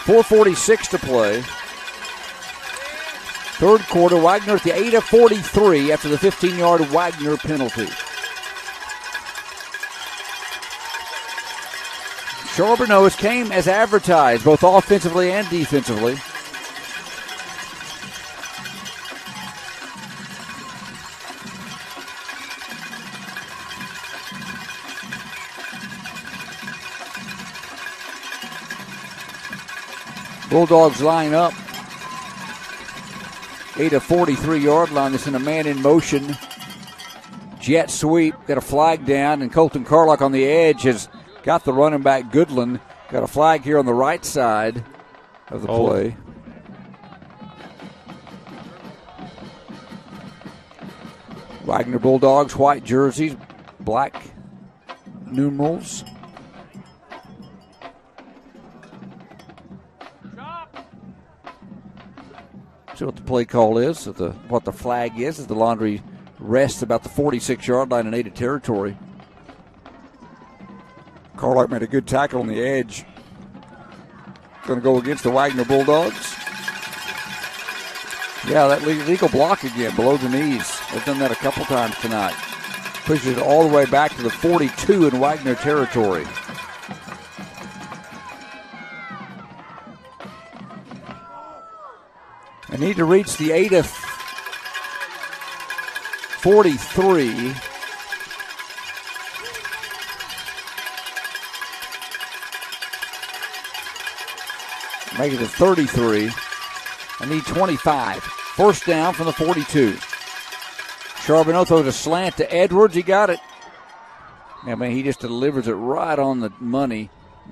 4:46 to play. Third quarter, Wagoner at the 8:43 after the 15-yard Wagoner penalty. Charbonneau came as advertised, both offensively and defensively. Bulldogs line up. 43-yard line. This in a man in motion jet sweep, got a flag down, and Colton Carlock on the edge has got the running back Goodland. Got a flag here on the right side of the play. Wagoner Bulldogs, white jerseys, black numerals. See what the play call is, what the flag is as the Laundry rests about the 46-yard line in Ada territory. Carlock made a good tackle on the edge. Going to go against the Wagoner Bulldogs. Yeah, that legal block again below the knees. They've done that a couple times tonight. Pushes it all the way back to the 42 in Wagoner territory. I need to reach the Ada 43. Make it a 33. I need 25. First down from the 42. Charbonneau throws a slant to Edwards. He got it. I mean, he just delivers it right on the money.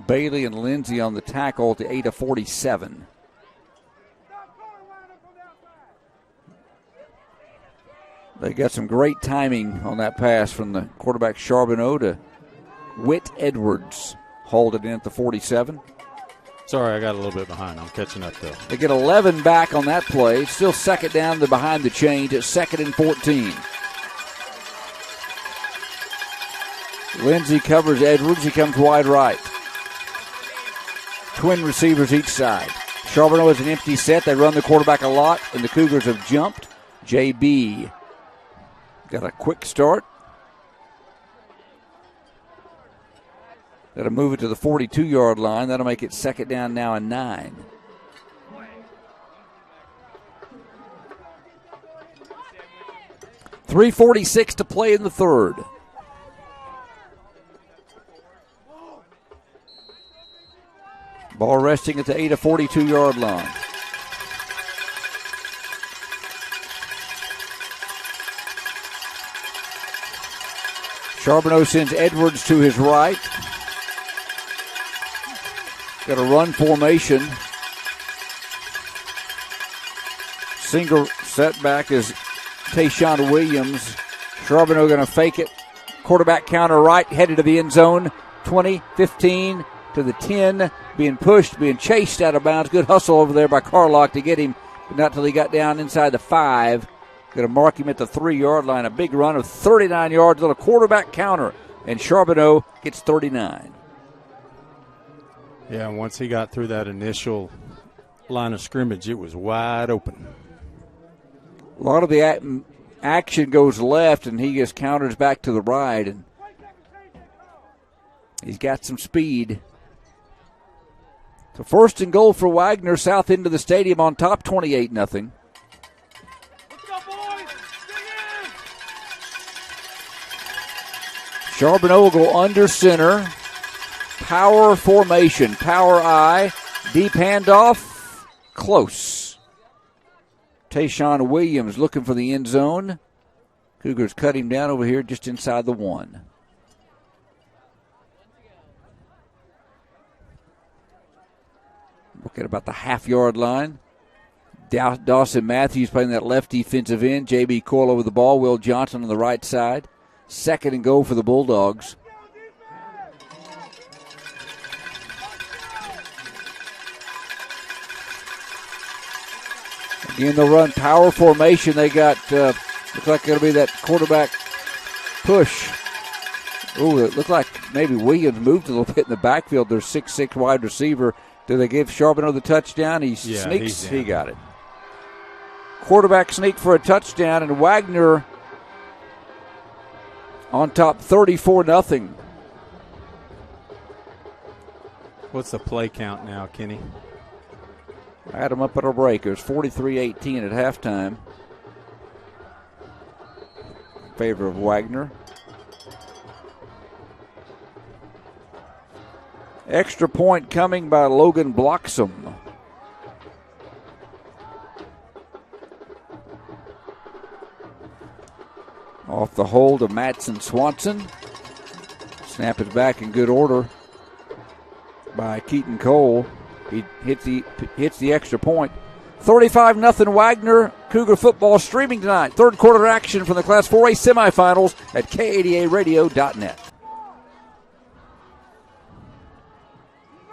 Bailey and Lindsay on the tackle at the Ada 47. They got some great timing on that pass from the quarterback Charbonneau to Whit Edwards. Hold it in at the 47. Sorry, I got a little bit behind. I'm catching up, though. They get 11 back on that play. Still second down to behind the chains at 2nd and 14. Lindsay covers Edwards. He comes wide right. Twin receivers each side. Charbonneau is an empty set. They run the quarterback a lot, and the Cougars have jumped. JB got a quick start. That'll move it to the 42-yard line. That'll make it second down now and 9. .346 to play in the third. Ball resting at the Ada 42-yard line. Charbonneau sends Edwards to his right. Got a run formation. Single setback is Tayshawn Williams. Charbonneau going to fake it. Quarterback counter right, headed to the end zone. 20, 15 to the 10. Being pushed, being chased out of bounds. Good hustle over there by Carlock to get him, but not till he got down inside the 5. Going to mark him at the 3-yard line. A big run of 39 yards on a quarterback counter. And Charbonneau gets 39. Yeah, once he got through that initial line of scrimmage, it was wide open. A lot of the action goes left, and he just counters back to the right. And he's got some speed. So first and goal for Wagoner, south end of the stadium on top, 28-0. Charbonneau will go under center. Power formation, power I, deep handoff, close. Tayshawn Williams looking for the end zone. Cougars cut him down over here just inside the 1. Look at about the half-yard line. Dawson Matthews playing that left defensive end. J.B. Coyle over the ball. Will Johnson on the right side. Second and goal for the Bulldogs. Again, they'll run power formation. They got, looks like it'll be that quarterback push. Oh, it looked like maybe Williams moved a little bit in the backfield. Their 6'6" wide receiver. Do they give Charbonneau the touchdown? He sneaks. He got it. Quarterback sneak for a touchdown, and Wagoner on top 34-0. What's the play count now, Kenny? I had them up at our break. It was 43-18 at halftime. In favor of Wagoner. Extra point coming by Logan Bloxam. Off the hold of Madsen Swanson. Snap is back in good order by Keaton Cole. He hits the extra point. 35-0 Wagoner. Cougar football streaming tonight. Third quarter action from the Class 4A semifinals at K80ARadio.net.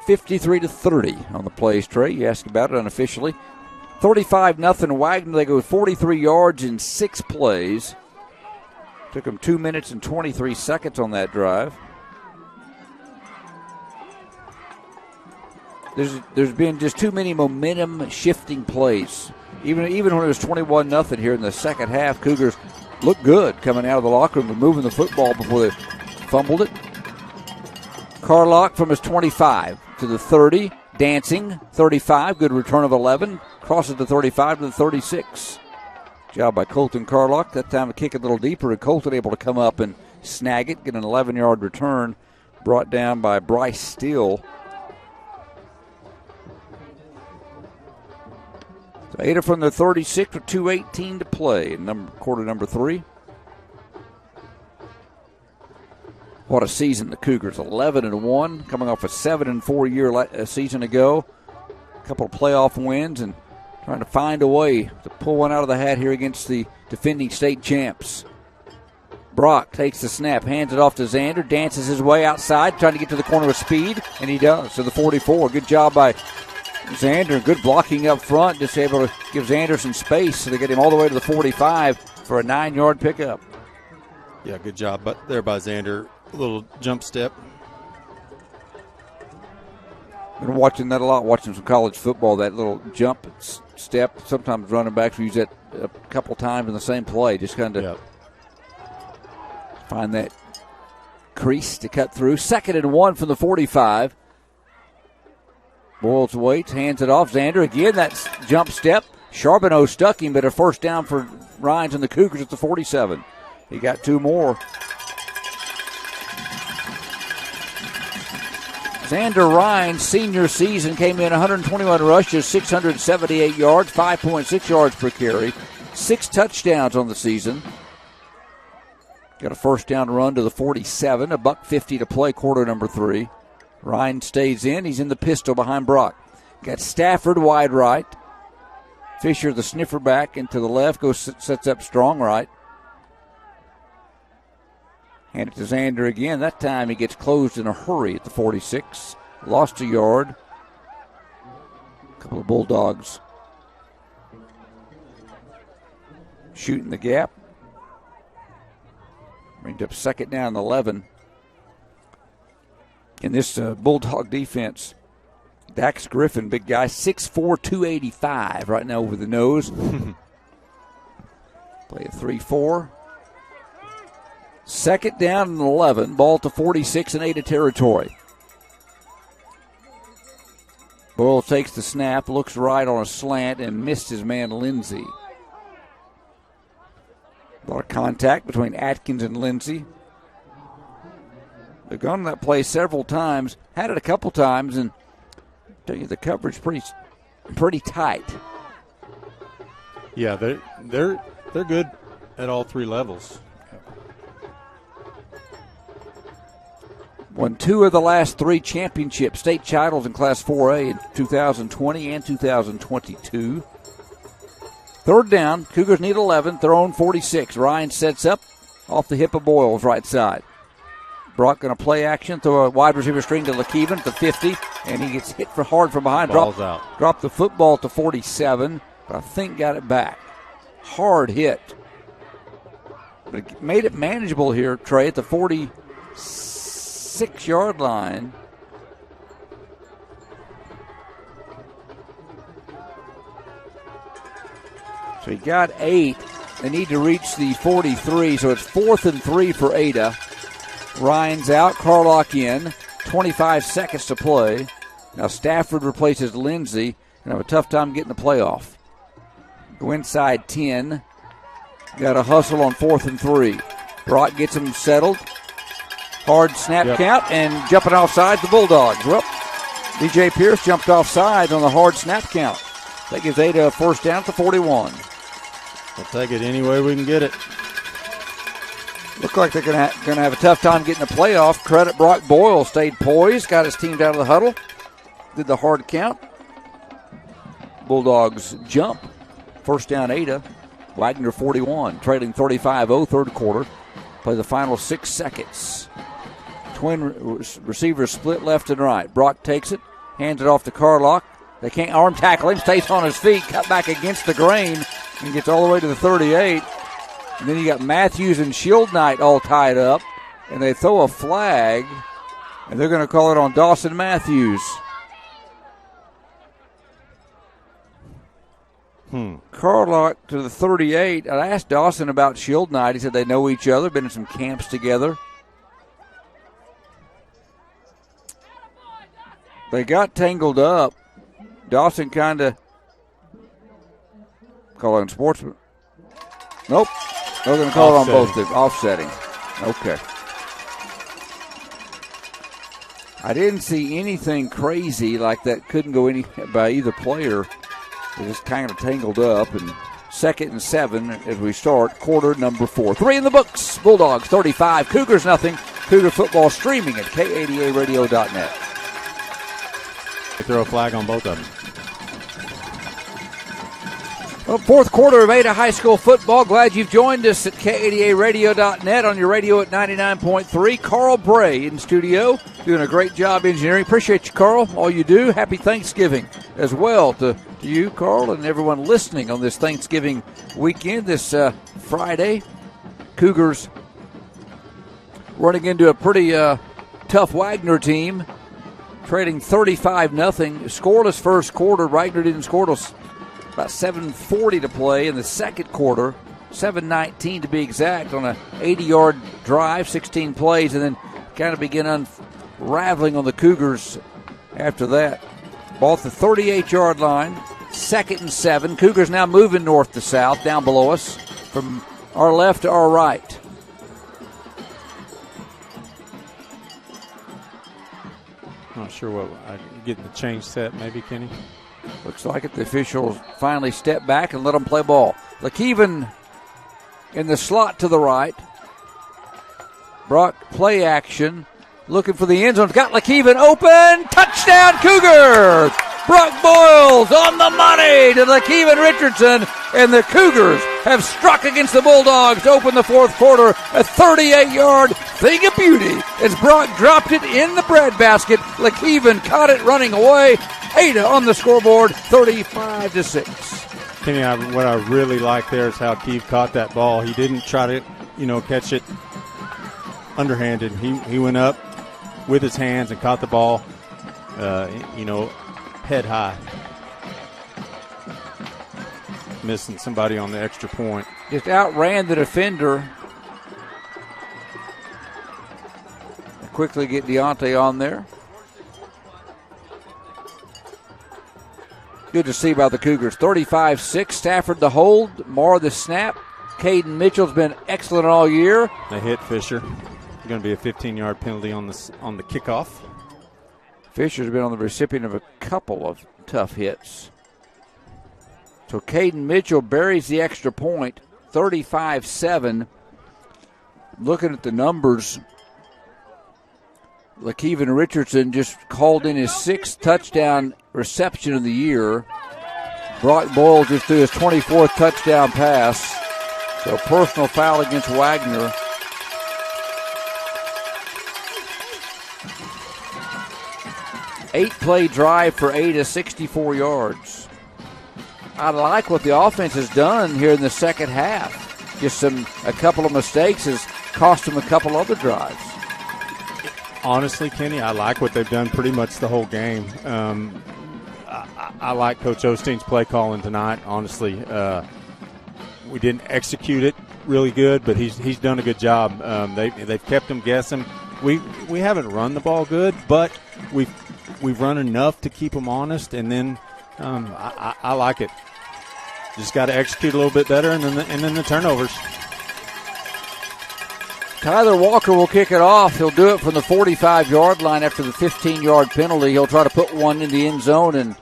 53-30 on the plays, Trey. You asked about it unofficially. 35-0 Wagoner. They go 43 yards in 6 plays. Took them 2 minutes and 23 seconds on that drive. There's been just too many momentum shifting plays. Even when it was 21-0 here in the second half, Cougars looked good coming out of the locker room and moving the football before they fumbled it. Carlock from his 25 to the 30, dancing, 35, good return of 11, crosses the 35 to the 36. Job by Colton Carlock. That time a kick a little deeper, and Colton able to come up and snag it, get an 11-yard return brought down by Bryce Steele. So Ada from the 36 with 2:18 to play in quarter number 3. What a season the Cougars, 11-1, coming off a 7-4 year season ago. A couple of playoff wins and trying to find a way to pull one out of the hat here against the defending state champs. Brock takes the snap, hands it off to Xander, dances his way outside, trying to get to the corner with speed, and he does. To the 44, good job by Xander, good blocking up front, just able to give Xander some space, so they get him all the way to the 45 for a 9-yard pickup. Yeah, good job there by Xander. A little jump step. Been watching that a lot, watching some college football, that little jump step. Sometimes running backs use that a couple times in the same play, just kind of find that crease to cut through. 2nd and 1 from the 45. Boyles waits, hands it off. Xander again, that jump step. Charbonneau stuck him, but a first down for Ryans and the Cougars at the 47. He got 2 more. Xander Ryan's senior season came in 121 rushes, 678 yards, 5.6 yards per carry, 6 touchdowns on the season. Got a first down run to the 47, $1:50 to play, quarter number 3. Ryan stays in. He's in the pistol behind Brock. Got Stafford wide right. Fisher, the sniffer back, into the left, sets up strong right. Hand it to Xander again. That time he gets closed in a hurry at the 46. Lost a yard. A couple of Bulldogs shooting the gap. Bringed up 2nd down and 11. In this Bulldog defense, Dax Griffin, big guy, 6'4", 285 right now over the nose. Play a 3-4. 2nd down and 11. Ball to 46 and Ada territory. Boyle takes the snap, looks right on a slant, and missed his man Lindsey. A lot of contact between Atkins and Lindsey. They've gone to that play several times, had it a couple times, and I tell you the coverage pretty tight. Yeah, they're good at all 3 levels. Won 2 of the last 3 championship state titles in Class 4A in 2020 and 2022. 3rd down, Cougars need 11, their own 46. Ryan sets up off the hip of Boyles, right side. Brock going to play action, throw a wide receiver string to LeKeven at the 50, and he gets hit hard from behind. Dropped the football to 47, but I think got it back. Hard hit. But it made it manageable here, Trey, at the 46-yard line. So he got 8. They need to reach the 43, so it's 4th and 3 for Ada. Ryan's out, Carlock in, 25 seconds to play. Now Stafford replaces Lindsey and have a tough time getting the playoff. Go inside 10. Got a hustle on 4th and 3. Brock gets him settled. Hard snap count and jumping off sides the Bulldogs. Well, DJ Pierce jumped off sides on the hard snap count. That gives Ada a first down to 41. We'll take it any way we can get it. Look like they're going to have a tough time getting the playoff. Credit Brock Boyle, stayed poised, got his team out of the huddle, did the hard count. Bulldogs jump. First down, Ada. Wagoner 41, trailing 35-0, third quarter. Play the final 6 seconds. Twin receivers split left and right. Brock takes it, hands it off to Carlock. They can't arm tackle him, stays on his feet, cut back against the grain, and gets all the way to the 38. And then you got Matthews and Shield Knight all tied up, and they throw a flag, and they're going to call it on Dawson Matthews. Carlock to the 38. I asked Dawson about Shield Knight. He said they know each other, been in some camps together. They got tangled up. Dawson kind of calling sportsman. Nope. They're going to call it on both the offsetting. Okay. I didn't see anything crazy like that. Couldn't go any by either player. They just kind of tangled up. And 2nd and 7 as we start quarter number 4. 3 in the books. Bulldogs 35. Cougars nothing. Cougar football streaming at K80aradio.net. They throw a flag on both of them. Well, fourth quarter of Ada High School football. Glad you've joined us at K80aradio.net on your radio at 99.3. Carl Bray in studio, doing a great job engineering. Appreciate you, Carl, all you do. Happy Thanksgiving as well to you, Carl, and everyone listening on this Thanksgiving weekend, this Friday. Cougars running into a pretty tough Wagoner team, trading 35-0. Scoreless first quarter. Wagoner didn't score till about 7:40 to play in the second quarter, 7:19 to be exact, on an 80-yard drive, 16 plays, and then kind of begin unraveling on the Cougars after that. Ball at the 38-yard line, 2nd and 7. Cougars now moving north to south, down below us, from our left to our right. Not sure what I'm getting the change set, maybe, Kenny. Looks like it. The officials finally step back and let them play ball. LeKeven in the slot to the right. Brock play action. Looking for the end zone. Got LeKeven open. Touchdown Cougars! Brock Boyles on the money to LeKeven Richardson. And the Cougars have struck against the Bulldogs to open the fourth quarter. A 38-yard thing of beauty as Brock dropped it in the breadbasket. LeKeven caught it running away. Ada on the scoreboard, 35-6. Kenny, what I really like there is how Keeve caught that ball. He didn't try to, catch it underhanded. He went up with his hands and caught the ball, head high. Missing somebody on the extra point. Just outran the defender. Quickly get Deontay on there. Good to see about the Cougars. 35-6. Stafford the hold. Marr the snap. Caden Mitchell's been excellent all year. They hit Fisher. Going to be a 15-yard penalty on the kickoff. Fisher's been on the recipient of a couple of tough hits. So Caden Mitchell buries the extra point. 35-7. Looking at the numbers, LeKeven Richardson just called in his 6th touchdown reception of the year. Brock Boyle just threw his 24th touchdown pass. So personal foul against Wagoner. Eight-play drive for Ada, 64 yards. I like what the offense has done here in the second half. Just a couple of mistakes has cost them a couple other drives. Honestly, Kenny, I like what they've done pretty much the whole game. I like Coach Osteen's play calling tonight. Honestly, we didn't execute it really good, but he's done a good job. They've kept them guessing. We haven't run the ball good, but we've run enough to keep them honest. And then I like it. Just got to execute a little bit better, and then the turnovers. Tyler Walker will kick it off. He'll do it from the 45-yard line after the 15-yard penalty. He'll try to put one in the end zone and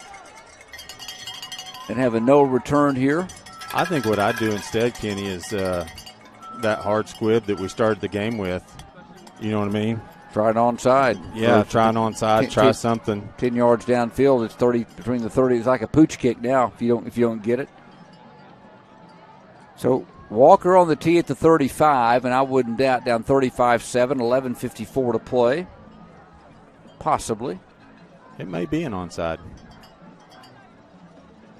have a no return here. I think what I'd do instead, Kenny, is that hard squib that we started the game with. You know what I mean? Try it onside. Yeah, try it onside. Try something. 10 yards downfield. It's 30 between the 30. It's like a pooch kick now if you don't get it. So Walker on the tee at the 35, and I wouldn't doubt down 35-7, 11:54 to play. Possibly. It may be an onside.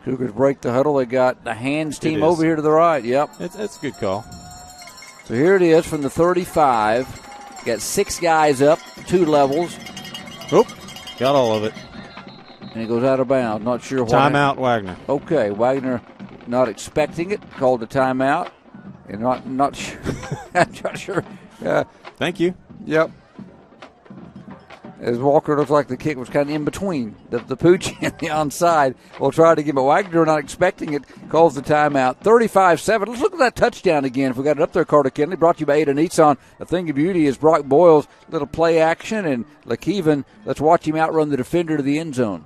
Cougars break the huddle. They got the hands team over here to the right. Yep. It's a good call. So here it is from the 35. Got 6 guys up, 2 levels. Oop, got all of it. And it goes out of bounds. Not sure why. Timeout, Wagoner. Okay, Wagoner not expecting it. Called a timeout. And not sure. Not sure. Thank you. Yep. As Walker looks like the kick was kind of in between the pooch and the onside. We'll try to give it. Wagoner not expecting it. Calls the timeout. 35-7. Let's look at that touchdown again. If we got it up there, Carter Kennedy. Brought to you by Ada Nissan. A thing of beauty is Brock Boyle's little play action. And LaKeven, let's watch him outrun the defender to the end zone.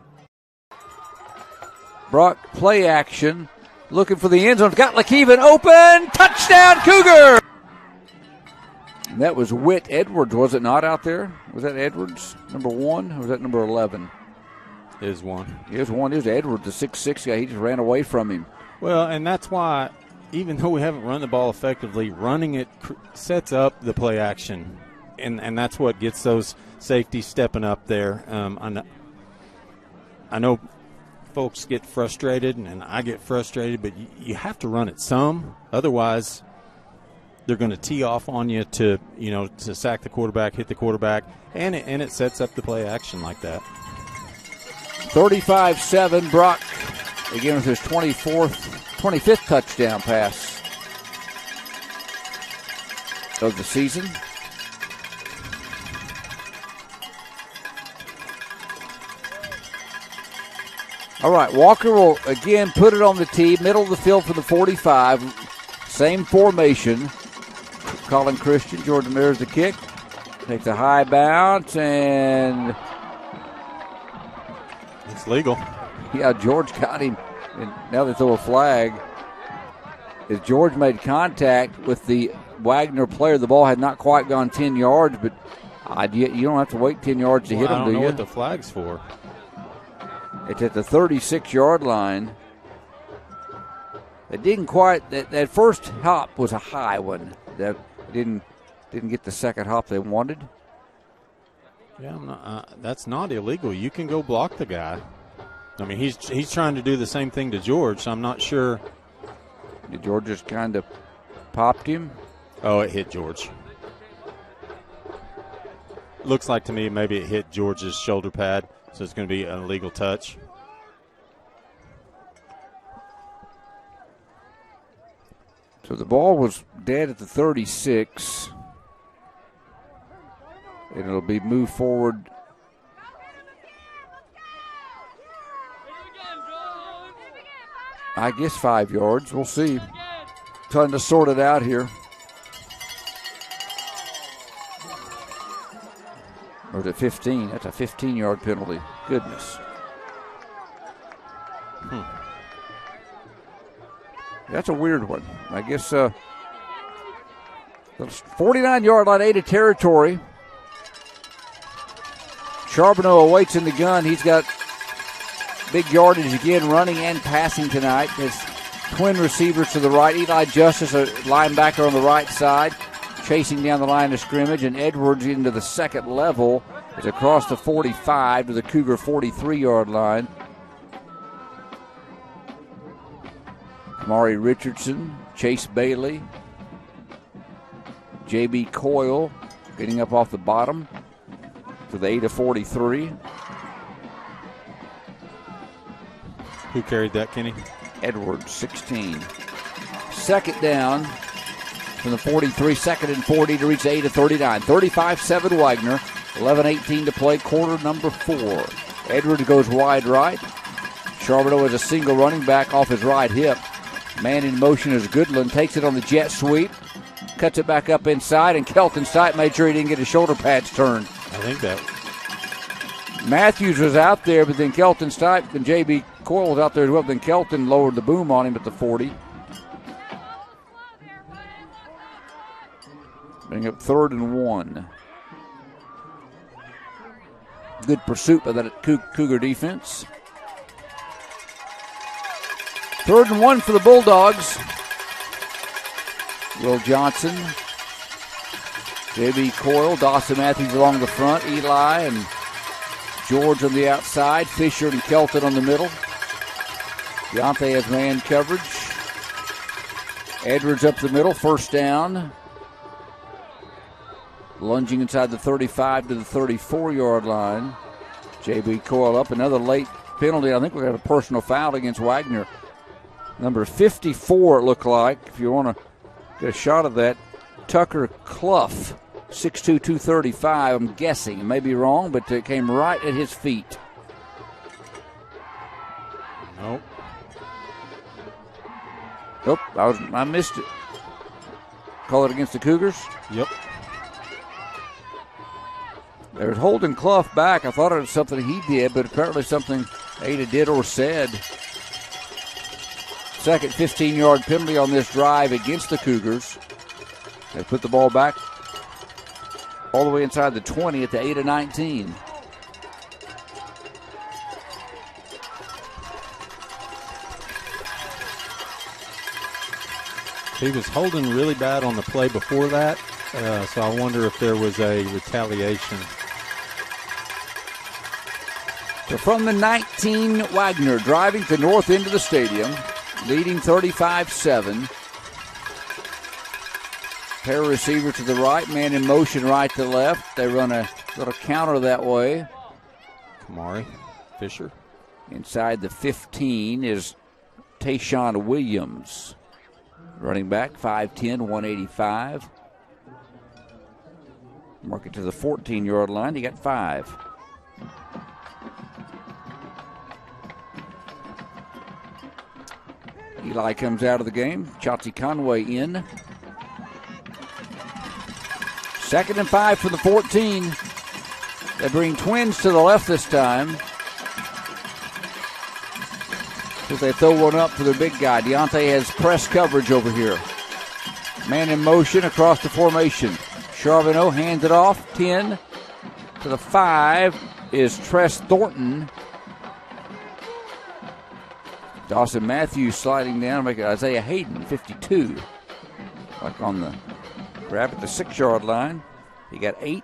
Brock, play action. Looking for the end zone. Got LaKeven open. Touchdown, Cougar! And that was Whit Edwards, was it not, out there? Was that Edwards, number 1, or was that number 11? Is one. Here's one. Here's Edwards, the 6'6" guy. He just ran away from him. Well, and that's why, even though we haven't run the ball effectively, running it sets up the play action. And that's what gets those safeties stepping up there. I know folks get frustrated, and I get frustrated, but you have to run it some. Otherwise, they're going to tee off on you to sack the quarterback, hit the quarterback, and it sets up the play action like that. 35-7, Brock, again with his 25th touchdown pass of the season. All right, Walker will again put it on the tee, middle of the field for the 45. Same formation. Colin Christian, Jordan Mears the kick. Takes a high bounce, and it's legal. Yeah, George got him, and now they throw a flag. As George made contact with the Wagoner player, the ball had not quite gone 10 yards, but you don't have to wait 10 yards to hit him, do you? I don't know what the flag's for. It's at the 36-yard line. It didn't quite. That first hop was a high one. That didn't get the second hop they wanted. Yeah, that's not illegal. You can go block the guy. I mean, he's trying to do the same thing to George, so I'm not sure. Did George just kind of popped him? Oh, it hit George. Looks like to me maybe it hit George's shoulder pad, so it's going to be an illegal touch. So the ball was dead at the 36. And it'll be moved forward. I guess 5 yards. We'll see. Trying to sort it out here. Or is it 15? That's a 15-yard penalty. Goodness. That's a weird one. I guess 49-yard line, Ada territory. Charbonneau awaits in the gun. He's got big yardage again, running and passing tonight. His twin receivers to the right. Eli Justice, a linebacker on the right side, chasing down the line of scrimmage. And Edwards into the second level is across the 45 to the Cougar 43-yard line. Kamari Richardson, Chase Bailey, J.B. Coyle getting up off the bottom to the 8 of 43. Who carried that, Kenny? Edwards, 16. Second down from the 43, second and 40 to reach the 8 of 39. 35-7 Wagoner, 11:18 to play, quarter number 4. Edwards goes wide right. Charbonneau is a single running back off his right hip. Man in motion is Goodland, takes it on the jet sweep, cuts it back up inside, and Kelton Stipe made sure he didn't get his shoulder pads turned. I think that Matthews was out there, but then Kelton Stipe and J.B. Coyle was out there as well. Then Kelton lowered the boom on him at the 40. Bring up 3rd and 1. Good pursuit by that Cougar defense. 3rd and 1 for the Bulldogs. Will Johnson, J.B. Coyle, Dawson Matthews along the front, Eli and George on the outside, Fisher and Kelton on the middle. Deontay has man coverage. Edwards up the middle, 1st down. Lunging inside the 35 to the 34-yard line. J.B. Coyle up, another late penalty. I think we got a personal foul against Wagoner. Number 54, it looked like, if you want to get a shot of that. Tucker Clough, 6'2", 235, I'm guessing. I may be wrong, but it came right at his feet. Nope. Nope, I missed it. Call it against the Cougars? Yep. They're holding Clough back. I thought it was something he did, but apparently something Ada did or said. Second 15-yard penalty on this drive against the Cougars. They put the ball back all the way inside the 20 at the 8-19. He was holding really bad on the play before that, so I wonder if there was a retaliation. So from the 19, Wagoner driving to the north end of the stadium, leading 35-7. Pair receiver to the right, man in motion right to left. They run a little counter that way. Kamari, Fisher. Inside the 15 is Tayshawn Williams. Running back, 5'10", 185. Mark it to the 14-yard line. He got 5. Eli comes out of the game. Chauncey Conway in. 2nd and 5 for the 14. They bring twins to the left this time. As they throw one up for the big guy. Deontay has press coverage over here. Man in motion across the formation. Charbonneau hands it off. 10 to the 5 is Tress Thornton. Dawson Matthews sliding down, making Isaiah Hayden, 52. Like on the grab at the 6-yard line. He got 8.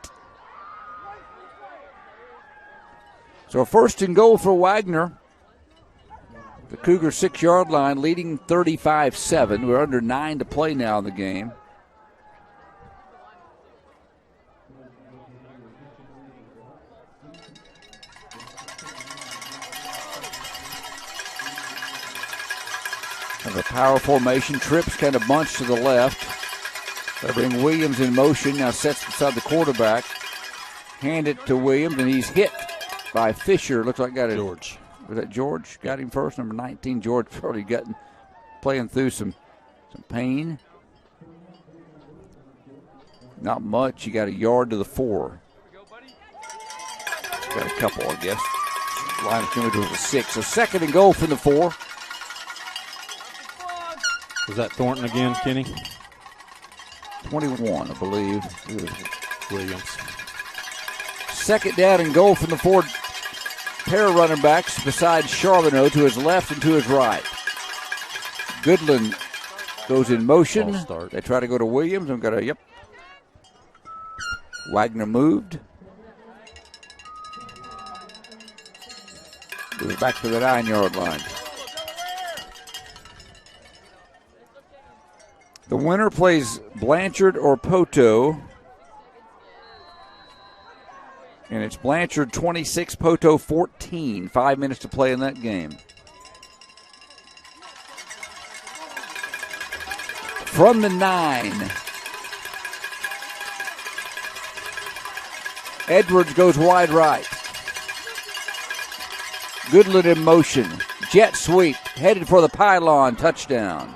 So 1st and goal for Wagoner. The Cougars 6-yard line leading 35-7. We're under 9 to play now in the game. Have a power formation. Trips kind of bunched to the left. They bring Williams in motion. Now sets beside the quarterback. Hand it to Williams, and he's hit by Fisher. Looks like got it. George. Was that George? Got him first. Number 19, George probably playing through some pain. Not much. You got a yard to the 4. Got a couple, I guess. Line of scrimmage was a 6. So 2nd and goal from the 4. Was that Thornton again, Kenny? 21, I believe. Williams. 2nd down and goal from the 4 pair of running backs besides Charbonneau to his left and to his right. Goodland goes in motion. They try to go to Williams and got a, Wagoner moved. Goes back to the 9-yard line. The winner plays Blanchard or Poto. And it's Blanchard 26, Poto 14. 5 minutes to play in that game. From the 9. Edwards goes wide right. Goodland in motion. Jet sweep. Headed for the pylon. Touchdown.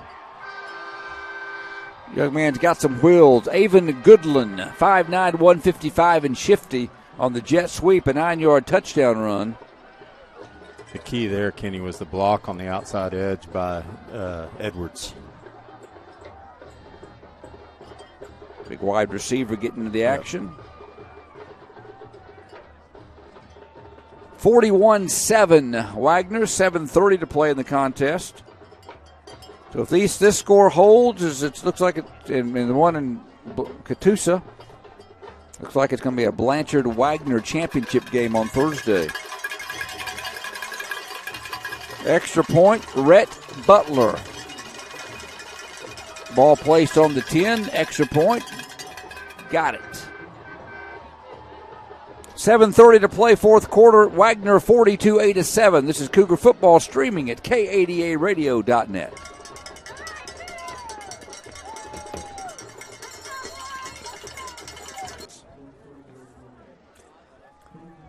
Young man's got some wheels. Avon Goodland, 5'9", 155 and shifty on the jet sweep, a 9-yard touchdown run. The key there, Kenny, was the block on the outside edge by Edwards. Big wide receiver getting into the action. 41-7 Wagner, 7:30 to play in the contest. So if this score holds, as it looks like it in the one in Catoosa, looks like it's going to be a Blanchard-Wagner championship game on Thursday. Extra point, Rhett Butler. Ball placed on the 10, extra point, got it. 7:30 to play, fourth quarter. Wagner 42-7. This is Cougar football streaming at KADARadio.net.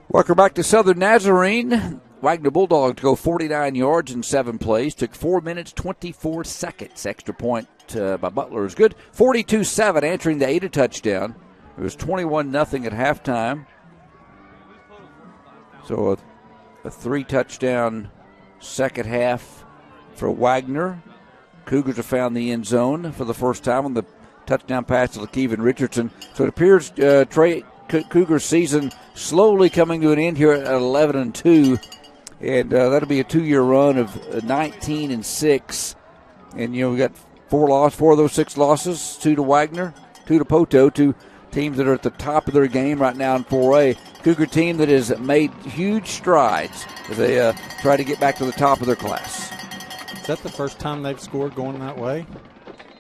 Welcome back to Southern Nazarene. Wagner Bulldogs go 49 yards in 7 plays. Took 4 minutes, 24 seconds. Extra point by Butler is good. 42-7, answering the Ada touchdown. It was 21-0 at halftime. So a 3-touchdown second half for Wagner. Cougars have found the end zone for the first time on the touchdown pass to LaKeven Richardson. So it appears Cougars season slowly coming to an end here at 11-2. And that'll be a 2-year run of 19-6. And, we got 4 of those 6 losses, 2 to Wagner, 2 to Poto, 2 teams that are at the top of their game right now in 4A. Cougar team that has made huge strides as they try to get back to the top of their class. Is that the first time they've scored going that way?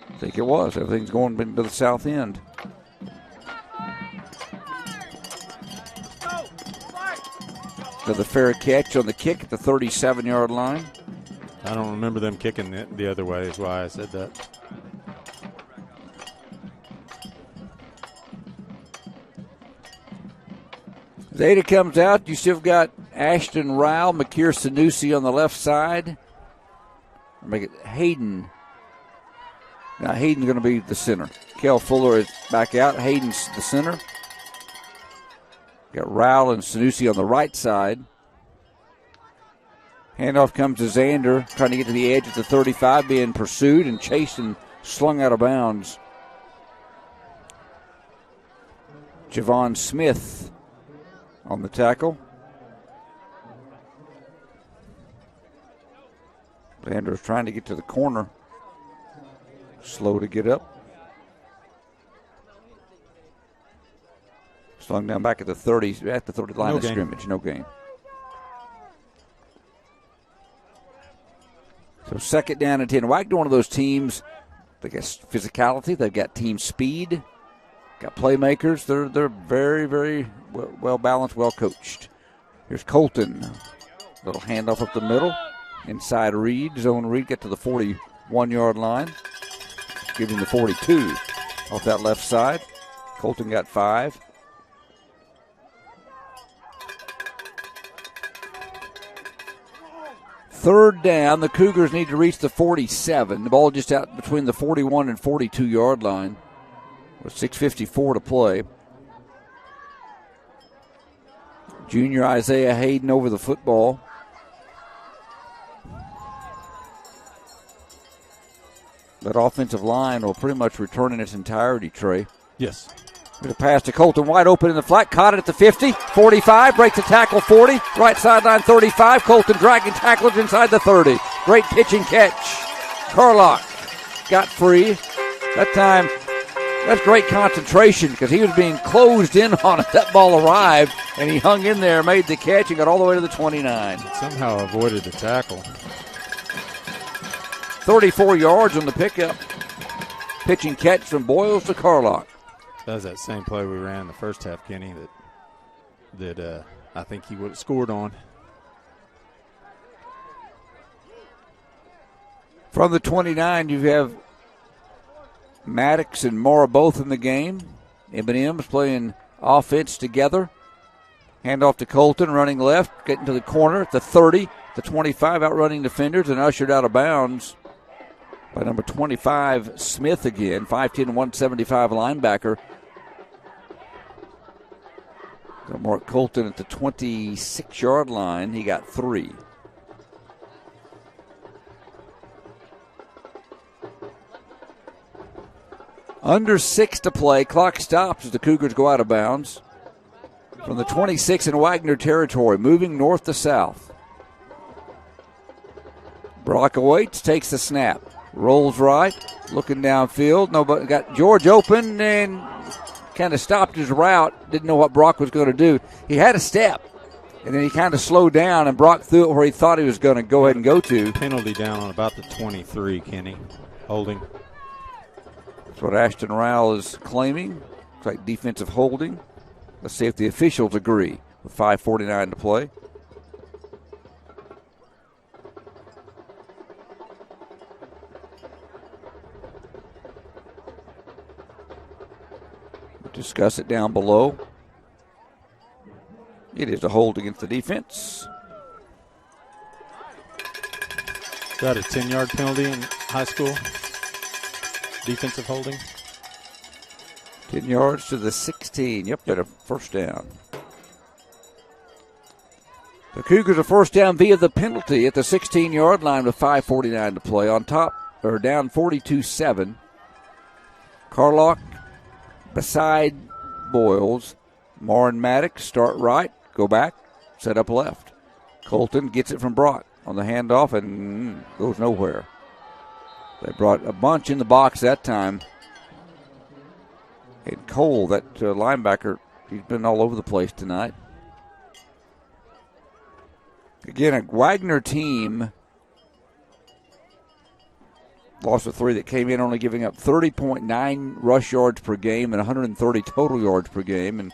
I think it was. Everything's going to the south end. Another fair catch on the kick at the 37-yard line. I don't remember them kicking it the other way, is why I said that. Zeta comes out. You still got Ashton Rowell, Makir Sanusi on the left side. Make it Hayden. Now Hayden's going to be the center. Kel Fuller is back out. Hayden's the center. Got Rowell and Sanusi on the right side. Handoff comes to Zander, trying to get to the edge at the 35, being pursued and chased and slung out of bounds. Javon Smith on the tackle. Zander's trying to get to the corner. Slow to get up. Slung down back at the 30 line of scrimmage. No gain. So second down and 10. Wagner, one of those teams, they got physicality. They've got team speed. Got playmakers. They're very, very well balanced, well coached. Here's Colton. Little handoff up the middle. Inside Reed. Zone Reed get to the 41-yard line. Giving the 42 off that left side. Colton got 5. Third down, the Cougars need to reach the 47. The ball just out between the 41 and 42-yard line with 6:54 to play. Junior Isaiah Hayden over the football. That offensive line will pretty much return in its entirety, Trey. Yes. Here's a pass to Colton, wide open in the flat, caught it at the 50, 45, breaks the tackle, 40, right sideline 35, Colton dragging tacklers inside the 30. Great pitch and catch. Carlock got free. That time, that's great concentration because he was being closed in on it. That ball arrived, and he hung in there, made the catch, and got all the way to the 29. Somehow avoided the tackle. 34 yards on the pickup. Pitch and catch from Boyles to Carlock. That was that same play we ran in the first half, Kenny, that I think he would have scored on. From the 29, you have Maddox and Mora both in the game. M&M's playing offense together. Handoff to Colton, running left, getting to the corner at the 30, the 25, outrunning defenders and ushered out of bounds by number 25, Smith again, 5'10", 175 linebacker. Mark Colton at the 26-yard line. He got 3. Under 6 to play. Clock stops as the Cougars go out of bounds. From the 26 in Wagoner territory, moving north to south. Brock awaits, takes the snap. Rolls right, looking downfield. Nobody got George open and kind of stopped his route. Didn't know what Brock was going to do. He had a step, and then he kind of slowed down, and Brock threw it where he thought he was going to go ahead and go to. Penalty down on about the 23, Kenny. Holding. That's what Ashton Rowell is claiming. Looks like defensive holding. Let's see if the officials agree with 5:49 to play. We'll discuss it down below. It is a hold against the defense. Is that a 10-yard penalty in high school? Defensive holding? 10 yards to the 16. Yep, at a first down. The Cougars a first down via the penalty at the 16-yard line with 5:49 to play. On top, or down 42-7. Carlock beside Boyles. Marin Maddox start right, go back, set up left. Colton gets it from Brock on the handoff and goes nowhere. They brought a bunch in the box that time. And Cole, that linebacker, he's been all over the place tonight. Again, a Wagoner team lost a 3 that came in only giving up 30.9 rush yards per game and 130 total yards per game. And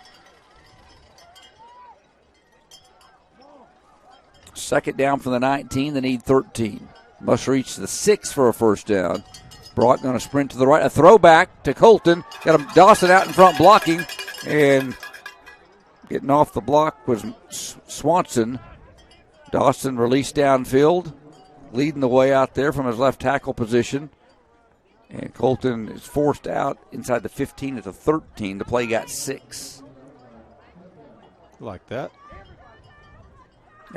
second down from the 19, they need 13. Must reach the 6 for a first down. Brock going to sprint to the right. A throwback to Colton. Got him Dawson out in front blocking. And getting off the block was Swanson. Dawson released downfield. Leading the way out there from his left tackle position. And Colton is forced out inside the 15 at the 13. The play got 6. Like that.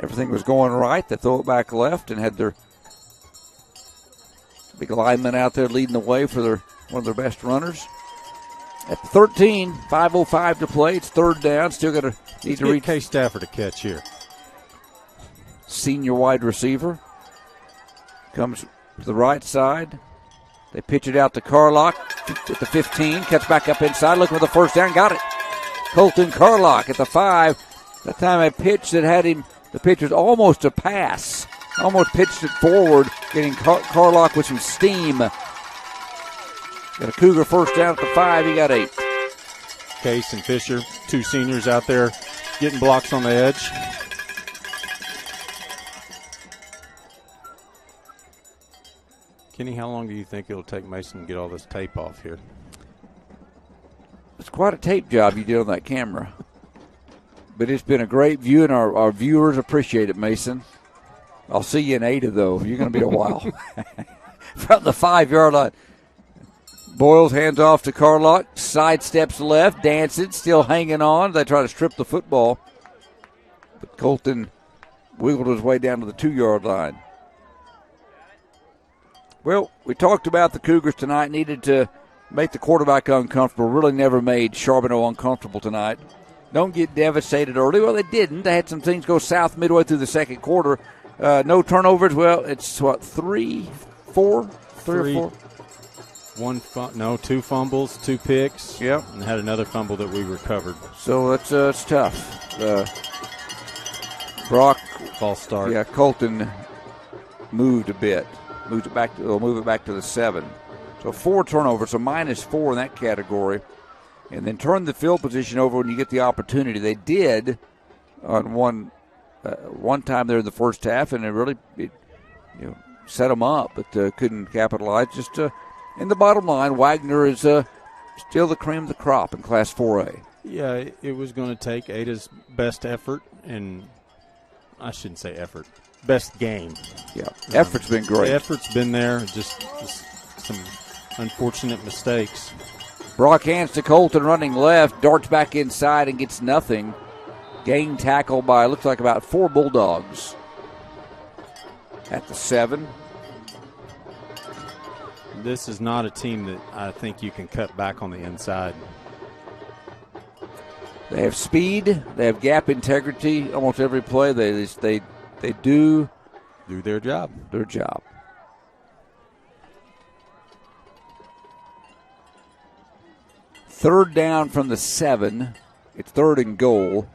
Everything was going right. They throw it back left and had their big lineman out there leading the way for one of their best runners. At the 13, 5:05 to play. It's third down. Still got to need to reach K. Stafford to catch here. Senior wide receiver. Comes to the right side. They pitch it out to Carlock at the 15. Cuts back up inside. Looking for the first down. Got it. Colton Carlock at the 5. That time a pitch that had him. The pitch was almost a pass. Almost pitched it forward, getting Carlock with some steam. Got a Cougar first down at the 5. He got 8. Case and Fisher, 2 seniors out there getting blocks on the edge. Kenny, how long do you think it'll take Mason to get all this tape off here? It's quite a tape job you did on that camera. But it's been a great view, and our viewers appreciate it, Mason. I'll see you in Ada, though. You're going to be a while. From the 5-yard line. Boyles hands off to Carlock. Sidesteps left. Dancing. Still hanging on. They try to strip the football. But Colton wiggled his way down to the 2-yard line. Well, we talked about the Cougars tonight. Needed to make the quarterback uncomfortable. Really never made Charbonneau uncomfortable tonight. Don't get devastated early. Well, they didn't. They had some things go south midway through the second quarter. No turnovers. Well, it's what, 3 or 4? 2 fumbles, 2 picks. Yep. And had another fumble that we recovered. So it's tough. Brock. False start. Yeah, Colton moved a bit. Move it back to the 7. So 4 turnovers, so -4 in that category. And then turn the field position over when you get the opportunity. They did on one time there in the first half, and it really set them up, but couldn't capitalize. Just in the bottom line, Wagoner is still the cream of the crop in Class 4A. Yeah, it was going to take Ada's best effort, and I shouldn't say effort, best game. Yeah, effort's been great. The effort's been there, just some unfortunate mistakes. Brock hands to Colton running left, darts back inside and gets nothing. Gain tackle by, looks like about 4 Bulldogs. At the 7. this is not a team that I think you can cut back on the inside. They have speed. They have gap integrity. Almost every play, they do their job. Their job. Third down from the 7. It's third and goal.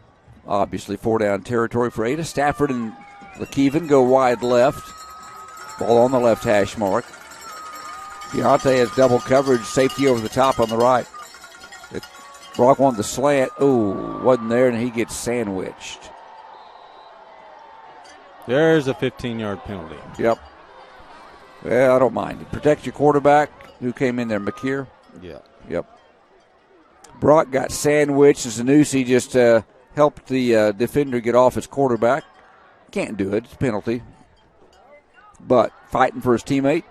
Obviously, 4-down territory for Ada. Stafford and LeKeven go wide left. Ball on the left hash mark. Deontay has double coverage. Safety over the top on the right. Brock wanted the slant. Oh, wasn't there, and he gets sandwiched. There's a 15-yard penalty. Yep. Well, I don't mind. Protect your quarterback. Who came in there? McKeer? Yeah. Yep. Brock got sandwiched as Zanussi just helped the defender get off his quarterback. Can't do it. It's a penalty. But fighting for his teammate.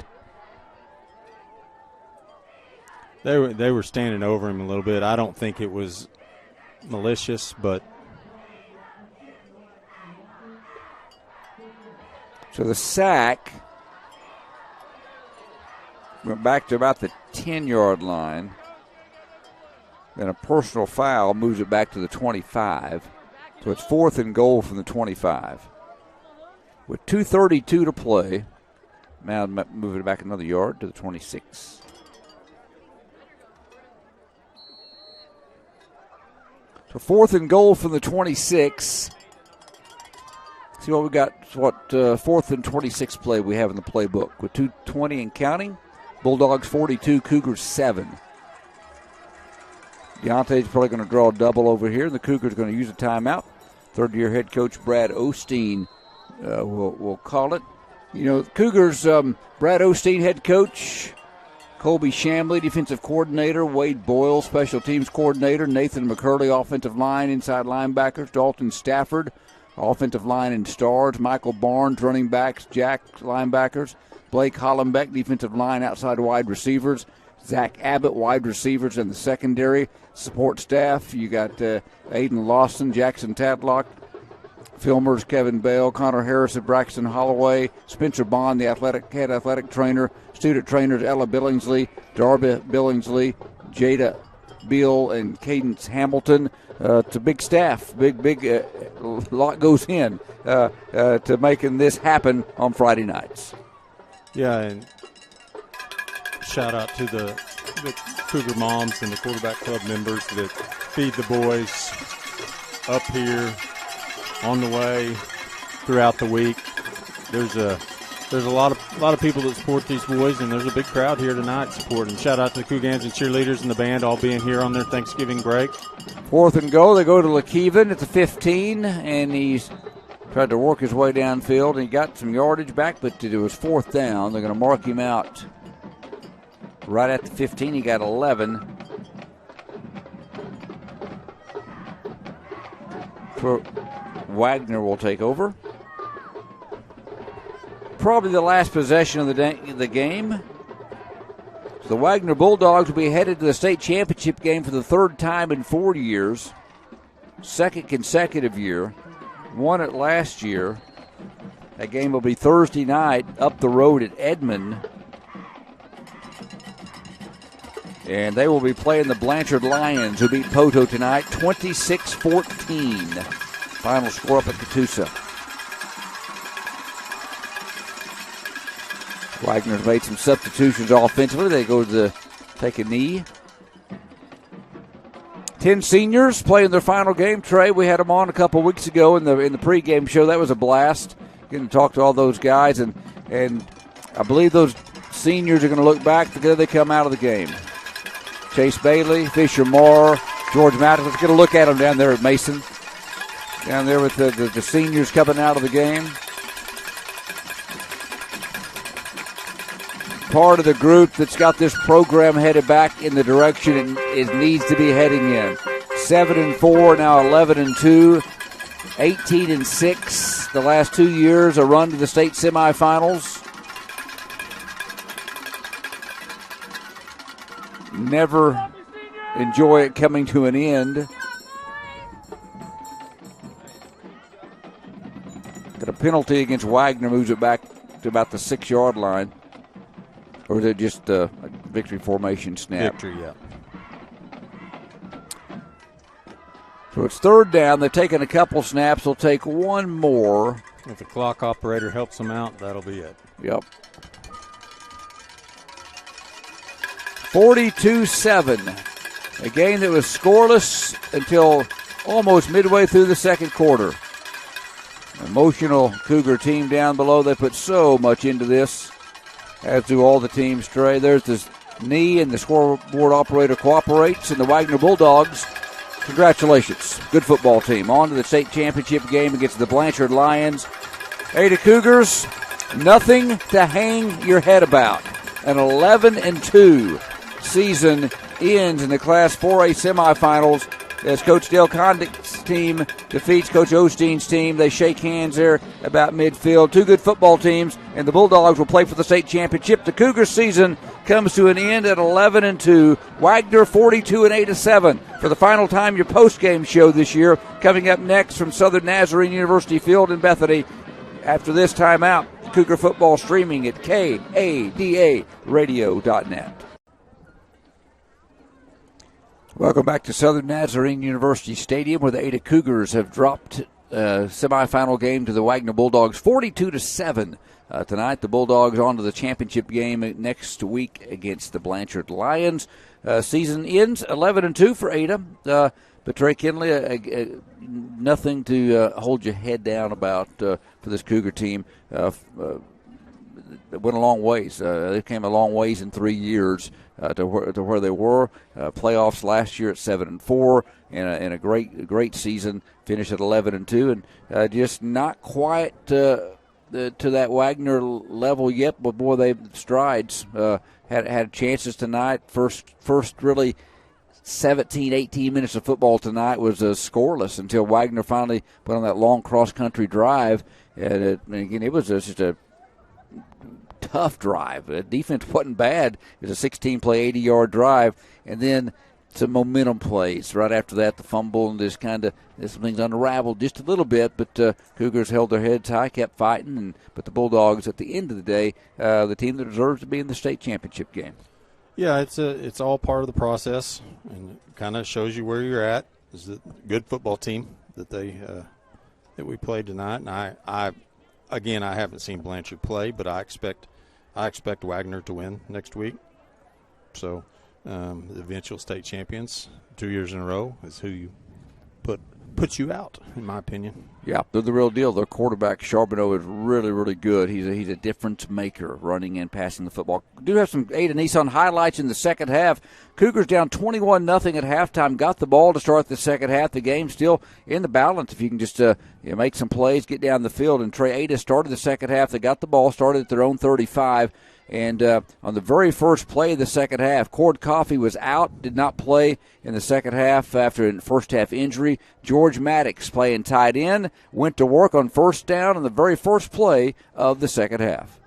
They were standing over him a little bit. I don't think it was malicious, but. So the sack went back to about the 10-yard line. Then a personal foul moves it back to the 25. So it's fourth and goal from the 25. With 2:32 to play. Now moving it back another yard to the 26. So fourth and goal from the 26. See what we got, fourth and 26 play we have in the playbook. With 2:20 and counting. Bulldogs 42, Cougars 7. Deontay's probably going to draw a double over here. The Cougars going to use a timeout. Third-year head coach Brad Osteen will call it. You know, Cougars, Brad Osteen, head coach. Colby Shamley, defensive coordinator. Wade Boyle, special teams coordinator. Nathan McCurley, offensive line, inside linebackers. Dalton Stafford, offensive line and stars. Michael Barnes, running backs. Jack, linebackers. Blake Hollenbeck, defensive line, outside wide receivers. Zach Abbott, wide receivers in the secondary. Support staff, you got Aiden Lawson, Jackson Tadlock, filmers Kevin Bell, Connor Harrison, Braxton Holloway, Spencer Bond, the head athletic trainer, student trainers Ella Billingsley, Darby Billingsley, Jada Beal, and Cadence Hamilton. It's a big staff, big lot goes in to making this happen on Friday nights. Yeah, and shout out to the Cougar moms and the quarterback club members that feed the boys up here on the way throughout the week. There's a lot of people that support these boys, and there's a big crowd here tonight supporting. Shout out to the Cougars and cheerleaders and the band all being here on their Thanksgiving break. Fourth and goal. They go to LeKeven at the 15, and he's tried to work his way downfield, and he got some yardage back, but it was fourth down. They're going to mark him out right at the 15. He got 11. For Wagoner will take over. Probably the last possession of the game. So the Wagoner Bulldogs will be headed to the state championship game for the third time in 4 years. Second consecutive year. Won it last year. That game will be Thursday night up the road at Edmond. And they will be playing the Blanchard Lions, who beat Poto tonight, 26-14. Final score up at Catoosa. Wagner's made some substitutions offensively. They go to take a knee. 10 seniors playing their final game. Trey, we had them on a couple weeks ago in the pregame show. That was a blast. Getting to talk to all those guys, and I believe those seniors are going to look back together they come out of the game. Chase Bailey, Fisher Moore, George Mattis. Let's get a look at them down there at Mason. Down there with the seniors coming out of the game. Part of the group that's got this program headed back in the direction it needs to be heading in. 7-4, now 11-2, 18-6. The last 2 years, a run to the state semifinals. Never enjoy it coming to an end. Got a penalty against Wagner, moves it back to about the 6-yard line. Or is it just a victory formation snap? Victory, yeah. So it's third down. They've taken a couple snaps. They'll take one more. If the clock operator helps them out, that'll be it. Yep. 42-7. A game that was scoreless until almost midway through the second quarter. Emotional Cougar team down below. They put so much into this, as do all the teams, Trey. There's this knee, and the scoreboard operator cooperates, and the Wagoner Bulldogs, congratulations. Good football team. On to the state championship game against the Blanchard Lions. Ada Cougars, nothing to hang your head about. An 11-2 season ends in the Class 4A semifinals as Coach Dale Condon's team defeats Coach Osteen's team. They shake hands there about midfield. Two good football teams, and the Bulldogs will play for the state championship. The Cougars season comes to an end at 11-2. Wagner 42-7 for the final time. Your post-game show this year coming up next from Southern Nazarene University Field in Bethany. After this timeout, Cougar football streaming at KADARadio.net. Welcome back to Southern Nazarene University Stadium, where the Ada Cougars have dropped semifinal game to the Wagoner Bulldogs 42-7 tonight. The Bulldogs on to the championship game next week against the Blanchard Lions. Season ends 11-2 for Ada. But Trey Kinley, nothing to hold your head down about for this Cougar team. Went a long ways. They came a long ways in 3 years to where they were. Playoffs last year at 7-4, and a great season. Finished at 11-2, and just not quite to that Wagoner level yet. But boy, they strides. Had chances tonight. First really 17, 18 minutes of football tonight was scoreless until Wagoner finally put on that long cross-country drive. And again, it was just a tough drive. The defense wasn't bad. It was a 16-play, 80-yard drive. And then some momentum plays. Right after that, the fumble, and just kind of some things unraveled just a little bit. But Cougars held their heads high, kept fighting. But the Bulldogs, at the end of the day, the team that deserves to be in the state championship game. Yeah, it's all part of the process, and it kind of shows you where you're at. It's a good football team that that we played tonight, and I haven't seen Blanchard play, but I expect Wagoner to win next week. So the eventual state champions 2 years in a row is who you puts you out, in my opinion. Yeah, they're the real deal. Their quarterback, Charbonneau, is really, really good. He's a difference maker running and passing the football. We do have some Ada Nissan highlights in the second half. Cougars down 21-0 at halftime. Got the ball to start the second half. The game still in the balance. If you can just make some plays, get down the field. And Trey, Ada started the second half. They got the ball, started at their own 35. And on the very first play of the second half, Cord Coffey was out, did not play in the second half after a first-half injury. George Maddox, playing tight end, went to work on first down on the very first play of the second half.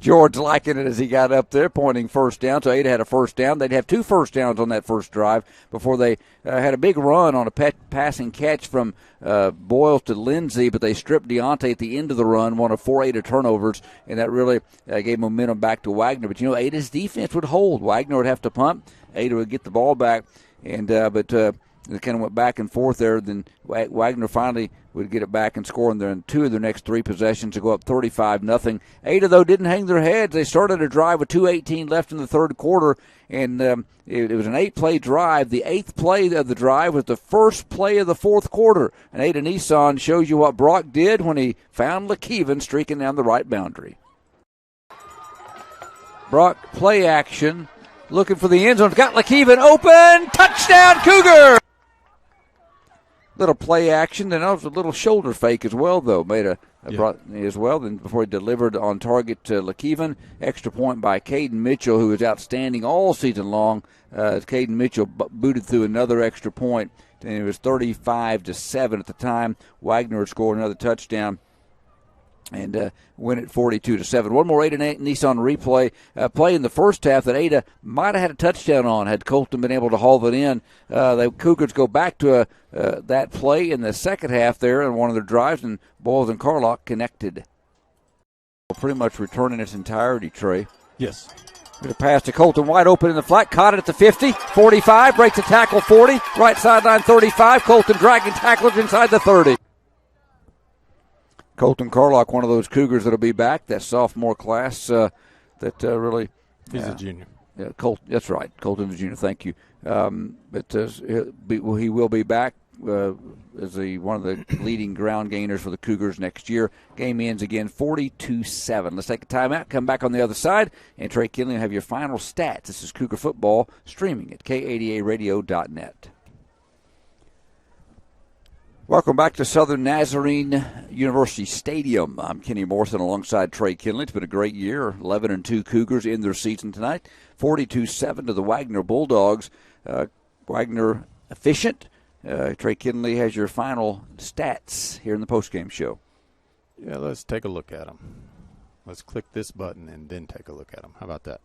George liking it as he got up there, pointing first down. So Ada had a first down. They'd have 2 first downs on that first drive before they had a big run on a passing catch from Boyle to Lindsay, but they stripped Deontay at the end of the run, one of 4 Ada turnovers, and that really gave momentum back to Wagoner. But, Ada's defense would hold. Wagoner would have to punt. Ada would get the ball back, and but they kind of went back and forth there. Then Wagoner finally would get it back and score in there in 2 of their next 3 possessions to go up 35-0. Ada, though, didn't hang their heads. They started a drive with 2:18 left in the third quarter, and it was an 8-play drive. The 8th play of the drive was the first play of the fourth quarter. And Ada Nissan shows you what Brock did when he found LeKeven streaking down the right boundary. Brock, play action, looking for the end zone. Got LeKeven open. Touchdown, Cougar! Little play action, and that was a little shoulder fake as well, though. Brought as well. Then before he delivered on target to LeKeven, extra point by Caden Mitchell, who was outstanding all season long. Caden Mitchell booted through another extra point, and it was 35-7 at the time. Wagner had scored another touchdown and win it 42-7. One more Ada Nissan replay. Play in the first half that Ada might have had a touchdown on had Colton been able to haul it in. The Cougars go back to that play in the second half there in one of their drives, and Boyles and Carlock connected. Pretty much returning its entirety, Trey. Yes. Here's a pass to Colton, wide open in the flat, caught it at the 50, 45, breaks the tackle 40, right sideline 35, Colton dragging tacklers inside the 30. Colton Carlock, one of those Cougars that'll be back, that sophomore class that really... He's a junior. Yeah, that's right. Colton's a junior, thank you. But he will be back as one of the leading ground gainers for the Cougars next year. Game ends again 42-7. Let's take a timeout, come back on the other side, and Trey Kinley will have your final stats. This is Cougar Football streaming at k80aradio.net. Welcome back to Southern Nazarene University Stadium. I'm Kenny Morrison alongside Trey Kinley. It's been a great year. 11-2 Cougars in their season tonight. 42-7 to the Wagoner Bulldogs. Wagoner efficient. Trey Kinley has your final stats here in the postgame show. Yeah, let's take a look at them. Let's click this button and then take a look at them. How about that?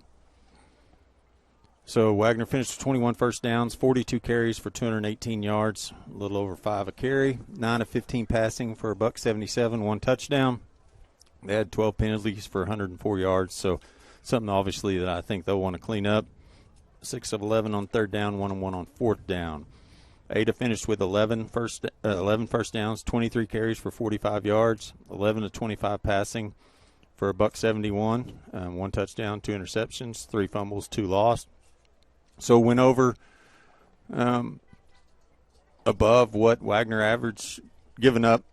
So Wagoner finished with 21 first downs, 42 carries for 218 yards, a little over 5 a carry, 9 of 15 passing for $177, 1 touchdown. They had 12 penalties for 104 yards, so something obviously that I think they'll want to clean up. 6 of 11 on third down, 1 of 1 on fourth down. Ada finished with 11 first downs, 23 carries for 45 yards, 11 of 25 passing for $171, 1 touchdown, 2 interceptions, 3 fumbles, 2 lost. So went over above what Wagoner averaged, giving up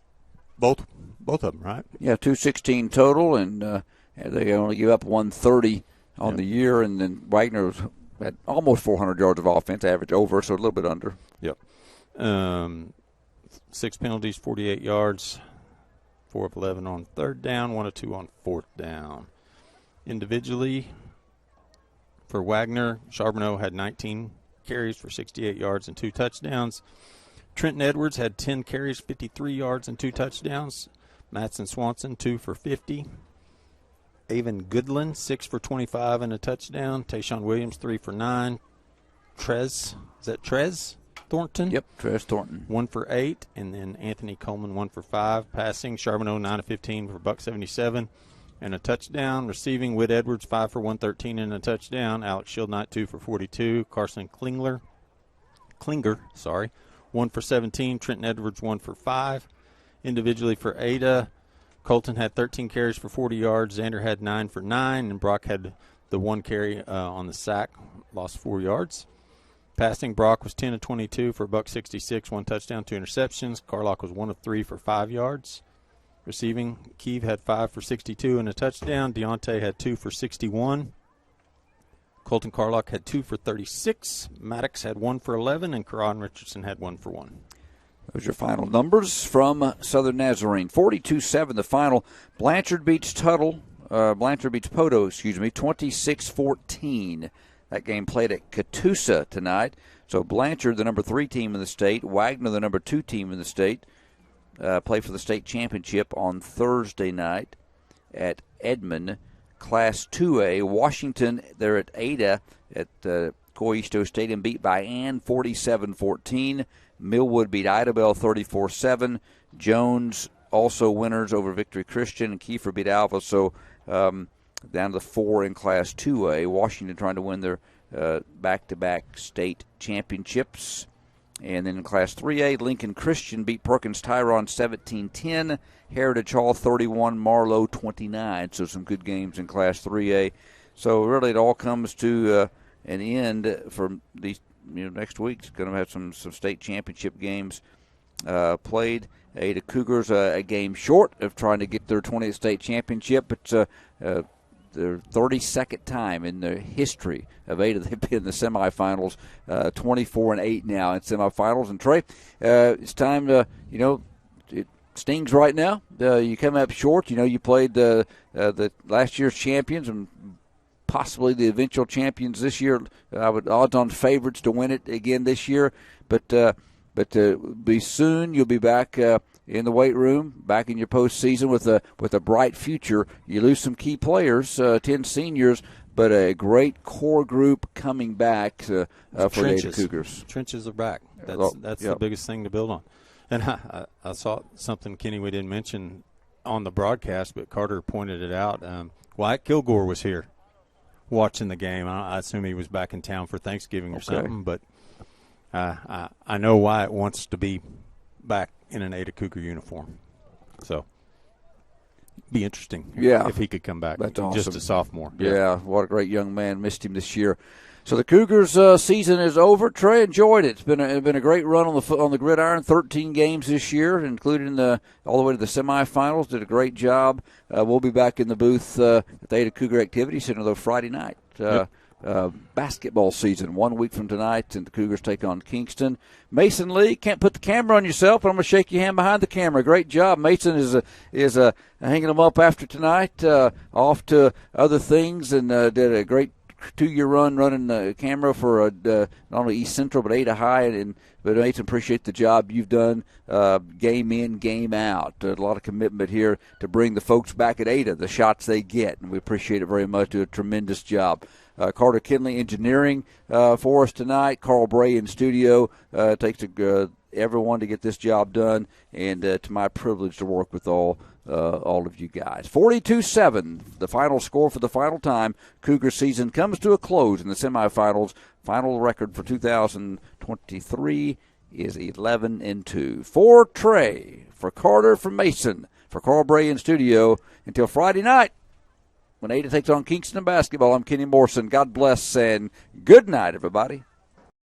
both of them, right? Yeah, 216 total, and they only give up 130 on the year, and then Wagoner had almost 400 yards of offense, average over, so a little bit under. Yep. 6 penalties, 48 yards, 4 of 11 on third down, 1 of 2 on fourth down. Individually, for Wagoner, Charbonneau had 19 carries for 68 yards and 2 touchdowns. Trenton Edwards had 10 carries, 53 yards and 2 touchdowns. Mattson Swanson, 2 for 50. Avon Goodland, 6 for 25 and a touchdown. Tayshawn Williams, 3 for 9. Trez Thornton? Yep, Trez Thornton. 1 for 8. And then Anthony Coleman, 1 for 5. Passing, Charbonneau, 9 of 15 for $177 and a touchdown. Receiving, Whit Edwards, 5 for 113 and a touchdown. Alex Shieldknight, 2 for 42. Carson Klinger, 1 for 17. Trenton Edwards, 1 for 5. Individually for Ada, Colton had 13 carries for 40 yards. Xander had 9 for 9. And Brock had the 1 carry on the sack, lost 4 yards. Passing, Brock was 10 of 22 for $166, 1 touchdown, 2 interceptions. Carlock was 1 of 3 for 5 yards. Receiving, Keeve had 5 for 62 and a touchdown. Deontay had 2 for 61. Colton Carlock had 2 for 36. Maddox had 1 for 11, and Karan Richardson had 1 for 1. Those are your final numbers from Southern Nazarene. 42-7 the final. Blanchard beats Poto, 26-14. That game played at Catoosa tonight. So Blanchard, the number 3 team in the state, Wagoner, the number 2 team in the state, play for the state championship on Thursday night at Edmond. Class 2A, Washington, they're at Ada at Coyisto Stadium, beat by Ann 47-14. Millwood beat Idabel 34-7. Jones also winners over Victory Christian, and Kiefer beat Alva. So down to the 4 in Class 2A. Washington trying to win their back-to-back state championships. And then in Class 3A, Lincoln Christian beat Perkins Tyrone 17-10. Heritage Hall 31, Marlowe 29. So some good games in Class 3A. So really it all comes to an end for these. Next week's going to have some state championship games played. Ada Cougars a game short of trying to get their 20th state championship, but their 32nd time in the history of Ada they've been in the semifinals. 24-8 now in semifinals. And Trey, it's time to it stings right now. You come up short. You played the last year's champions and possibly the eventual champions this year. I would odds-on favorites to win it again this year, but be soon. You'll be back in the weight room, back in your postseason with a bright future. You lose some key players, 10 seniors, but a great core group coming back for the Ada Cougars. Trenches are back. That's the biggest thing to build on. And I saw something, Kenny, we didn't mention on the broadcast, but Carter pointed it out. Wyatt Kilgore was here watching the game. I assume he was back in town for Thanksgiving or something, but I know Wyatt wants to be back in an Ada Cougar uniform. So be interesting if he could come back. That's awesome. Just a sophomore. Yeah, what a great young man. Missed him this year. So the Cougars' season is over. Trey enjoyed it. It's been a great run on the gridiron. 13 games this year, including all the way to the semifinals. Did a great job. We'll be back in the booth at the Ada Cougar Activity Center though Friday night. Basketball season 1 week from tonight, and the Cougars take on Kingston. Mason Lee, can't put the camera on yourself, but I'm going to shake your hand behind the camera. Great job. Mason is hanging them up after tonight, off to other things, and did a great 2-year run running the camera for not only East Central but Ada High. But Mason, appreciate the job you've done, game in, game out. A lot of commitment here to bring the folks back at Ada the shots they get, and we appreciate it very much. Do a tremendous job. Carter Kinley engineering for us tonight. Carl Bray in studio. Takes everyone to get this job done, and to my privilege to work with all of you guys. 42-7, the final score for the final time. Cougar season comes to a close in the semifinals. Final record for 2023 is 11-2. For Trey, for Carter, for Mason, for Carl Bray in studio, until Friday night when Ada takes on Kingston basketball, I'm Kenny Morrison. God bless and good night, everybody.